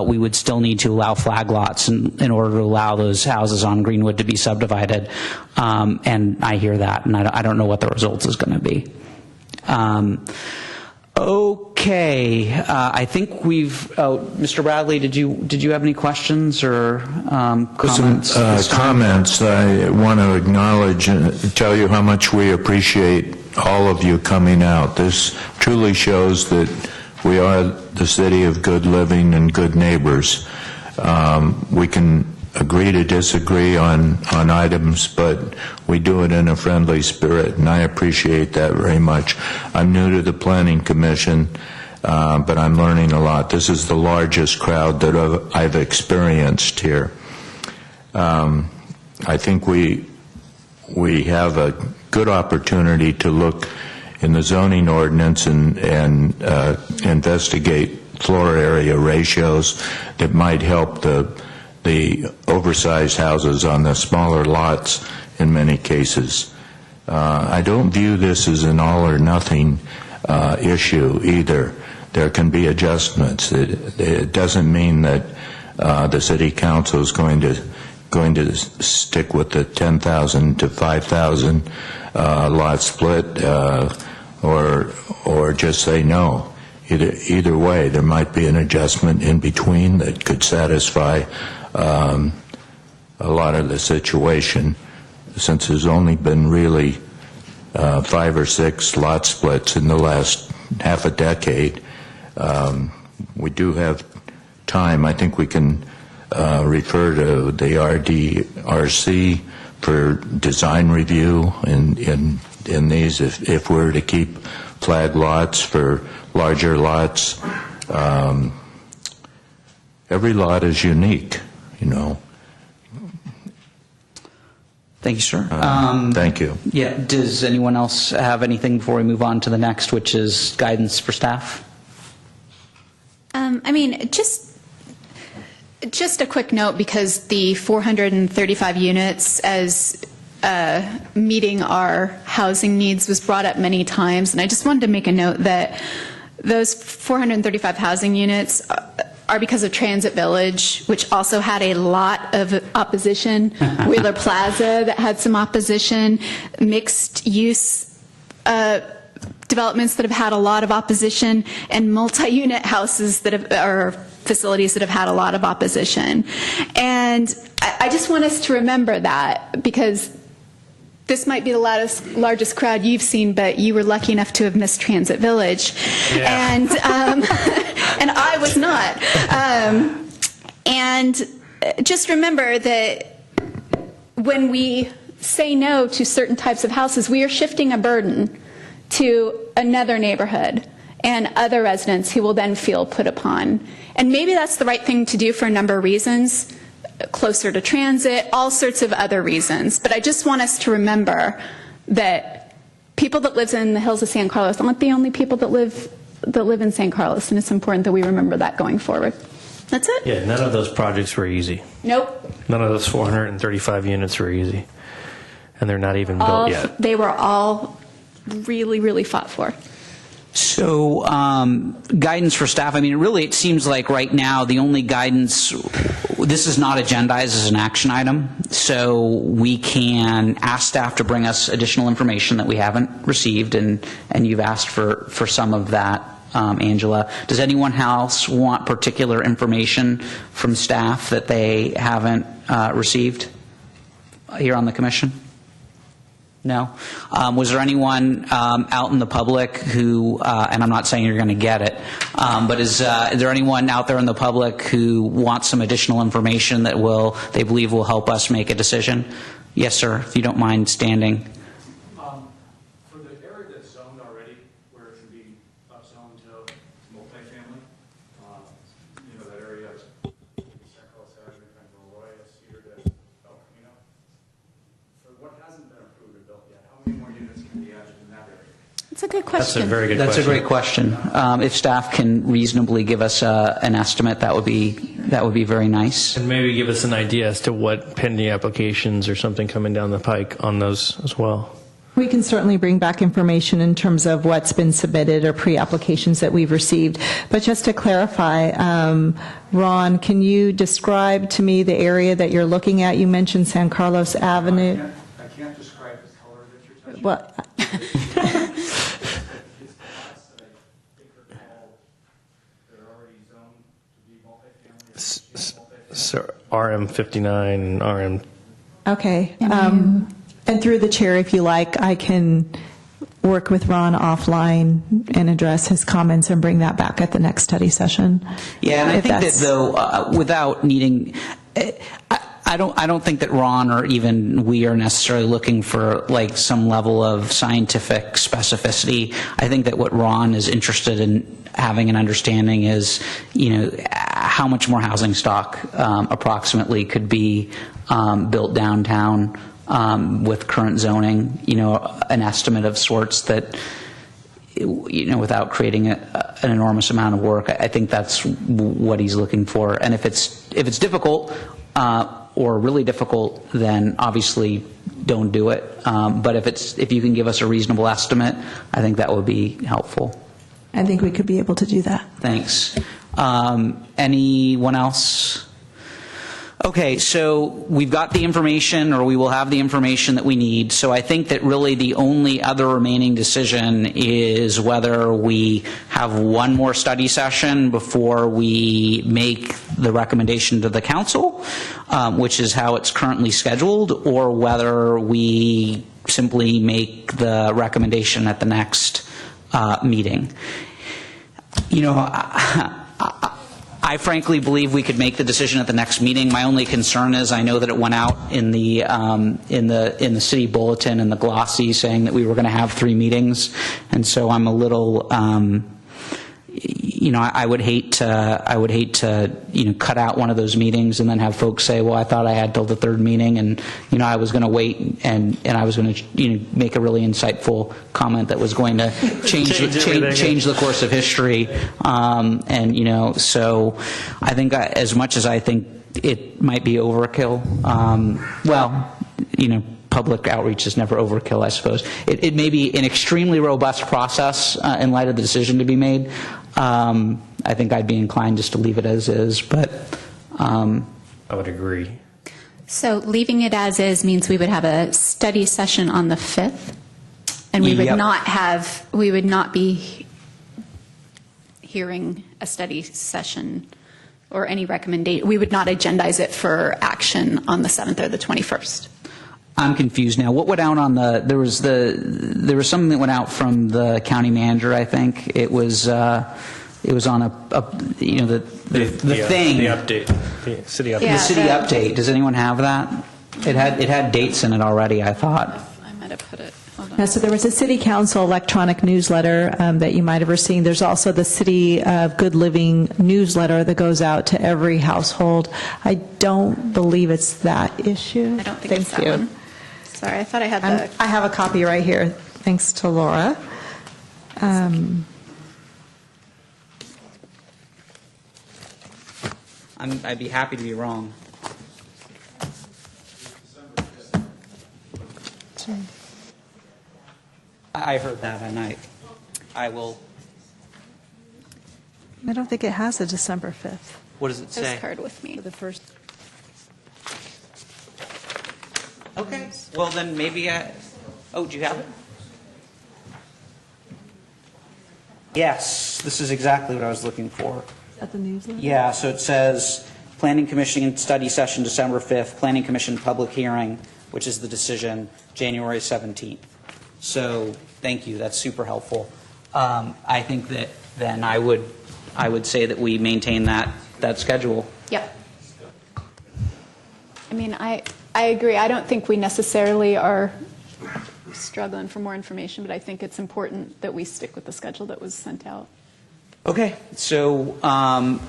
we would still need to allow flag lots in order to allow those houses on Greenwood to be subdivided. And I hear that, and I don't know what the result is going to be. Okay, I think Mr. Bradley, did you have any questions or comments? Comments. I want to acknowledge and tell you how much we appreciate all of you coming out. This truly shows that we are the city of good living and good neighbors. We can agree to disagree on items, but we do it in a friendly spirit, and I appreciate that very much. I'm new to the Planning Commission, but I'm learning a lot. This is the largest crowd that I've experienced here. I think we have a good opportunity to look in the zoning ordinance and investigate floor area ratios that might help the oversized houses on the smaller lots in many cases. I don't view this as an all or nothing issue either. There can be adjustments. It doesn't mean that the City Council is going to stick with the 10,000 to 5,000 lot split or just say no. Either way, there might be an adjustment in between that could satisfy a lot of the situation. Since there's only been really 5 or 6 lot splits in the last half a decade, we do have time, I think we can refer to the RDRC for design review in these. If we're to keep flag lots for larger lots, every lot is unique, you know. Thank you, sir. Thank you. Yeah, does anyone else have anything before we move on to the next, which is guidance for staff? I mean, just a quick note, because the 435 units as meeting our housing needs was brought up many times, and I just wanted to make a note that those 435 housing units are because of Transit Village, which also had a lot of opposition, Wheeler Plaza that had some opposition, mixed use developments that have had a lot of opposition, and multi-unit houses that have, or facilities that have had a lot of opposition. And I just want us to remember that, because this might be the largest crowd you've seen, but you were lucky enough to have missed Transit Village. Yeah. And and I was not. And just remember that when we say no to certain types of houses, we are shifting a burden to another neighborhood and other residents who will then feel put upon. And maybe that's the right thing to do for a number of reasons, closer to transit, all sorts of other reasons. But I just want us to remember that people that live in the hills of San Carlos aren't the only people that live in San Carlos, and it's important that we remember that going forward. That's it. Yeah, none of those projects were easy. Nope. None of those 435 units were easy. And they're not even built yet. They were all really, really fought for. So guidance for staff, I mean, really it seems like right now the only guidance, this is not agendized as an action item, so we can ask staff to bring us additional information that we haven't received, and you've asked for some of that, Angela. Does anyone else want particular information from staff that they haven't received here on the commission? No? Was there anyone out in the public who, and I'm not saying you're going to get it, but is there anyone out there in the public who wants some additional information that they believe will help us make a decision? Yes, sir, if you don't mind standing. For the area that's zoned already, where it should be upzoned to multifamily, you know, that area is San Carlos Avenue, kind of Arroyo, Cedar to El Camino. For what hasn't been approved or built yet, how many more units can be added in that area? That's a good question. That's a very good question. That's a great question. If staff can reasonably give us an estimate, that would be very nice. And maybe give us an idea as to what pending applications or something coming down the pike on those as well. We can certainly bring back information in terms of what's been submitted or pre-applications that we've received. But just to clarify, Ron, can you describe to me the area that you're looking at? You mentioned San Carlos Avenue. I can't describe the color that you're touching. Well, So RM59, RM. okay. And through the chair, if you like, I can work with Ron offline and address his comments and bring that back at the next study session. Yeah, and I think that though, without needing, I don't think that Ron or even we are necessarily looking for like some level of scientific specificity. I think that what Ron is interested in having an understanding is, you know, how much more housing stock approximately could be built downtown with current zoning, you know, an estimate of sorts that, you know, without creating an enormous amount of work. I think that's what he's looking for. And if it's difficult or really difficult, then obviously don't do it. But if you can give us a reasonable estimate, I think that would be helpful. I think we could be able to do that. Thanks. Anyone else? Okay, so we've got the information, or we will have the information that we need. So I think that really the only other remaining decision is whether we have one more study session before we make the recommendation to the council, which is how it's currently scheduled, or whether we simply make the recommendation at the next meeting. You know, I frankly believe we could make the decision at the next meeting. My only concern is I know that it went out in the city bulletin and the glossy saying that we were going to have 3 meetings, and so I'm a little. I would hate to cut out one of those meetings and then have folks say, well, I thought I had till the 3rd meeting, and I was going to wait and I was going to make a really insightful comment that was going to change the course of history, so I think as much as I think it might be overkill, public outreach is never overkill, I suppose. It may be an extremely robust process in light of the decision to be made. I think I'd be inclined just to leave it as is, but... I would agree. So leaving it as is means we would have a study session on the 5th, and we would not be hearing a study session or any recommendation. We would not agendize it for action on the 7th or the 21st. I'm confused now. What went out on there was something that went out from the county manager, I think. It was on the thing. The update, the city update. The city update. Does anyone have that? It had dates in it already, I thought. I might have put it. Hold on. Yeah, so there was a city council electronic newsletter that you might have received. There's also the City of Good Living newsletter that goes out to every household. I don't believe it's that issue. I don't think it's that one. Sorry, I thought I had the... I have a copy right here, thanks to Laura. I'd be happy to be wrong. I heard that, and I will... I don't think it has a December 5th. What does it say? This card with me. For the first... Okay, well then maybe oh, do you have it? Yes, this is exactly what I was looking for. Is that the newsletter? Yeah, so it says, Planning Commission study session December 5th, Planning Commission public hearing, which is the decision, January 17th. So, thank you, that's super helpful. I think that then I would say that we maintain that schedule. Yep. I mean, I agree. I don't think we necessarily are struggling for more information, but I think it's important that we stick with the schedule that was sent out. Okay, so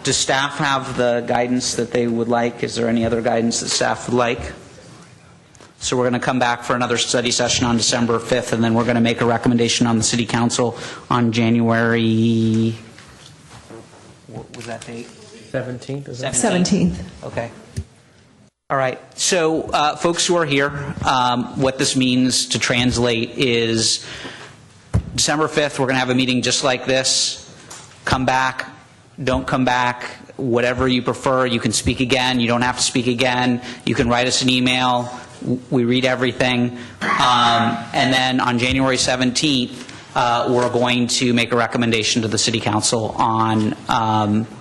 does staff have the guidance that they would like? Is there any other guidance that staff would like? So we're going to come back for another study session on December 5th, and then we're going to make a recommendation on the City Council on January... What was that date? 17th, is that? 17th. Okay. All right. So, folks who are here, what this means to translate is December 5th, we're going to have a meeting just like this. Come back, don't come back, whatever you prefer. You can speak again. You don't have to speak again. You can write us an email. We read everything. And then on January 17th, we're going to make a recommendation to the City Council on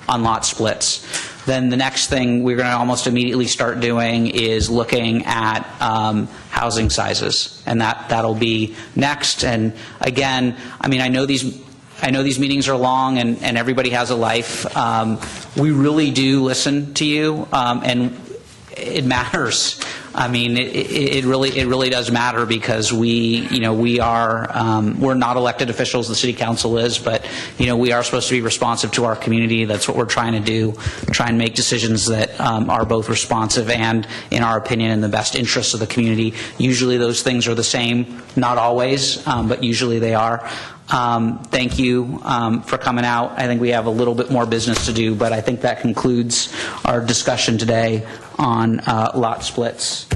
lot splits. Then the next thing we're going to almost immediately start doing is looking at housing sizes, and that'll be next. And again, I mean, I know these meetings are long, and everybody has a life. We really do listen to you, and it matters. I mean, it really does matter, because we are we're not elected officials. The City Council is, but we are supposed to be responsive to our community. That's what we're trying to do. Try and make decisions that are both responsive and, in our opinion, in the best interests of the community. Usually, those things are the same. Not always, but usually they are. Thank you for coming out. I think we have a little bit more business to do, but I think that concludes our discussion today on lot splits.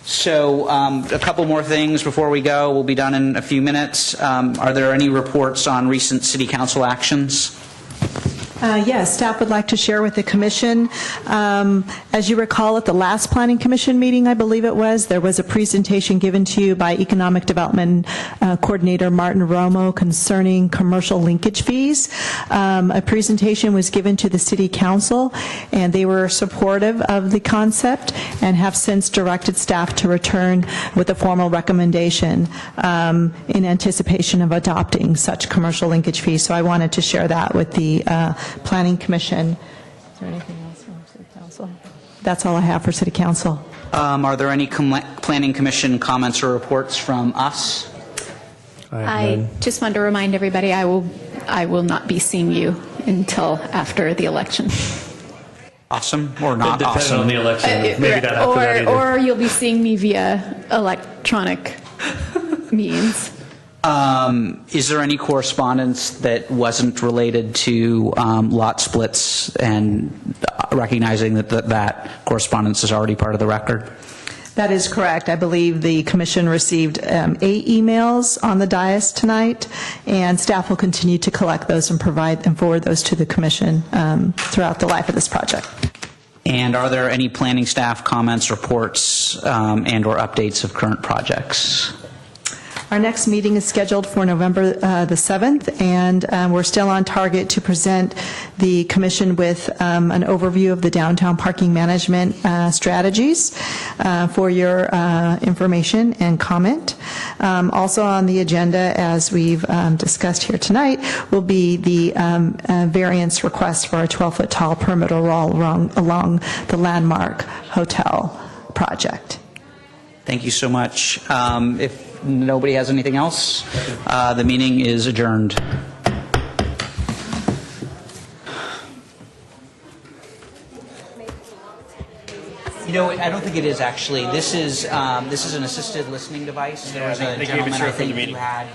So a couple more things before we go. We'll be done in a few minutes. Are there any reports on recent City Council actions? Yes, staff would like to share with the commission. As you recall, at the last Planning Commission meeting, I believe it was, there was a presentation given to you by Economic Development Coordinator Martin Romo concerning commercial linkage fees. A presentation was given to the City Council, and they were supportive of the concept and have since directed staff to return with a formal recommendation in anticipation of adopting such commercial linkage fees. So I wanted to share that with the Planning Commission. Is there anything else from City Council? That's all I have for City Council. Are there any Planning Commission comments or reports from us? I just wanted to remind everybody I will not be seeing you until after the election. Awesome or not Depending awesome? on the election, maybe not after that either. Or you'll be seeing me via electronic means. Is there any correspondence that wasn't related to lot splits, and recognizing that correspondence is already part of the record? That is correct. I believe the commission received 8 emails on the dais tonight, and staff will continue to collect those and provide and forward those to the commission throughout the life of this project. And are there any planning staff comments, reports, and/or updates of current projects? Our next meeting is scheduled for November the 7th, and we're still on target to present the commission with an overview of the downtown parking management strategies for your information and comment. Also on the agenda, as we've discussed here tonight, will be the variance request for a 12-foot tall perimeter wall along the Landmark Hotel project. Thank you so much. If nobody has anything else, the meeting is adjourned. You know, I don't think it is actually. This is an assisted listening device. There was a gentleman I think who had.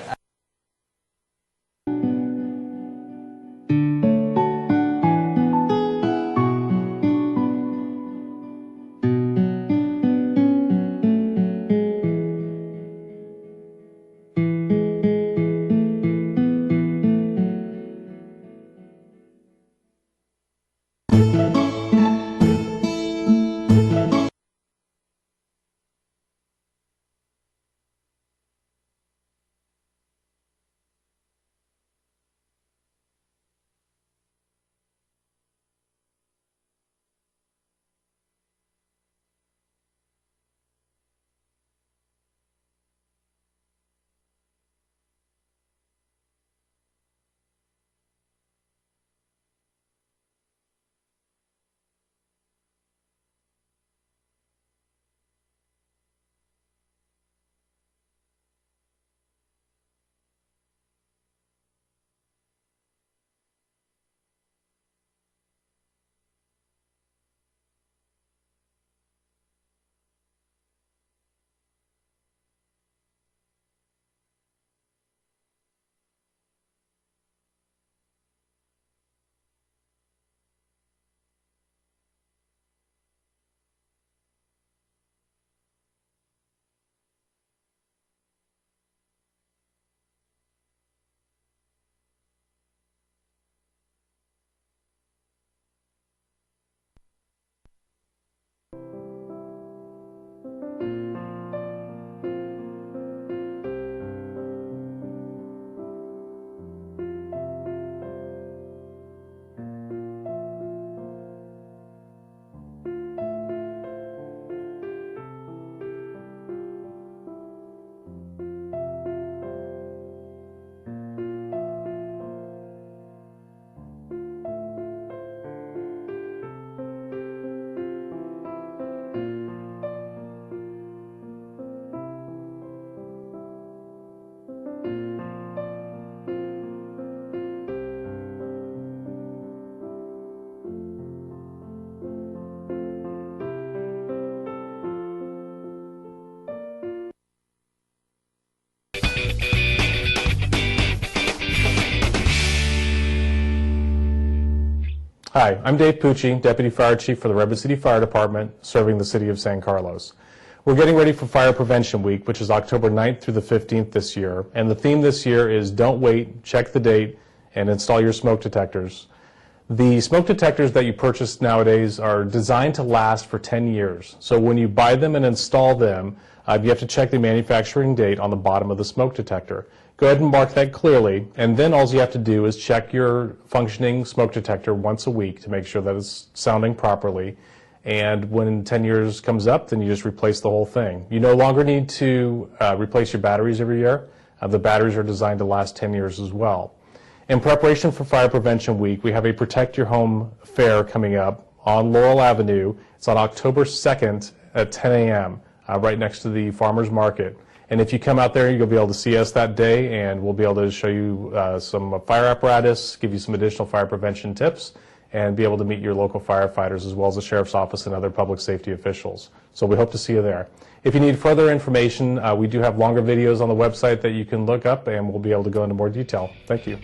Hi, I'm Dave Pucci, Deputy Fire Chief for the Redwood City Fire Department, serving the city of San Carlos. We're getting ready for Fire Prevention Week, which is October 9th through the 15th this year, and the theme this year is Don't Wait, Check the Date, and Install Your Smoke Detectors. The smoke detectors that you purchase nowadays are designed to last for 10 years, so when you buy them and install them, you have to check the manufacturing date on the bottom of the smoke detector. Go ahead and mark that clearly, and then all you have to do is check your functioning smoke detector once a week to make sure that it's sounding properly. And when 10 years comes up, then you just replace the whole thing. You no longer need to replace your batteries every year. The batteries are designed to last 10 years as well. In preparation for Fire Prevention Week, we have a Protect Your Home fair coming up on Laurel Avenue. It's on October 2nd at 10 a.m. Right next to the farmers market. And if you come out there, you'll be able to see us that day, and we'll be able to show you some fire apparatus, give you some additional fire prevention tips, and be able to meet your local firefighters as well as the sheriff's office and other public safety officials. So we hope to see you there. If you need further information, we do have longer videos on the website that you can look up, and we'll be able to go into more detail. Thank you.